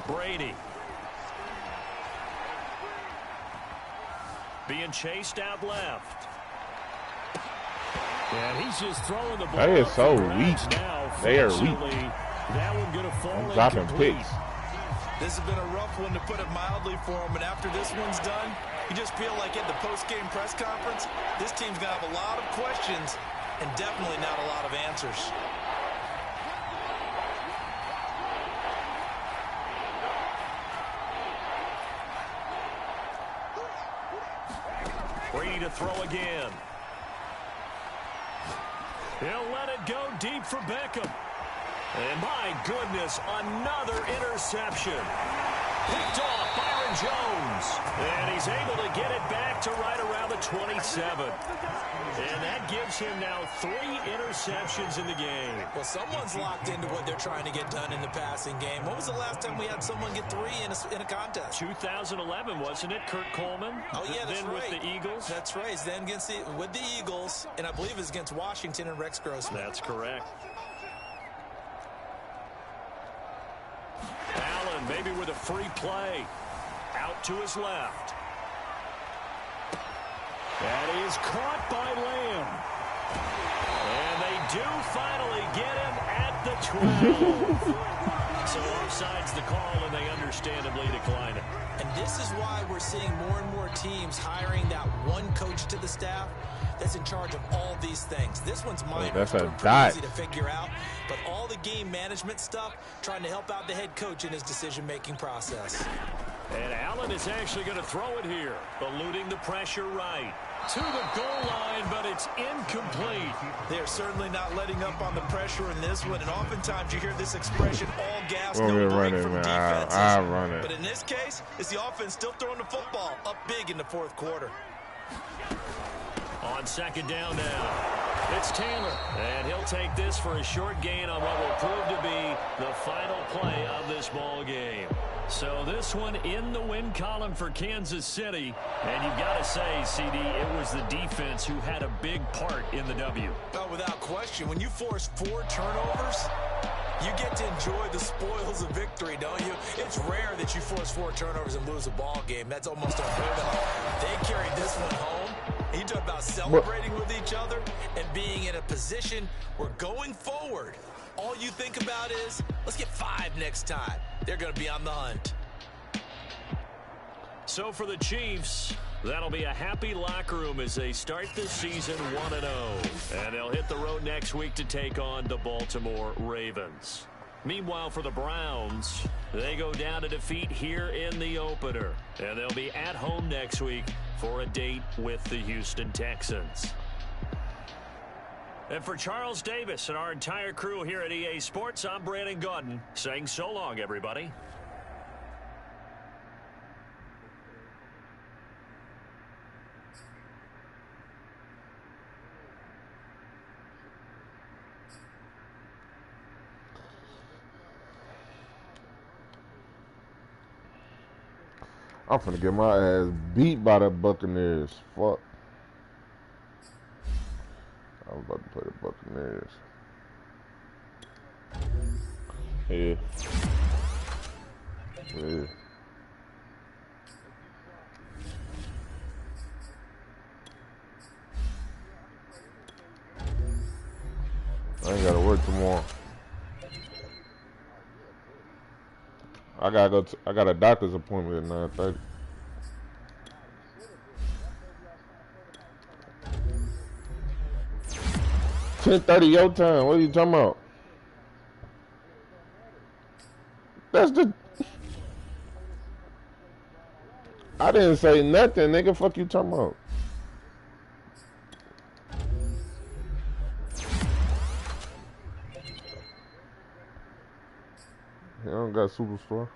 Brady. Being chased out left. And he's just throwing the ball. That is so weak. They are weak. That one gonna fall. I'm dropping picks. This has been a rough one, to put it mildly, for him. And after this one's done, you just feel like at the post-game press conference, this team's gonna have a lot of questions and definitely not a lot of answers. Brady to throw again. He'll let it go deep for Beckham. And my goodness, another interception. Picked off Byron Jones. And he's able to get it back to right around the 27. And that gives him now 3 interceptions in the game. Well, someone's locked into what they're trying to get done in the passing game. When was the last time we had someone get 3 in a contest? 2011, wasn't it? Kurt Coleman? Oh, yeah, that's then right. With the Eagles? That's right. Then with the Eagles, and I believe it's against Washington and Rex Grossman. That's correct. Allen maybe with a free play. Out to his left. That is caught by Lamb. And they do finally get him at the 12. So offside's the call, and they understandably decline it. And this is why we're seeing more and more teams hiring that one coach to the staff that's in charge of all these things. This one's minor. That's a pretty dot. easy to figure out, but all the game management stuff, trying to help out the head coach in his decision-making process. And Allen is actually going to throw it here, eluding the pressure right. To the goal line, but it's incomplete. They're certainly not letting up on the pressure in this one, and oftentimes you hear this expression, all gas, no break from defenses. I'll run it. But in this case, it's the offense still throwing the football up big in the 4th quarter. On 2nd down now. It's Taylor, and he'll take this for a short gain on what will prove to be the final play of this ball game. So this one in the win column for Kansas City. And you've got to say, CD, it was the defense who had a big part in the W. Oh, without question. When you force 4 turnovers, you get to enjoy the spoils of victory, don't you? It's rare that you force 4 turnovers and lose a ball game. That's almost unheard of. They carried this one home. You talk about celebrating with each other and being in a position where going forward, all you think about is, let's get 5 next time. They're going to be on the hunt. So for the Chiefs, that'll be a happy locker room as they start this season 1-0. And they'll hit the road next week to take on the Baltimore Ravens. Meanwhile, for the Browns, they go down to defeat here in the opener. And they'll be at home next week for a date with the Houston Texans. And for Charles Davis and our entire crew here at EA Sports, I'm Brandon Gaudin saying so long, everybody. I'm finna get my ass beat by the Buccaneers. Fuck. I was about to play the Buccaneers. Yeah. Yeah. I ain't gotta work tomorrow. I gotta go. I got a doctor's appointment at 9:30. $10:30 your time. What are you talking about? That's the. I didn't say nothing, nigga. Fuck you talking about? He don't got Superstore.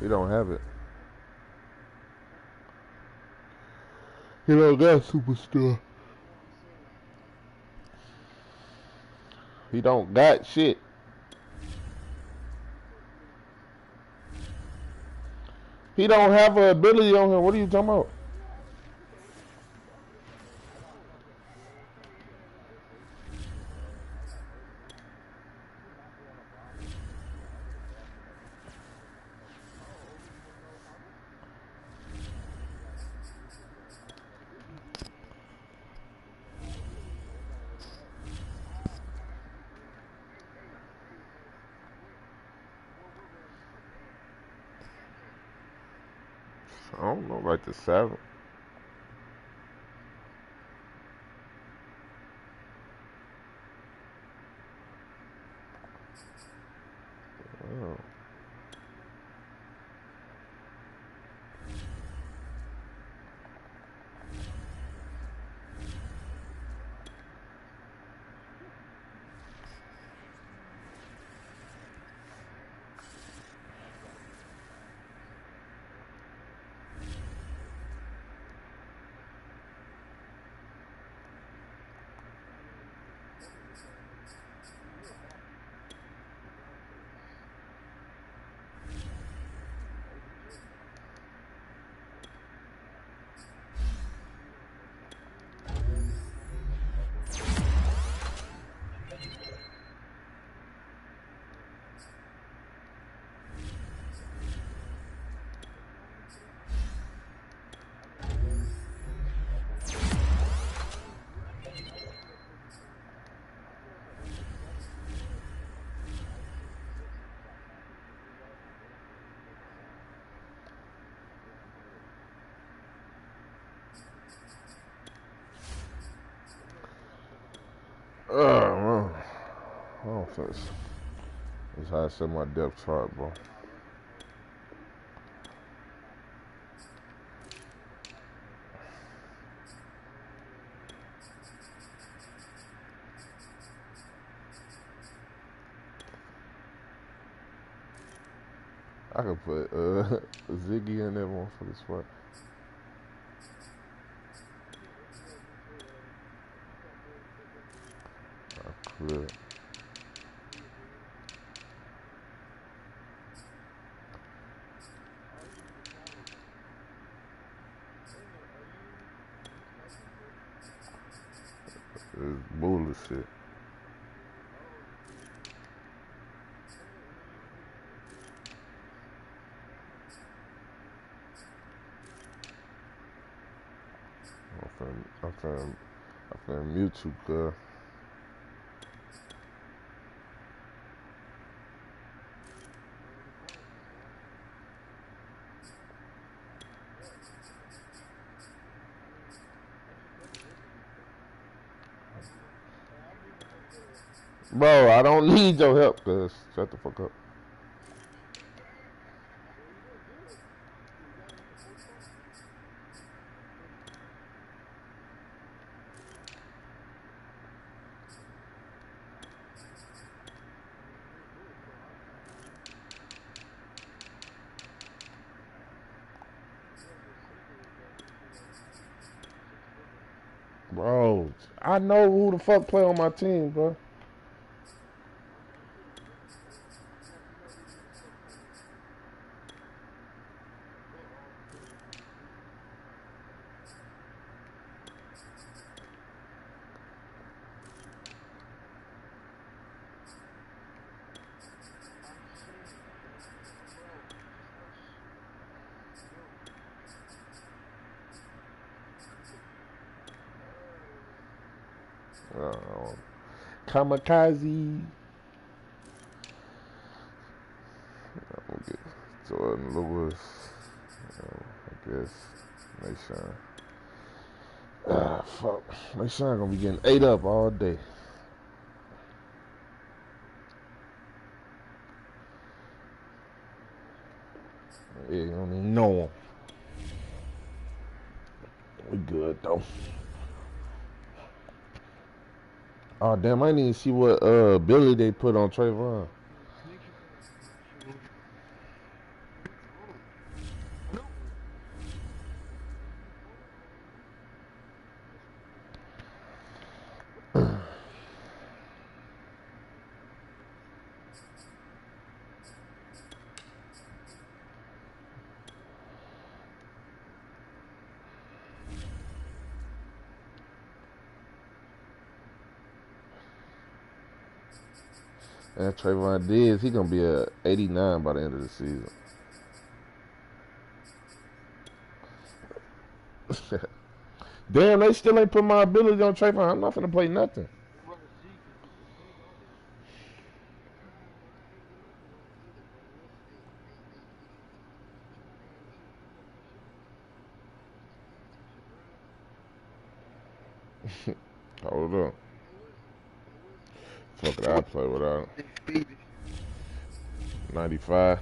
He don't have it. He don't got Superstore. He don't got shit. He don't have an ability on him. What are you talking about? I don't know, like the 7th. Oh. Man. I don't think it's how I set my depth chart, bro. I could put Ziggy in there one for this spot. It's bullshit. I'm finna mute you, girl. Bro, I don't need your help, cuz. Shut the fuck up. Bro, I know who the fuck play on my team, bro. Kamikaze. I'm gonna get Jordan Lewis. I guess Mason. Fuck. Mason gonna be getting ate up all day. Yeah, you don't even know him. We good though. Oh damn, I didn't even see what Billy they put on Trayvon. And Trayvon Diggs, he gonna be a 89 by the end of the season. Damn, they still ain't put my ability on Trayvon. I'm not finna play nothing. Hold up. Fuck it, I'll play without 95.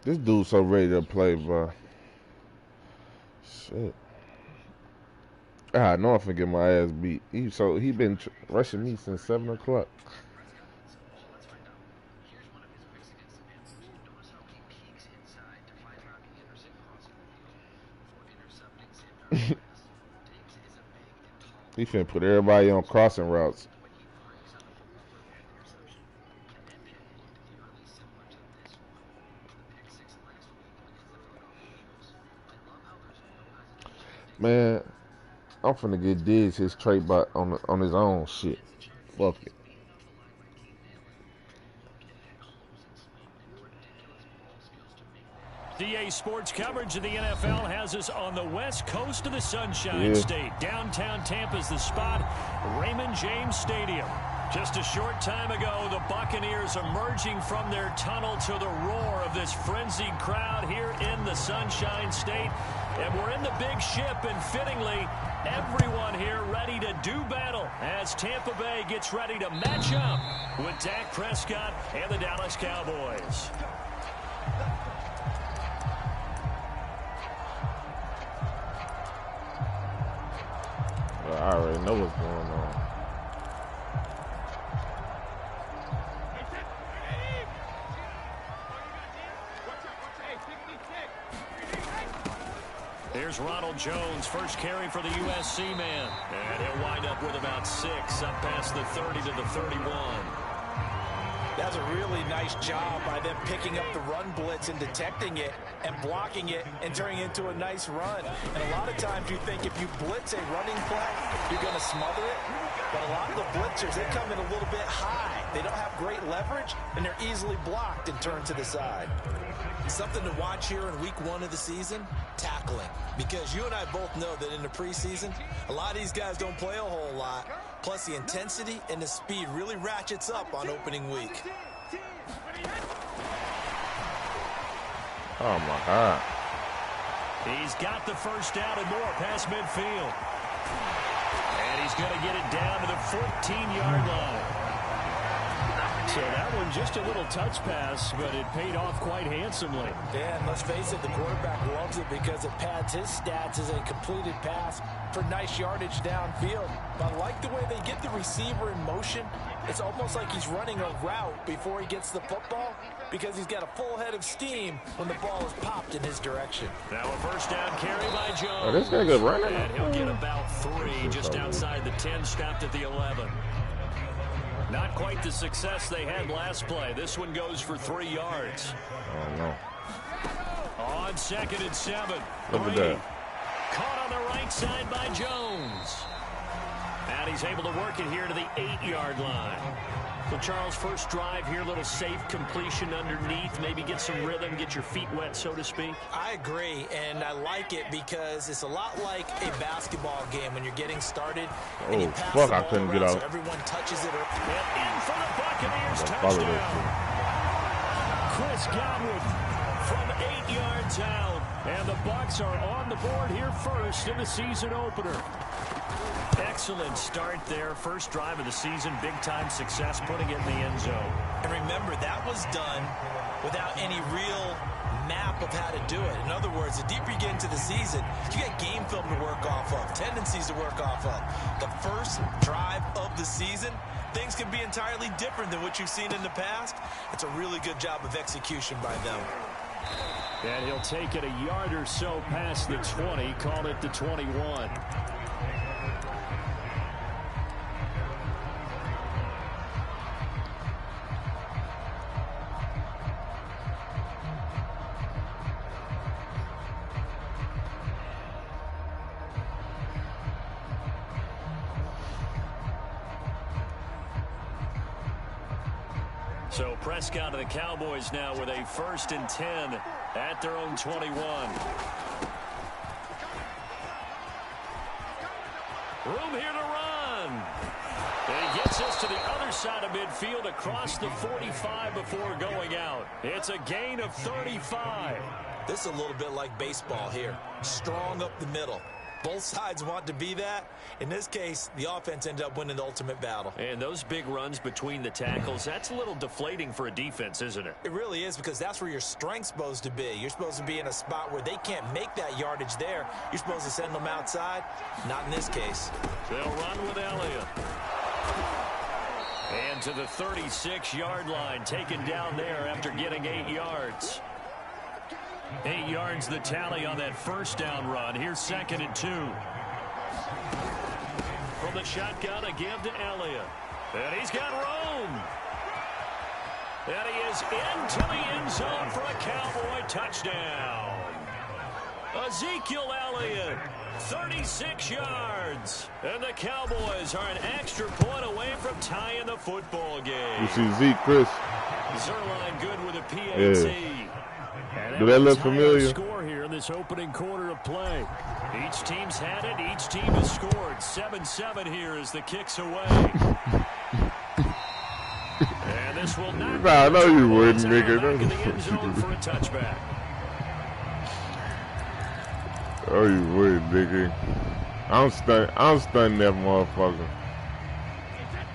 This dude's so ready to play, bro. Shit. I know I'm finna get my ass beat. He been rushing me since 7 o'clock. He finna put everybody on crossing routes. Man, I'm finna get Diggs his trade bot on his own shit. Fuck it. USDA sports coverage of the NFL has us on the west coast of the Sunshine State. Downtown Tampa's the spot, Raymond James Stadium. Just a short time ago, the Buccaneers emerging from their tunnel to the roar of this frenzied crowd here in the Sunshine State. And we're in the big ship, and fittingly, everyone here ready to do battle as Tampa Bay gets ready to match up with Dak Prescott and the Dallas Cowboys. Well, I already know what's going on. Here's Ronald Jones, first carry for the USC man. And he'll wind up with about 6, up past the 30 to the 31. That's a really nice job by them picking up the run blitz and detecting it and blocking it and turning it into a nice run. And a lot of times you think if you blitz a running play, you're going to smother it. But a lot of the blitzers, they come in a little bit high. They don't have great leverage, and they're easily blocked and turned to the side. Something to watch here in week 1 of the season, tackling. Because you and I both know that in the preseason, a lot of these guys don't play a whole lot. Plus, the intensity and the speed really ratchets up on opening week. Oh, my God. He's got the first down and more past midfield. And he's going to get it down to the 14-yard line. So that one just a little touch pass, but it paid off quite handsomely. Yeah, and let's face it, the quarterback loves it because it pads his stats as a completed pass for nice yardage downfield. But I like the way they get the receiver in motion. It's almost like he's running a route before he gets the football because he's got a full head of steam when the ball is popped in his direction. Now a first down carry by Jones. Oh, this guy good running. And he'll get about 3 just outside the 10, stopped at the 11. Not quite the success they had last play. This one goes for 3 yards. Oh, no. On 2nd and 7. Look at that. Caught on the right side by Jones. And he's able to work it here to the 8-yard line. So, Charles, first drive here, little safe completion underneath. Maybe get some rhythm, get your feet wet, so to speak. I agree, and I like it because it's a lot like a basketball game when you're getting started. And you pass the ball I couldn't get out. So everyone touches it. And in for the Buccaneers touchdown. Chris Godwin from 8 yards out. And the Bucs are on the board here first in the season opener. Excellent start there. First drive of the season. Big-time success putting it in the end zone. And remember, that was done without any real map of how to do it. In other words, the deeper you get into the season, you got game film to work off of, tendencies to work off of. The first drive of the season, things can be entirely different than what you've seen in the past. It's a really good job of execution by them. And he'll take it a yard or so past the 20, call it the 21. So Prescott of the Cowboys now with a 1st and 10 at their own 21. Room here to run. And he gets us to the other side of midfield across the 45 before going out. It's a gain of 35. This is a little bit like baseball here. Strong up the middle. Both sides want to be that. In this case, the offense ended up winning the ultimate battle. And those big runs between the tackles, that's a little deflating for a defense, isn't it? It really is, because that's where your strength's supposed to be. You're supposed to be in a spot where they can't make that yardage there. You're supposed to send them outside. Not in this case. They'll run with Elliott. And to the 36-yard line, taken down there after getting 8 yards. 8 yards the tally on that first down run. Here's 2nd and 2. From the shotgun, a give to Elliott. And he's got room. And he is into the end zone for a Cowboy touchdown. Ezekiel Elliott, 36 yards. And the Cowboys are an extra point away from tying the football game. You see Zeke, Chris? Zerline good with a PAT. Yeah. Do that look familiar? Score here in this opening quarter of play. Each team's had it. Each team has scored. 7-7 here as the kick's away. And this will not. Nah, I know you wouldn't, nigga. Back in the end zone for a touchback. Oh, you would, nigga. I'm stunning that motherfucker.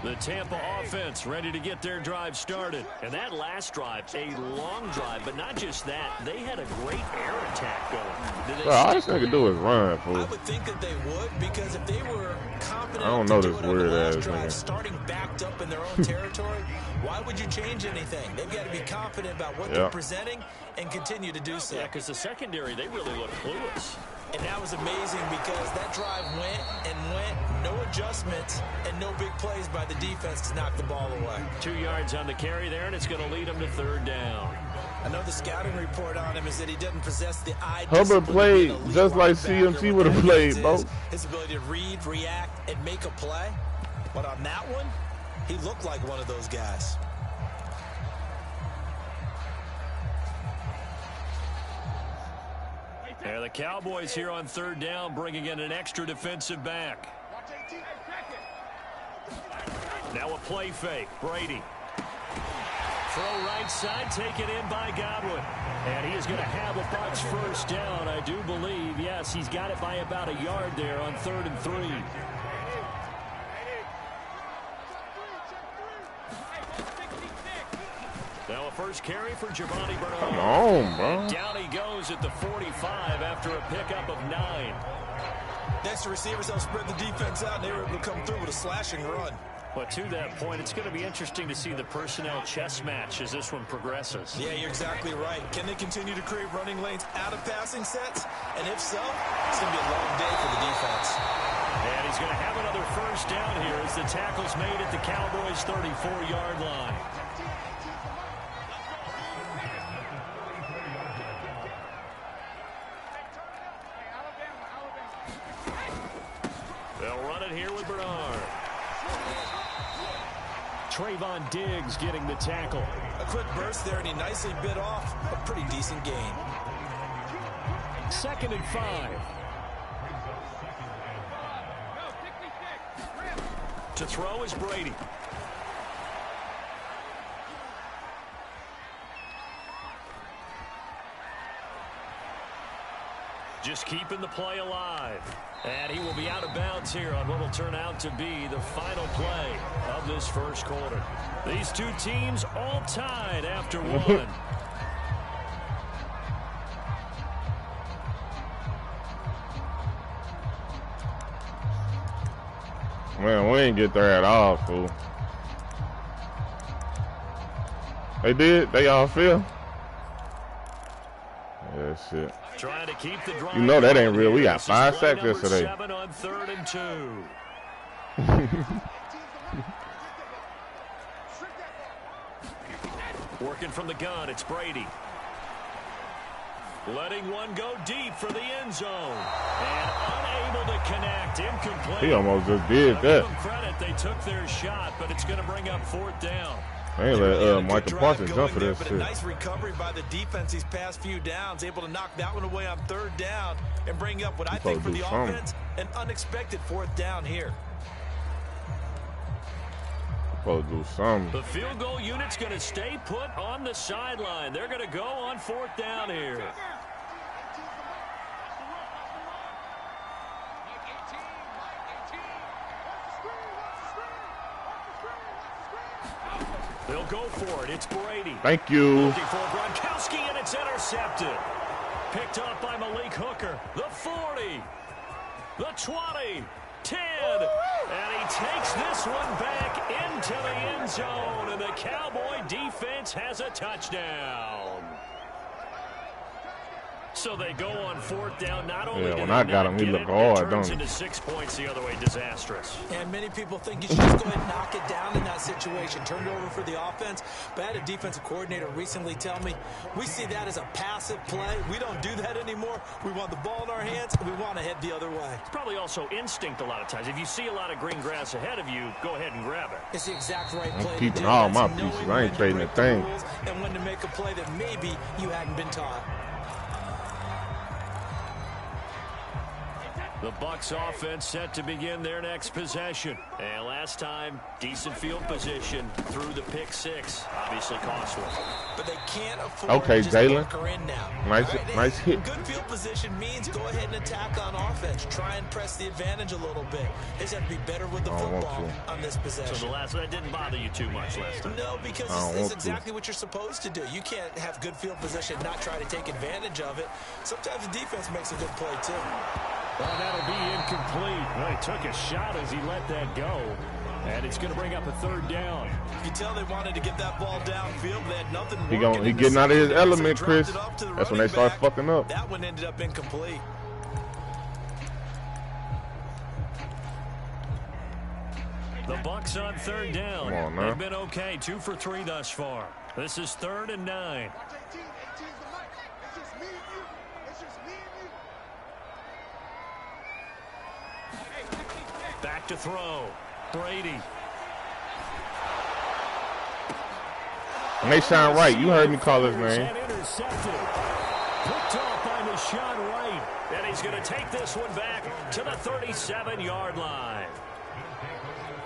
The Tampa offense ready to get their drive started. And that last drive, a long drive, but not just that. They had a great air attack going. All this nigga do is run, fool. I would think that they would, because if they were confident I don't know to this do it on the weird last ass drive, nigga. starting backed up in their own territory, why would you change anything? They've got to be confident about what they're presenting and continue to do so. Yeah, because the secondary, they really look clueless. And that was amazing because that drive went and went, no adjustments and no big plays by the defense to knock the ball away. 2 yards on the carry there, and it's going to lead them to third down. I know the scouting report on him is that he doesn't possess the eye. Hubbard played just like CMC would have played, bro. His ability to read, react, and make a play. But on that one, he looked like one of those guys. Yeah, the Cowboys here on third down, bringing in an extra defensive back. Now a play fake. Brady. Throw right side, taken in by Godwin. And he is going to have a Bucs first down, I do believe. Yes, he's got it by about a yard there on 3rd and 3. Now a first carry for Giovanni Bernard. Come on, bro. Down he goes at the 45 after a pickup of 9. Next, the receivers help spread the defense out, and they were able to come through with a slashing run. But to that point, it's going to be interesting to see the personnel chess match as this one progresses. Yeah, you're exactly right. Can they continue to create running lanes out of passing sets? And if so, it's going to be a long day for the defense. And he's going to have another first down here as the tackle's made at the Cowboys' 34-yard line. They'll run it here with Bernard. Trayvon Diggs getting the tackle. A quick burst there, and he nicely bit off a pretty decent gain. 2nd and 5. To throw is Brady. Just keeping the play alive. And he will be out of bounds here on what will turn out to be the final play of this first quarter. These two teams all tied after one. Man, we ain't get there at all, fool. They did? They all feel? Yeah, shit. Trying to keep the drive. You know that ain't real. We got 5 sacks yesterday. 7 on 3rd and 2. Working from the gun, it's Brady. Letting one go deep for the end zone. And unable to connect. Incomplete. He almost just did that. Give them credit, they took their shot, but it's going to bring up 4th down. They ain't let Michael Parsons jump for this shit. shit. A nice recovery by the defense these past few downs, able to knock that one away on 3rd down and bring up what I think for the offense, an unexpected 4th down here. Supposed to do something. The field goal unit's going to stay put on the sideline. They're going to go on 4th down here. They'll go for it. It's Brady. Thank you. Looking for Gronkowski, and it's intercepted. Picked up by Malik Hooker. The 40. The 20. 10. And he takes this one back into the end zone. And the Cowboy defense has a touchdown. So they go on fourth down. Not only when I got him, he looked hard, don't he? Into 6 points the other way, disastrous. And many people think you should just go ahead and knock it down in that situation. Turn it over for the offense. But I had a defensive coordinator recently tell me, we see that as a passive play. We don't do that anymore. We want the ball in our hands, and we want to head the other way. It's probably also instinct a lot of times. If you see a lot of green grass ahead of you, go ahead and grab it. It's the exact right play. I'm keeping all my pieces. I ain't trading a thing. And when to make a play that maybe you hadn't been taught. The Bucs offense set to begin their next possession. And last time, decent field position through the pick six. Obviously costly. But they can't afford to just bunker in now. Nice hit. Good field position means go ahead and attack on offense. Try and press the advantage a little bit. They just have to be better with the football on this possession. So that didn't bother you too much last time? No, because it's exactly what you're supposed to do. You can't have good field position and not try to take advantage of it. Sometimes the defense makes a good play too. Well, that'll be incomplete. Well, he took a shot as he let that go. And it's going to bring up a third down. You tell they wanted to get that ball downfield. They had nothing working. He getting out of his element, Chris. That's when they start fucking up. That one ended up incomplete. The Bucs on third down. Come on, man. They've been okay. 2 for 3 thus far. This is 3rd and 9. Back to throw. Brady. And they shine right. You heard me call his name. Intercepted. Picked off by Deshaun Wright. And he's going to take this one back to the 37-yard line.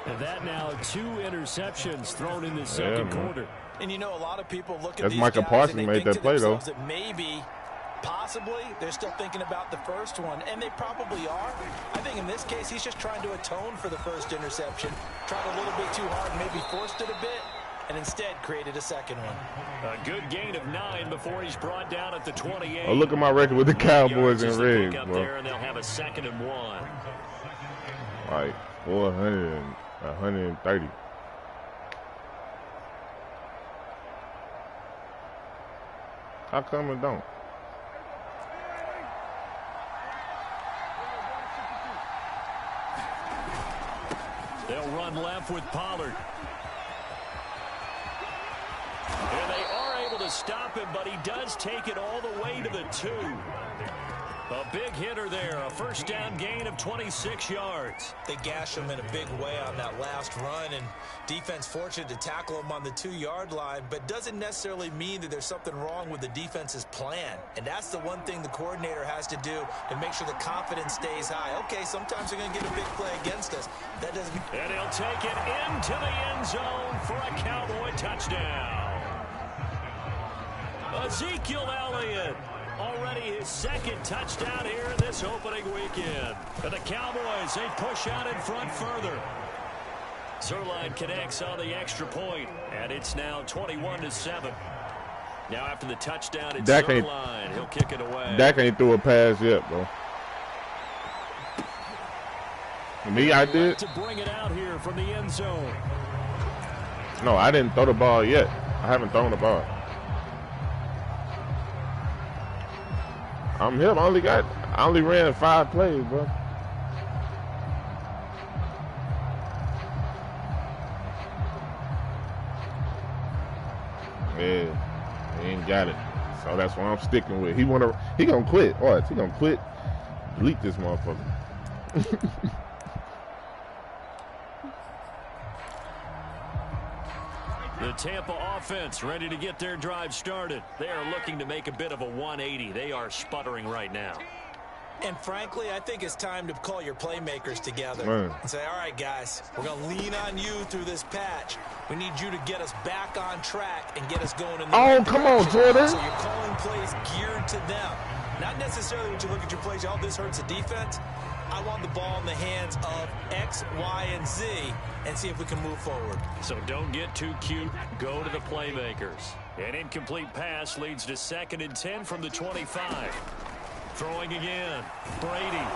And that now 2 interceptions thrown in the second quarter. And you know, a lot of people look at That's these Micah guys Parsons and they made think that play, though. that maybe, possibly, they're still thinking about the first one, and they probably are. I think in this case, he's just trying to atone for the first interception. Tried a little bit too hard, maybe forced it a bit, and instead created a second one. A good gain of 9 before he's brought down at the 28. Oh, look at my record with the Cowboys in red, bro. There, and they'll have a 2nd and 1. Like 400 and 130. How come it don't? They'll run left with Pollard. And they are able to stop him, but he does take it all the way to the 2. A big hitter there, a first down gain of 26 yards. They gash him in a big way on that last run, and defense fortunate to tackle him on the 2-yard line, but doesn't necessarily mean that there's something wrong with the defense's plan. And that's the one thing the coordinator has to do to make sure the confidence stays high. Okay, sometimes they're going to get a big play against us. That doesn't mean... And he'll take it into the end zone for a Cowboy touchdown. Ezekiel Elliott. Already his 2nd touchdown here in this opening weekend. And the Cowboys, they push out in front further. Zerline connects on the extra point, and it's now 21-7. Now after the touchdown, it's Zerline. He'll kick it away. Dak ain't threw a pass yet, bro. Me, I did. To bring it out here from the end zone. No, I didn't throw the ball yet. I haven't thrown the ball. I'm him. I only ran 5 plays, bro. Yeah, he ain't got it. So that's what I'm sticking with. He gonna quit. What? He gonna quit? Delete this motherfucker. The Tampa offense ready to get their drive started. They are looking to make a bit of a 180. They are sputtering right now. And frankly, I think it's time to call your playmakers together and say, all right, guys, we're going to lean on you through this patch. We need you to get us back on track and get us going in the right come on, Jordan. So you're calling plays geared to them. Not necessarily when you look at your plays, oh, this hurts the defense. I want the ball in the hands of X, Y, and Z and see if we can move forward. So don't get too cute. Go to the playmakers. An incomplete pass leads to 2nd and 10 from the 25. Throwing again. Brady.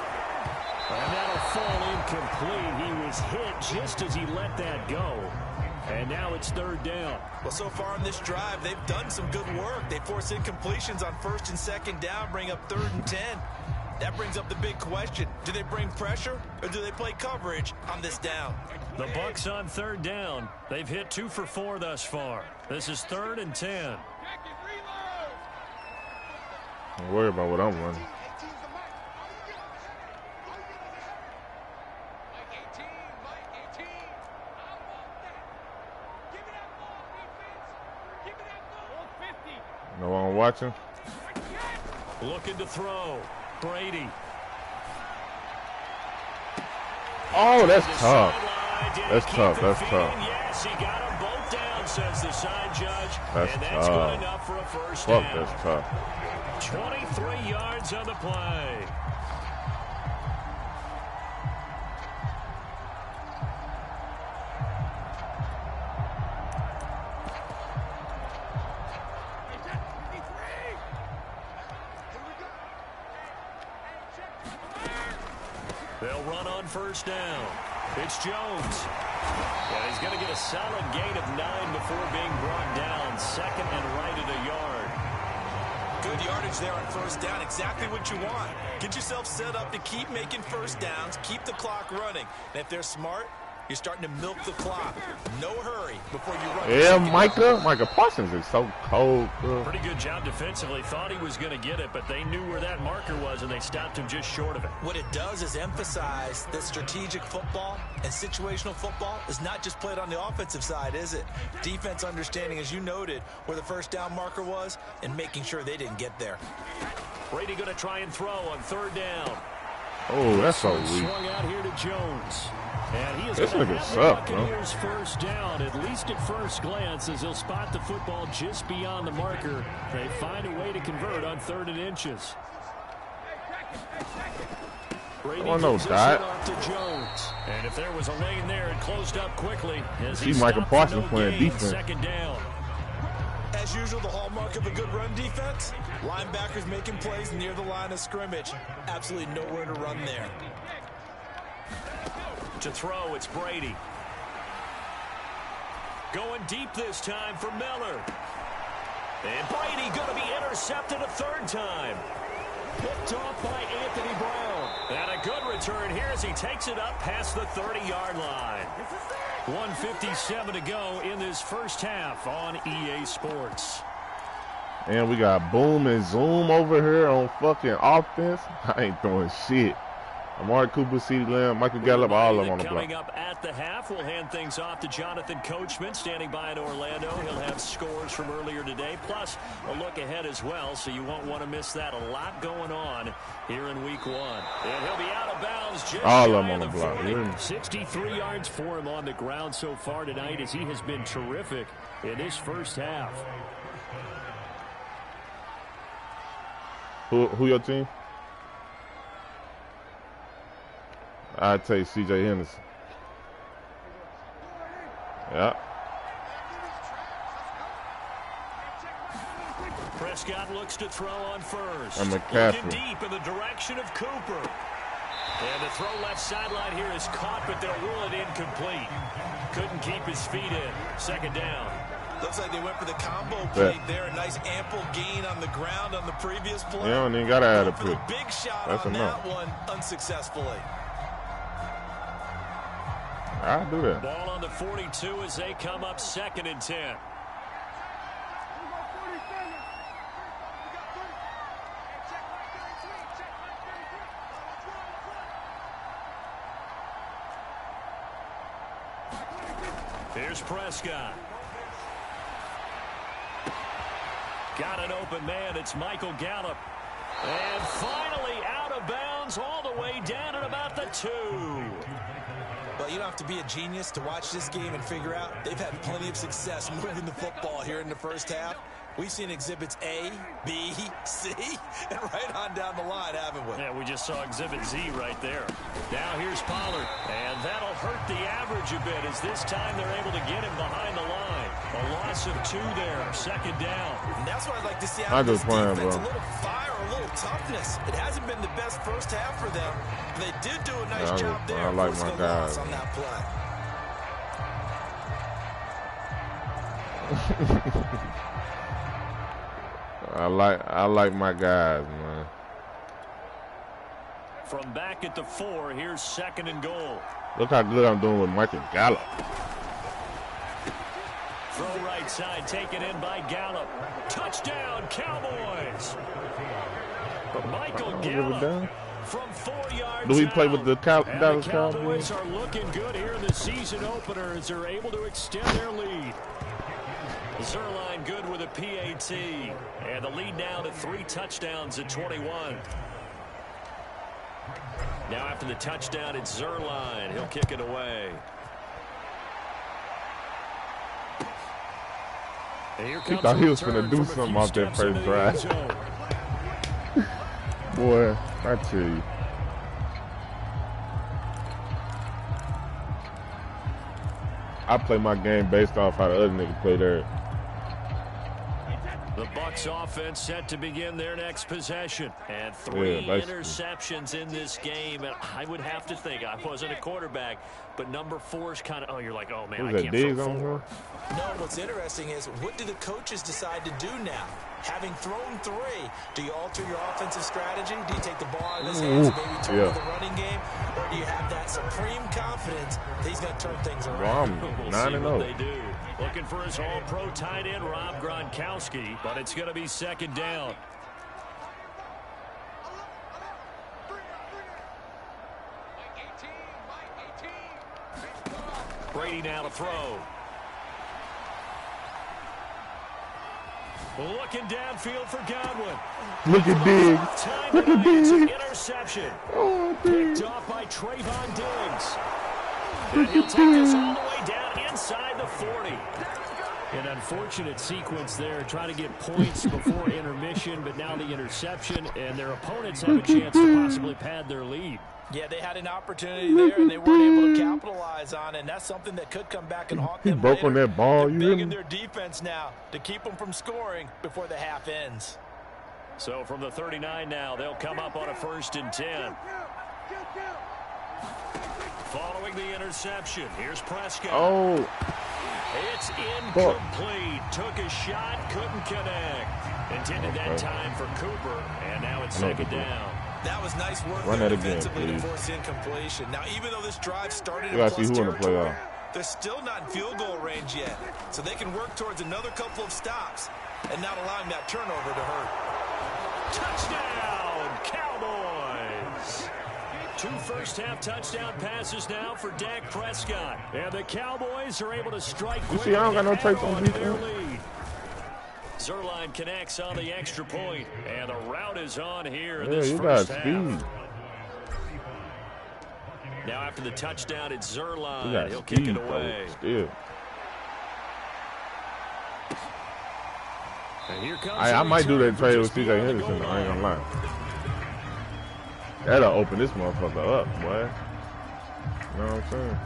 And that'll fall incomplete. He was hit just as he let that go. And now it's 3rd down. Well, so far on this drive, they've done some good work. They force incompletions on 1st and 2nd down, bring up 3rd and 10. That brings up the big question. Do they bring pressure or do they play coverage on this down? The Bucs on 3rd down. They've hit 2 for 4 thus far. This is 3rd and 10. Don't worry about what I'm running. No one watching. Looking to throw. Brady. Oh, that's tough. That's tough. That's tough. Yes, he got them both down, says the side judge. That's and that's tough. good enough for a first Fuck, down. that's tough. 23 yards on the play. They'll run on 1st down. It's Jones. And he's going to get a solid gain of 9 before being brought down. 2nd and right at a yard. Good yardage there on 1st down. Exactly what you want. Get yourself set up to keep making 1st downs. Keep the clock running. And if they're smart, you're starting to milk the clock. No hurry before you run. Yeah, Micah Parsons is so cold, bro. Pretty good job defensively. Thought he was going to get it, but they knew where that marker was, and they stopped him just short of it. What it does is emphasize that strategic football and situational football is not just played on the offensive side, is it? Defense understanding, as you noted, where the 1st down marker was and making sure they didn't get there. Brady going to try and throw on 3rd down. Oh, that's so weak. Swung out here to Jones. And he is This going to nigga have suck, the bro. Buccaneers 1st down, at least at first glance, as he'll spot the football just beyond the marker. They find a way to convert on 3rd and inches. Brady no gives dot. it off to Jones. And if there was a lane there, it closed up quickly. As See he Micah stopped Parsons for no playing gain. defense. 2nd down. As usual, the hallmark of a good run defense, linebackers making plays near the line of scrimmage. Absolutely nowhere to run there. To throw, it's Brady. Going deep this time for Miller. And Brady going to be intercepted a 3rd time. Picked off by Anthony Brown. And a good return here as he takes it up past the 30-yard line. 1:57 to go in this first half on EA Sports. And we got Boom and Zoom over here on fucking offense. I ain't throwing shit. Amari Cooper, CeeDee Lamb, Michael Gallup, all of them on the block. Coming up at the half, we'll hand things off to Jonathan Coachman, standing by in Orlando. He'll have scores from earlier today, plus a look ahead as well, so you won't want to miss that. A lot going on here in Week 1. And he'll be out of bounds just all of shy them on the block. 40. 63 yards for him on the ground so far tonight, as he has been terrific in this first half. Who your team? I'd take C.J. Henderson. Yeah. Prescott looks to throw on 1st. And McCaffrey. Looking deep in the direction of Cooper. And the throw left sideline here is caught, but they'll rule it incomplete. Couldn't keep his feet in. 2nd down. Looks like they went for the combo play there. A nice ample gain on the ground on the previous play. Yeah, and then got to add a for the pick. big shot That's on enough. that one unsuccessfully. I'll do that. Ball on the 42 as they come up 2nd and 10. Here's Prescott. Got an open man. It's Michael Gallup. And finally out of bounds all the way down at about the 2. Well, you don't have to be a genius to watch this game and figure out they've had plenty of success moving the football here in the first half. We've seen exhibits A, B, C, and right on down the line, haven't we? Yeah, we just saw exhibit Z right there. Now here's Pollard, and that'll hurt the average a bit as this time they're able to get him behind the line. A loss of 2 there, 2nd down. And that's what I'd like to see out of this playing, defense, bro. a little fire, a little toughness. It hasn't been the best first half for them. They did do a nice job there. I like forcing my a loss guys. on that play. I like my guys, man. From back at the 4, here's 2nd and goal. Look how good I'm doing with Michael Gallup. Throw right side, taken in by Gallup. Touchdown, Cowboys. But Michael Gallup from 4 yards. Do we play with the Dallas Cowboys? Cowboys? Are looking good here in the season opener as they're able to extend their lead. Zerline good with a PAT. And the lead now to 3 touchdowns at 21. Now after the touchdown, it's Zerline. He'll kick it away. He thought he was going to do something off that first drive. Boy, I tell you. I play my game based off how the other nigga play there. The Bucs offense set to begin their next possession. And 3 interceptions in this game. And I would have to think, I wasn't a quarterback, but number 4 is kind of, oh, you're like, oh, man, I can't throw 4. No, what's interesting is, what do the coaches decide to do now? Having thrown 3, do you alter your offensive strategy? Do you take the ball out of his hands and maybe turn to the running game? Or do you have that supreme confidence that he's going to turn things around? We'll see what they do. Looking for his all-pro tight end, Rob Gronkowski, but it's going to be 2nd down. Brady now to throw. Looking downfield for Godwin. Look at Diggs. Look at Diggs. Interception. Oh, Picked off by Trayvon Diggs. And he'll take this all the way down inside the 40. An unfortunate sequence there, trying to get points before intermission, but now the interception, and their opponents have a chance to possibly pad their lead. Yeah, they had an opportunity there, and they weren't able to capitalize on it, and that's something that could come back and haunt them broke later. on that ball. They're big in their defense now to keep them from scoring before the half ends. So from the 39 now, they'll come up on a 1st and 10. Following the interception, here's Prescott. Oh. It's incomplete. Took a shot, couldn't connect. Intended that time for Cooper, and now it's 2nd down. That was nice work Run there that again, defensively to please. force incompletion. Now, even though this drive started in You plus gotta see who in the territory, playoff. they're still not in field goal range yet. So they can work towards another couple of stops and not allowing that turnover to hurt. Touchdown, Cowboys! 2 first-half touchdown passes now for Dak Prescott. And the Cowboys are able to strike quickly. See, I don't got no traits on their defense. lead. Zerline connects on the extra point, and the route is on here in this first half. Speed. Now after the touchdown, it's Zerline. He'll kick it away. Still. And here comes I might do that trade with C.J. Henderson, I ain't gonna lie. That'll open this motherfucker up, boy. You know what I'm saying?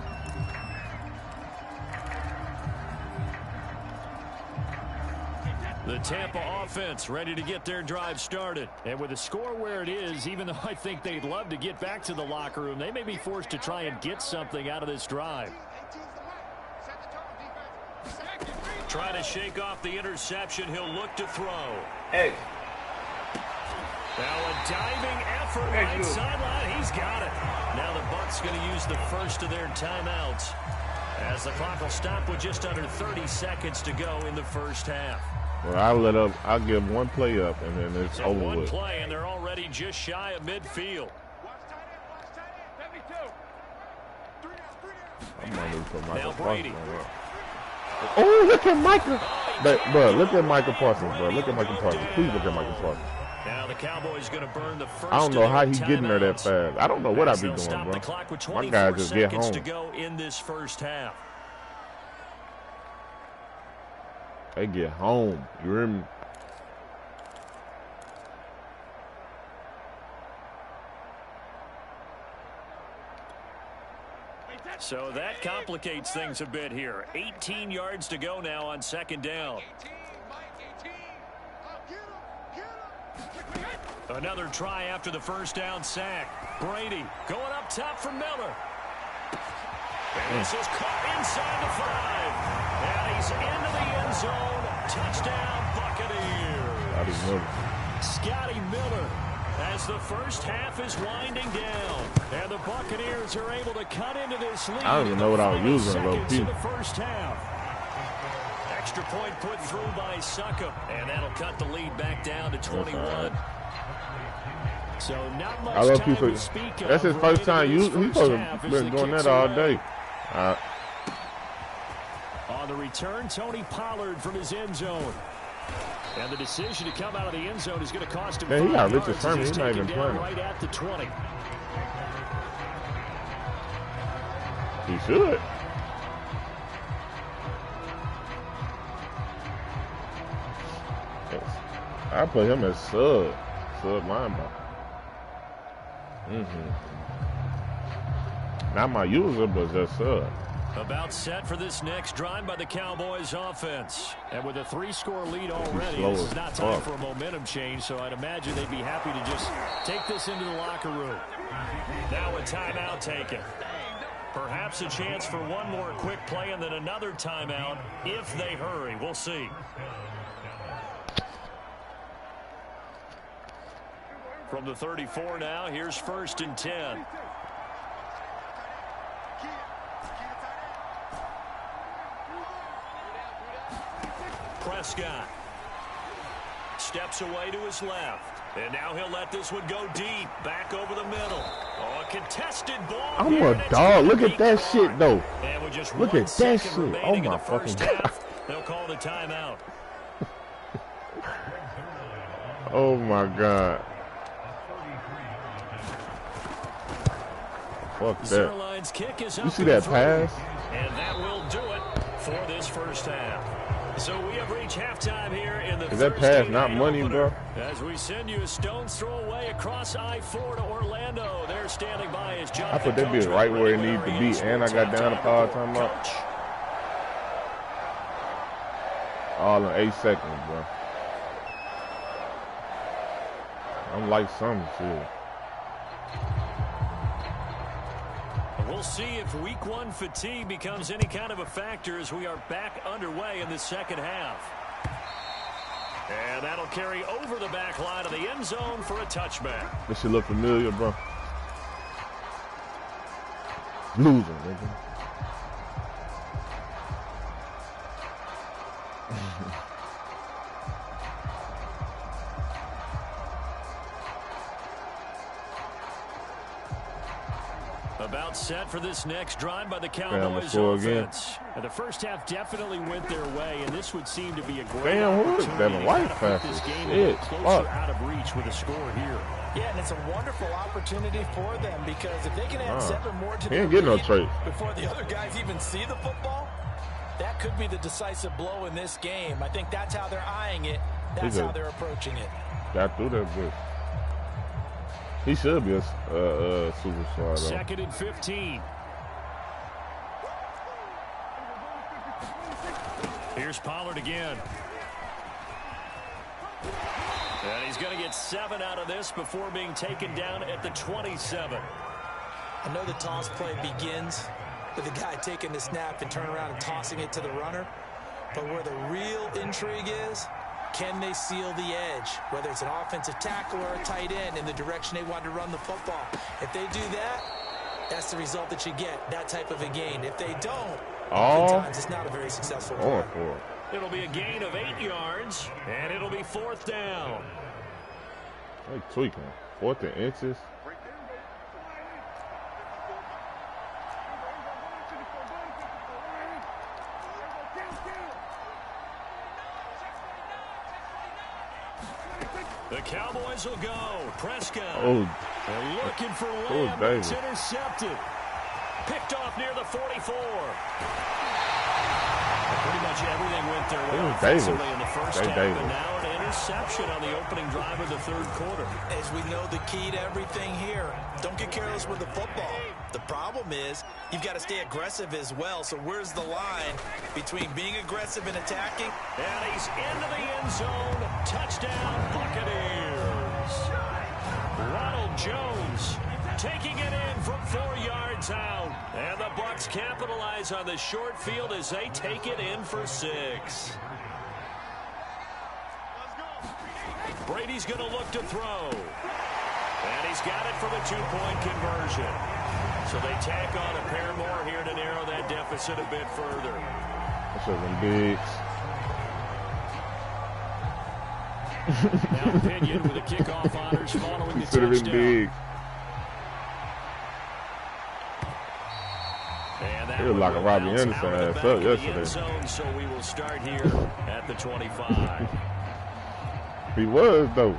The Tampa offense ready to get their drive started. And with the score where it is, even though I think they'd love to get back to the locker room, they may be forced to try and get something out of this drive. Trying to shake off the interception. He'll look to throw. Hey. Now a diving effort right sideline. He's got it. Now the Bucs going to use the first of their timeouts, as the clock will stop with just under 30 seconds to go in the first half. Well, I'll give one play up, and then it's over one with. Play, and they're already just shy of midfield. I'm gonna lose for Michael Now Brady. Parsons. Oh, look at Michael. Bro, look at Michael Parsons, bro. Look at Michael Parsons. Please look at Michael Parsons. Now the Cowboys going to burn the first. I don't know how he getting there that fast. I don't know what I be doing, bro. The clock with My guys just get home. to go in this first half. They get home. You hear me? So that complicates things a bit here. 18 yards to go now on 2nd down. Another try after the first down sack. Brady going up top for Miller. And this is caught inside the 5. And he He's into the end zone. Touchdown, Buccaneers. Scotty Miller as the first half is winding down. And the Buccaneers are able to cut into this lead. I don't even know what I was using, though. In the first half. Extra point put through by Succop. And that'll cut the lead back down to 21. So not much I love time people. to speak of. That's his first time using. He's supposed to been doing that all day. On the return, Tony Pollard from his end zone. And the decision to come out of the end zone is going to cost him. Man, he got Richard Sherman. He's not even playing. Right at the 20. He should. I put him as sub linebacker. Not my user, but just sub. About set for this next drive by the Cowboys offense. And with a 3-score lead already, this is not time for a momentum change, so I'd imagine they'd be happy to just take this into the locker room. Now a timeout taken. Perhaps a chance for one more quick play and then another timeout if they hurry. We'll see. From the 34 now, here's 1st and 10. Prescott steps away to his left. And now he'll let this one go deep. Back over the middle. Oh, a contested ball. I'm a dog. Look at that shit, though. Look at that shit. Oh, my fucking God. They'll call the timeout. Oh, my God. Fuck that. Kick is you see that pass? And that will do it for this first half. So we have reached halftime here in the Is that pass not money, bro? As we send you a stone's throw away across I-4 to Orlando. They're standing by as Jonathan. I put that bitch right where it needs to be, and I got down the power timeout. All in 8 seconds, bro. I'm like something, too. We'll see if week 1 fatigue becomes any kind of a factor as we are back underway in the second half. And that'll carry over the back line of the end zone for a touchback. This should look familiar, bro. Losing, nigga. About set for this next drive by the Cowboys offense. And the first half definitely went their way, and this would seem to be a great opportunity to White put this game a little closer out of reach with a score here. Yeah, and it's a wonderful opportunity for them because if they can add 7 more to the lead before the other guys even see the football, that could be the decisive blow in this game. I think that's how they're eyeing it. That's how they're approaching it. Got through that bitch. He should be a superstar, though. 2nd and 15. Here's Pollard again. And he's going to get 7 out of this before being taken down at the 27. I know the toss play begins with the guy taking the snap and turning around and tossing it to the runner. But where the real intrigue is, can they seal the edge, whether it's an offensive tackle or a tight end in the direction they want to run the football? If they do that, that's the result that you get, that type of a gain. If they don't, oftentimes it's not a very successful one. It'll be a gain of 8 yards, and it'll be 4th down. They tweaking. 4th and inches. The Cowboys will go. Prescott. They're looking for Lamb. It's intercepted. Picked off near the 44. Pretty much everything went their way offensively in the first half, and now an interception on the opening drive of the 3rd quarter. As we know, the key to everything here, don't get careless with the football. The problem is you've got to stay aggressive as well. So where's the line between being aggressive and attacking? And he's into the end zone. Touchdown, Buccaneers. Ronald Jones taking it in from 4 yards out. And the Bucks capitalize on the short field as they take it in for 6. Brady's going to look to throw. And he's got it for the 2-point conversion. So they tack on a pair more here to narrow that deficit a bit further. That should have been big. Now Pinion with the kickoff honors following the touchdown. Should have been big. He was like a Robbie Anderson ass up yesterday. Zone, so we will start here at the 25. He was, though.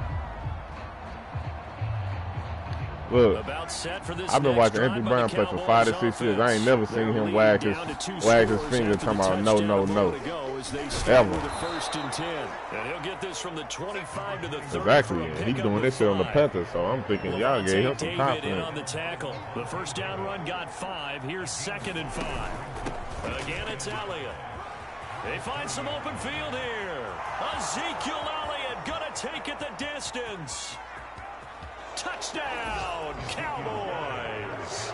Look, I've been watching Anthony Brown play for 5 to 6 years. I ain't never seen him wag his finger talking about no, no, no. Ever. And he'll get this from the 25 to the 30. Exactly. And he's doing this shit on the Panthers, so I'm thinking y'all gave him some confidence. On the tackle. The first down run got 5. Here's 2nd and 5. Again, it's Elliott. They find some open field here. Ezekiel Elliott gonna take it the distance. Touchdown, Cowboys.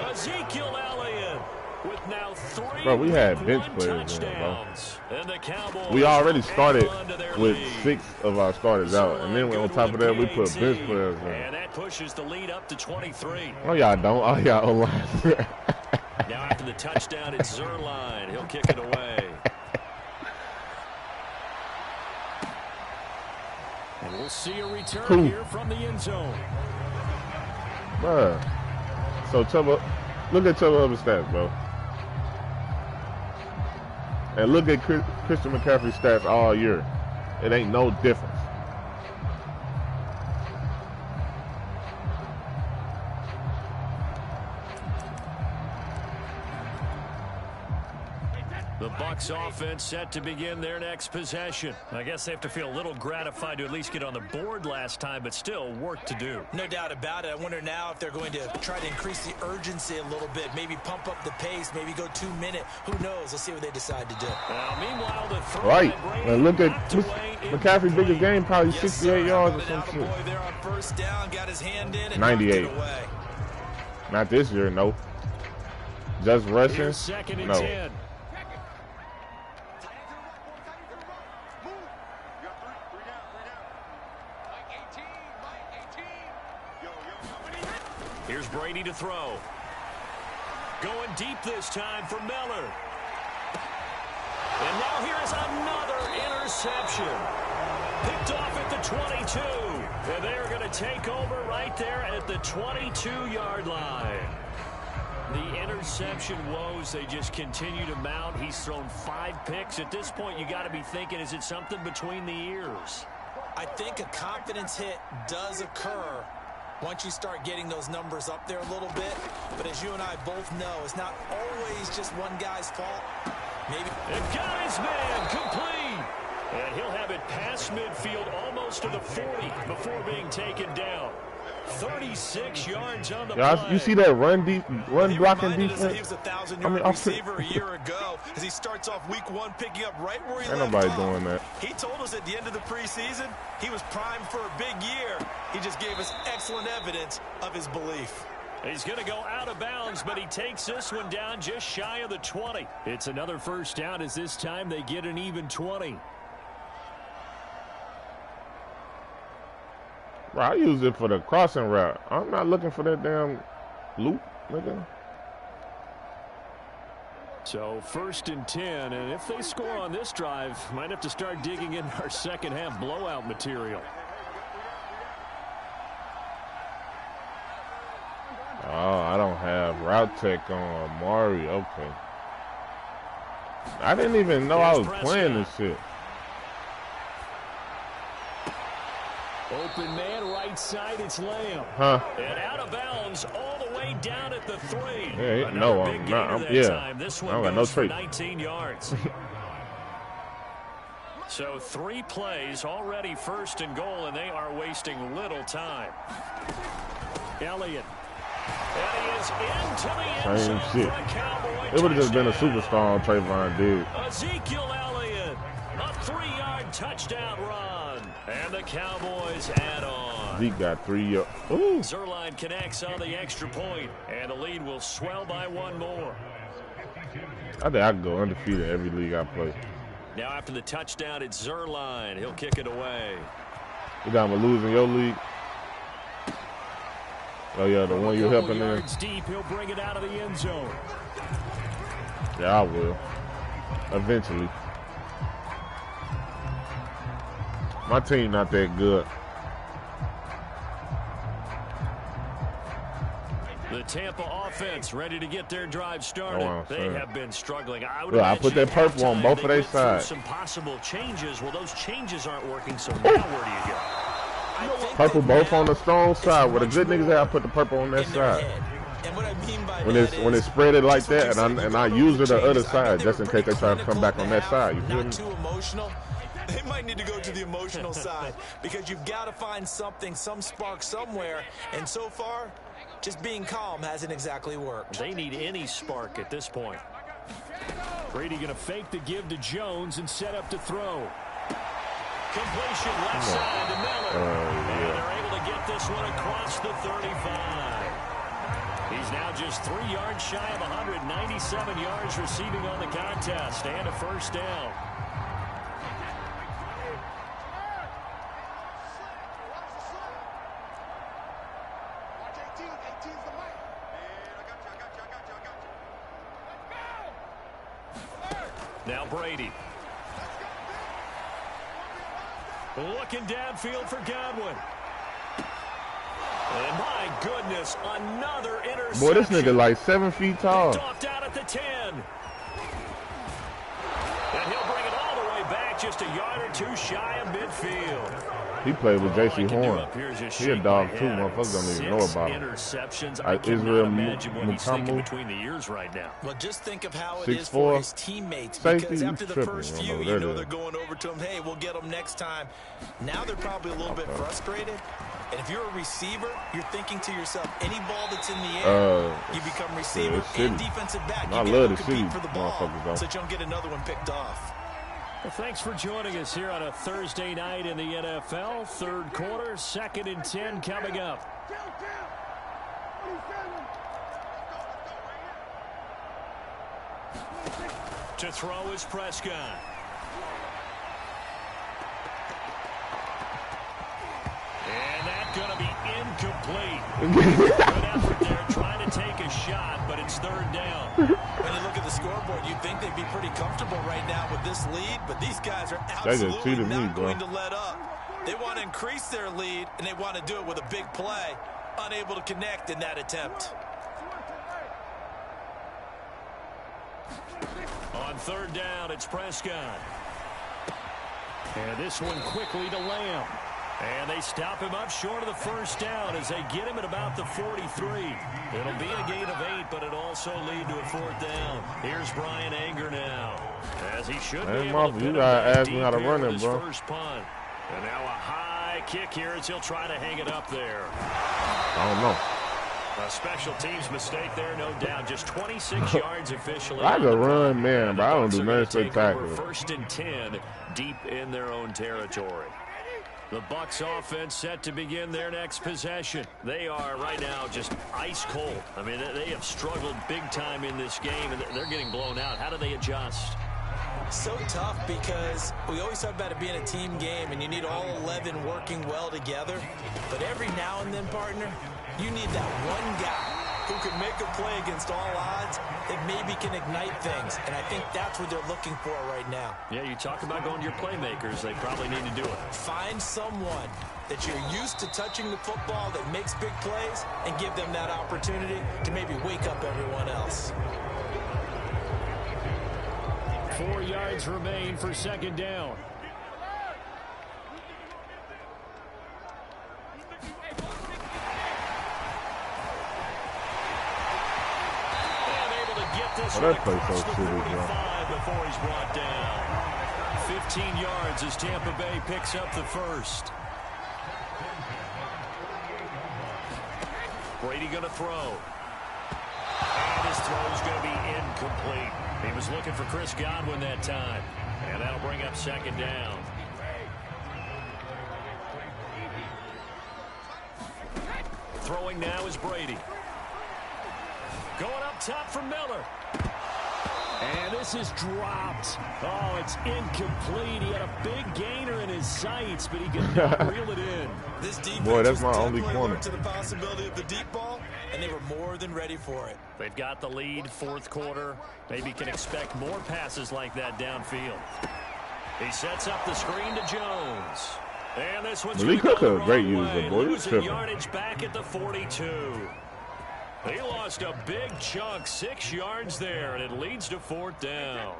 Ezekiel Elliott with now 3 bro, we had bench players in, bro. And the Cowboys we already started with 6 of our starters out, and then on top of that, we put bench players in. And that pushes the lead up to 23. Oh, y'all don't. Oh, y'all O-line. Now after the touchdown, it's Zerline. He'll kick it away. And we'll see a return here from the end zone. Bruh. So, look at Chuba Hubbard's stats, bro. And look at Christian McCaffrey's stats all year. It ain't no difference. The Bucs offense set to begin their next possession. I guess they have to feel a little gratified to at least get on the board last time, but still work to do. No doubt about it. I wonder now if they're going to try to increase the urgency a little bit, maybe pump up the pace, maybe go 2-minute. Who knows? Let's see what they decide to do. Meanwhile, the throw right. And look at McCaffrey's biggest game, probably 68 yards or some shit. There on first down, got his hand in and 98. Not this year, nope. Just rushing, no. 10. Here's Brady to throw. Going deep this time for Miller. And now here is another interception. Picked off at the 22. And they're going to take over right there at the 22-yard line. The interception woes, they just continue to mount. He's thrown 5 picks. At this point, you got to be thinking, is it something between the ears? I think a confidence hit does occur once you start getting those numbers up there a little bit. But as you and I both know, it's not always just one guy's fault. Maybe. And got his man complete. And he'll have it past midfield almost to the 40 before being taken down. 36 yards on the play. You see that run blocking defense? He was a 1,000-yard receiver a year ago as he starts off week 1 picking up right where he left off. Ain't nobody doing that. He told us at the end of the preseason he was primed for a big year. He just gave us excellent evidence of his belief. He's going to go out of bounds, but he takes this one down just shy of the 20. It's another first down as this time they get an even 20. Bro, I use it for the crossing route. I'm not looking for that damn loop, nigga. So 1st and 10, and if they score on this drive, might have to start digging in our second half blowout material. Oh, I don't have route tech on Amari. Okay. I didn't even know I was playing this shit. Open man, right side, it's Lamb. Huh? And out of bounds all the way down at the 3. Yeah, no, I'm not. This I one don't got no goes for trait. 19 yards. So 3 plays, already 1st and goal, and they are wasting little time. Elliott. And he is into the end zone for a Cowboy. It would have just been a superstar on Trayvon Diggs. Ezekiel Elliott, a 3-yard touchdown run. And the Cowboys add on. Zeke got 3 yards. Zerline connects on the extra point, and the lead will swell by 1 more. I think I can go undefeated every league I play. Now after the touchdown, it's Zerline. He'll kick it away. You got to lose in your league? Oh, yeah, the one you're helping in. Deep, he'll bring it out of the end zone. Yeah, I will. Eventually. My team not that good. The Tampa offense ready to get their drive started. They have been struggling. I put that purple on both of their sides. Some possible changes. Well, those changes aren't working, so now where do you go? Purple both on the strong side. Where the good niggas at, I put the purple on that side. And what I mean by when it's spread it like that, and I use it the other side just in case they try to come back on that side. You feel me? Not too emotional. They might need to go to the emotional side because you've got to find something, some spark somewhere. And so far, just being calm hasn't exactly worked. They need any spark at this point. Brady going to fake the give to Jones and set up to throw. Completion left side to Miller. And they're able to get this one across the 35. He's now just 3 yards shy of 197 yards receiving on the contest and a first down. Now Brady. Looking downfield for Godwin. And my goodness, another interception. Boy, this nigga like 7 feet tall. Topped out at the 10. And he'll bring it all the way back, just a yard or two shy of midfield. He played with J.C. Horn. He a dog too. Motherfuckers don't even know about him. Interceptions. I cannot imagine what he's thinking between the ears right now. Well, just think of how it is for his teammates. Because after the first few, you know they're going over to him. Hey, we'll get them next time. Now they're probably a little bit frustrated. And if you're a receiver, you're thinking to yourself, any ball that's in the air, you become receiver and defensive back. I love to see for the ball, so that you don't get another one picked off. Well, thanks for joining us here on a Thursday night in the NFL. Third quarter, 2nd and 10 coming up. To throw is Prescott. And that's going to be incomplete. Good effort there, trying to take a shot, but it's 3rd down. When you look at the scoreboard, you'd think they'd be pretty comfortable right now with this lead, but these guys are absolutely not going to let up. They want to increase their lead, and they want to do it with a big play. Unable to connect in that attempt. On 3rd down, it's Prescott. And this one quickly to Lamb. And they stop him up short of the first down as they get him at about the 43. It'll be a gain of 8, but it'll also lead to a 4th down. Here's Brian Anger now, as he should be able to put ask me how to run it, bro. First punt. And now a high kick here as he'll try to hang it up there. I don't know. A special teams mistake there, no doubt. Just 26 yards officially. I can run, man, but I don't do nothing spectacular. 1st and 10, deep in their own territory. The Bucs offense set to begin their next possession. They are right now just ice cold. I mean, they have struggled big time in this game, and they're getting blown out. How do they adjust? So tough because we always talk about it being a team game, and you need all 11 working well together. But every now and then, partner, you need that one guy who can make a play against all odds that maybe can ignite things. And I think that's what they're looking for right now. Yeah, you talk about going to your playmakers. They probably need to do it. Find someone that you're used to touching the football that makes big plays and give them that opportunity to maybe wake up everyone else. 4 yards remain for 2nd down. Oh, that place so silly, bro. Before he's brought down. 15 yards as Tampa Bay picks up the 1st. Brady going to throw. And his throw is going to be incomplete. He was looking for Chris Godwin that time. And that'll bring up 2nd down. Throwing now is Brady. Going up top for Miller. And this is dropped. Oh, it's incomplete. He had a big gainer in his sights, but he could not reel it in. This defense boy, that's my only corner. To the possibility of the deep ball, and they were more than ready for it. They've got the lead, fourth quarter. Maybe can expect more passes like that downfield. He sets up the screen to Jones. And this one's Malik Hooker, a great user, boy. Losing yardage back at the 42. He lost a big chunk, 6 yards there, and it leads to 4th down.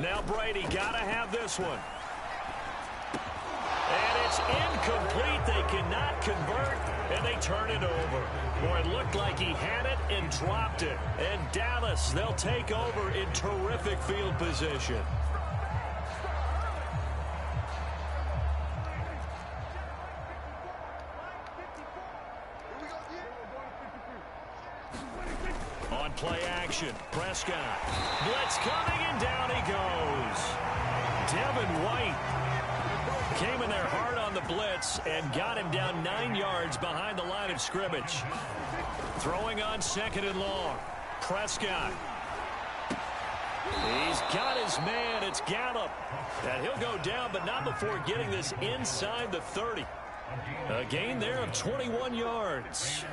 Now Brady got to have this one. And it's incomplete. They cannot convert, and they turn it over. Boy, it looked like he had it and dropped it. And Dallas, they'll take over in terrific field position. On play action, Prescott. Blitz coming, and down he goes. Devin White came in there hard on the blitz and got him down 9 yards behind the line of scrimmage. Throwing on 2nd and long. Prescott. He's got his man. It's Gallup. And he'll go down, but not before getting this inside the 30. A gain there of 21 yards.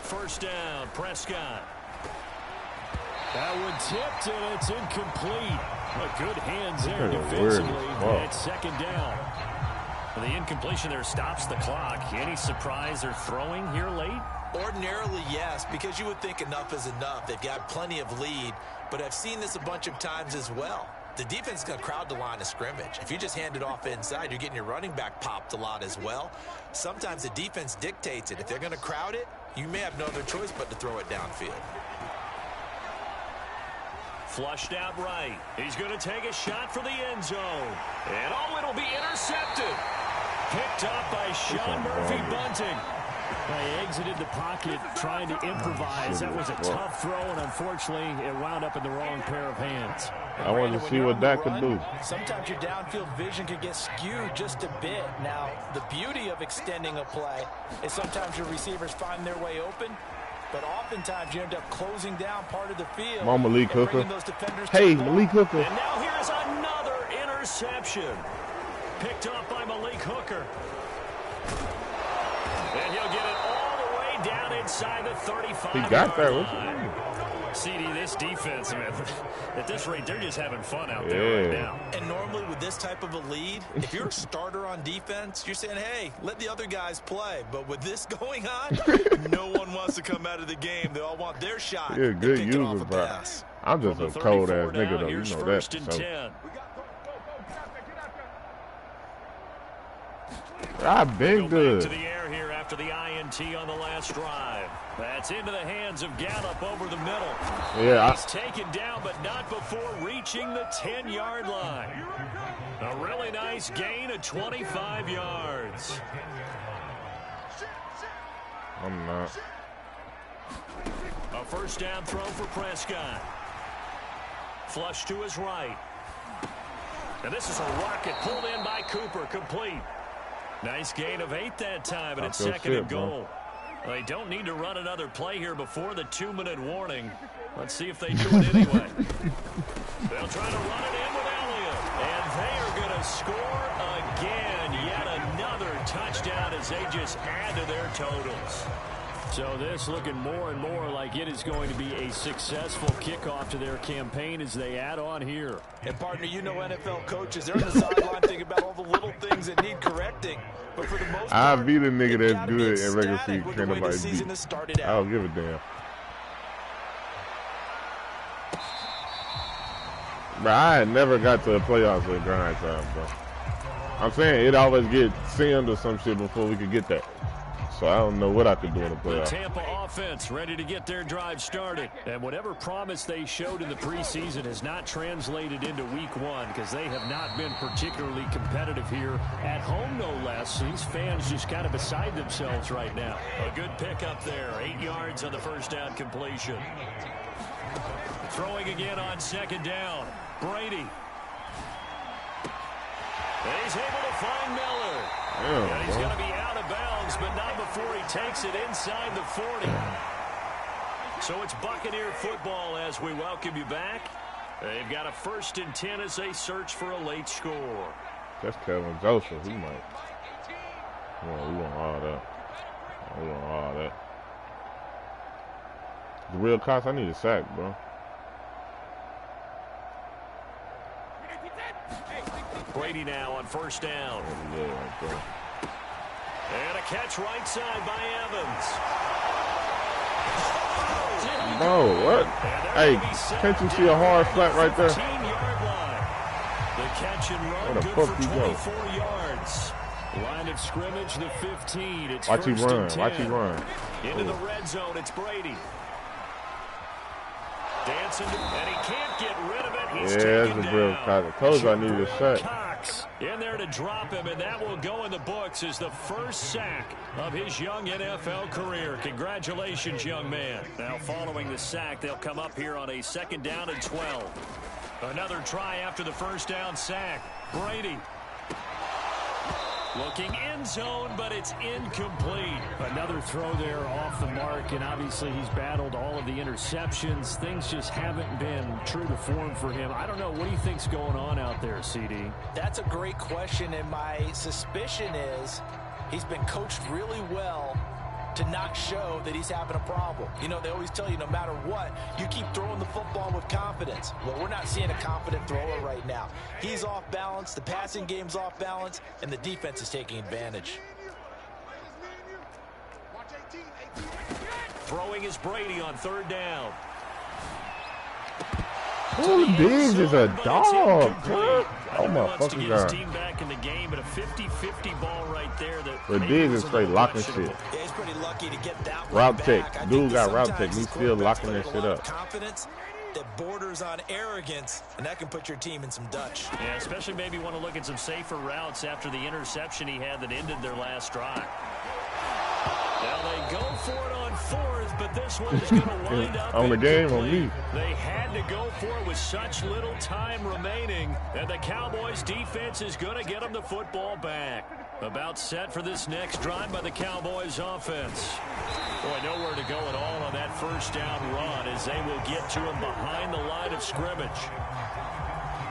First down, Prescott. That one tipped, and it's incomplete. But good hands there defensively. And it's 2nd down. The incompletion there stops the clock. Any surprise they're throwing here late? Ordinarily, yes, because you would think enough is enough. They've got plenty of lead, but I've seen this a bunch of times as well. The defense is going to crowd the line of scrimmage. If you just hand it off inside, you're getting your running back popped a lot as well. Sometimes the defense dictates it. If they're going to crowd it, you may have no other choice but to throw it downfield. Flushed out right. He's going to take a shot for the end zone. And oh, it'll be intercepted. Picked up by Sean Murphy Bunting. They exited the pocket trying to improvise. That was a tough throw, and unfortunately, it wound up in the wrong pair of hands. I wanted to see what that could do. Sometimes your downfield vision could get skewed just a bit. Now, the beauty of extending a play is sometimes your receivers find their way open, but oftentimes you end up closing down part of the field. Come on, Malik Hooker. Hey, Malik Hooker. And now here's another interception. Picked up by Malik Hooker. And he'll get it all the way down inside the 35. He got that. CD, this defense, man, at this rate, they're just having fun out there right now. And normally with this type of a lead, if you're a starter on defense, you're saying, hey, let the other guys play. But with this going on, no one wants to come out of the game. They all want their shot. You're a good user, bro. I'm just a cold-ass nigga, though. You know that. So. I've been good. To the air here after the INT on the last drive. That's into the hands of Gallup over the middle. Yeah, he's taken down, but not before reaching the 10-yard line. A really nice gain of 25 yards. I'm not. A first down throw for Prescott. Flush to his right. And this is a rocket pulled in by Cooper, complete. Nice gain of 8 that time, and it's 2nd and goal. They don't need to run another play here before the 2-minute warning. Let's see if they do it anyway. They'll try to run it in with Elliott, and they are going to score again. Yet another touchdown as they just add to their totals. So this looking more and more like it is going to be a successful kickoff to their campaign as they add on here. And partner, you know NFL coaches, they're on the sideline thinking about all the little things that need correcting. But for the most part, I beat a nigga that's good in regular season. Can't nobody beat. I don't give a damn. But I had never got to the playoffs at grind time, bro. I'm saying it always get sent or some shit before we could get that. So I don't know what I could do in the playoffs. offense ready to get their drive started. And whatever promise they showed in the preseason has not translated into week one because they have not been particularly competitive here at home, no less. These fans just kind of beside themselves right now. A good pickup there. 8 yards on the first down completion. Throwing again on second down. Brady. And he's able to find Miller. And he's going to be out of bounds, but not before he takes it inside the 40. So it's Buccaneer football as we welcome you back. They've got a 1st and 10 as they search for a late score. That's Kevin Joseph. He might. Well, we want all that. We want all that. The real cost, I need a sack, bro. Brady now on first down. Yeah, right there. And a catch right side by Evans. No, what? Hey, can't you see a hard flat right there? 15-yard line. The catch and run good for 24 yards. Line of scrimmage, the 15. It's watch first he run. and 10. Watch he run. Into the red zone, it's Brady. Dancing, and he can't get rid of it. He's that's a real cut. I told you I needed a sack. Cox in there to drop him, and that will go in the books as the first sack of his young NFL career. Congratulations, young man. Now, following the sack, they'll come up here on a 2nd down and 12. Another try after the first down sack. Brady. Looking end zone, but it's incomplete. Another throw there off the mark, and obviously he's battled all of the interceptions. Things just haven't been true to form for him. I don't know. What do you think's going on out there, CD? That's a great question, and my suspicion is he's been coached really well to not show that he's having a problem. You know, they always tell you no matter what, you keep throwing the football with confidence. Well, we're not seeing a confident thrower right now. He's off balance, the passing game's off balance, and the defense is taking advantage. Throwing is Brady on 3rd down. Oh, Diggs is a dog. Oh, my fucking God. His team back in the game, but a 50-50 ball right there. But Diggs is straight locking shit. Yeah, he's pretty lucky to get that route tech. Dude got route tech. He's still locking that shit up. Confidence that borders on arrogance, and that can put your team in some Dutch. Yeah, especially maybe want to look at some safer routes after the interception he had that ended their last drive. Now they go for it on 4th, but this one is going to wind up on the game on me. They had to go for it with such little time remaining, and the Cowboys defense is going to get them the football back. About set for this next drive by the Cowboys offense. Boy, nowhere to go at all on that first down run as they will get to him behind the line of scrimmage.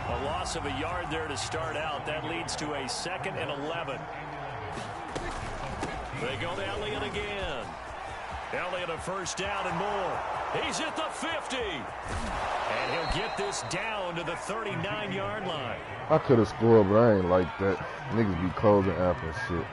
A loss of a yard there to start out. That leads to a 2nd and 11. They go to Elliott again. Elliott a first down and more. He's at the 50. And he'll get this down to the 39-yard line. I could have scored, but I ain't like that. Niggas be closing after shit.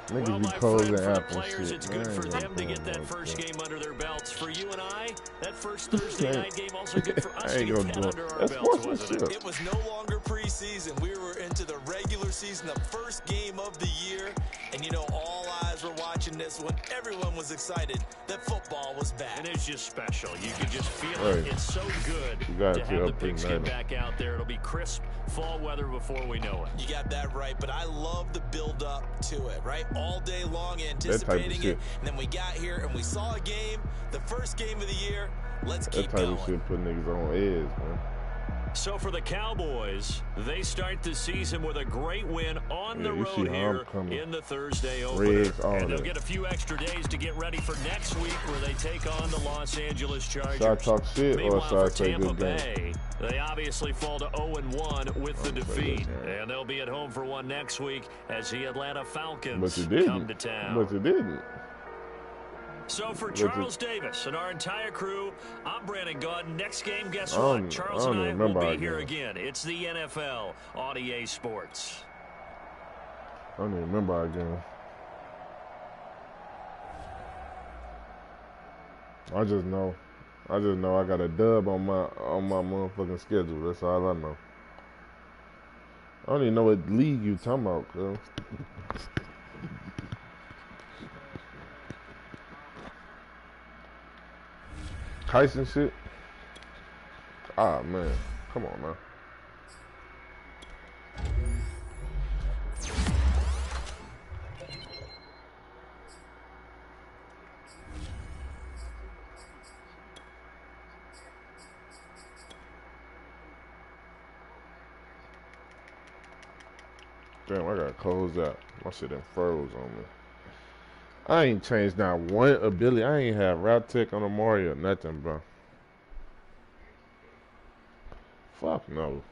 Niggas be closing after shit. It's good for them to get that first game under their belts. For you and I, that first Thursday night game also good for us to get that under our belts, wasn't it? It was no longer preseason. We were into the regular season, the first game of the year. And, you know, all eyes were watching this one. Everyone was excited that football was back. And it's just special. You can just feel it. It's so good to have the pigskin back out there. It'll be crisp fall weather before we know it. You got that right, but I love the build-up to it, right? All day long anticipating it, and then we got here and we saw a game, the first game of the year. Let's keep going. That type of shit put niggas on edge, man. So for the Cowboys, they start the season with a great win on the road here in the Thursday opener. And they'll get a few extra days to get ready for next week where they take on the Los Angeles Chargers. Should I talk shit or should I say good game? They obviously fall to 0-1 with the defeat. And they'll be at home for one next week as the Atlanta Falcons come to town. But you didn't. So for Charles Davis and our entire crew, I'm Brandon Gaudin. Next game, guess what? Charles and I will be here again. It's the NFL on EA Sports. I don't even remember our game. I just know I got a dub on my motherfucking schedule. That's all I know. I don't even know what league you talking about, cuz. Tyson shit. Ah, man. Come on, man. Damn, I gotta close out. My shit done froze on me. I ain't changed not one ability. I ain't have route tech on the Mario, nothing, bro. Fuck no.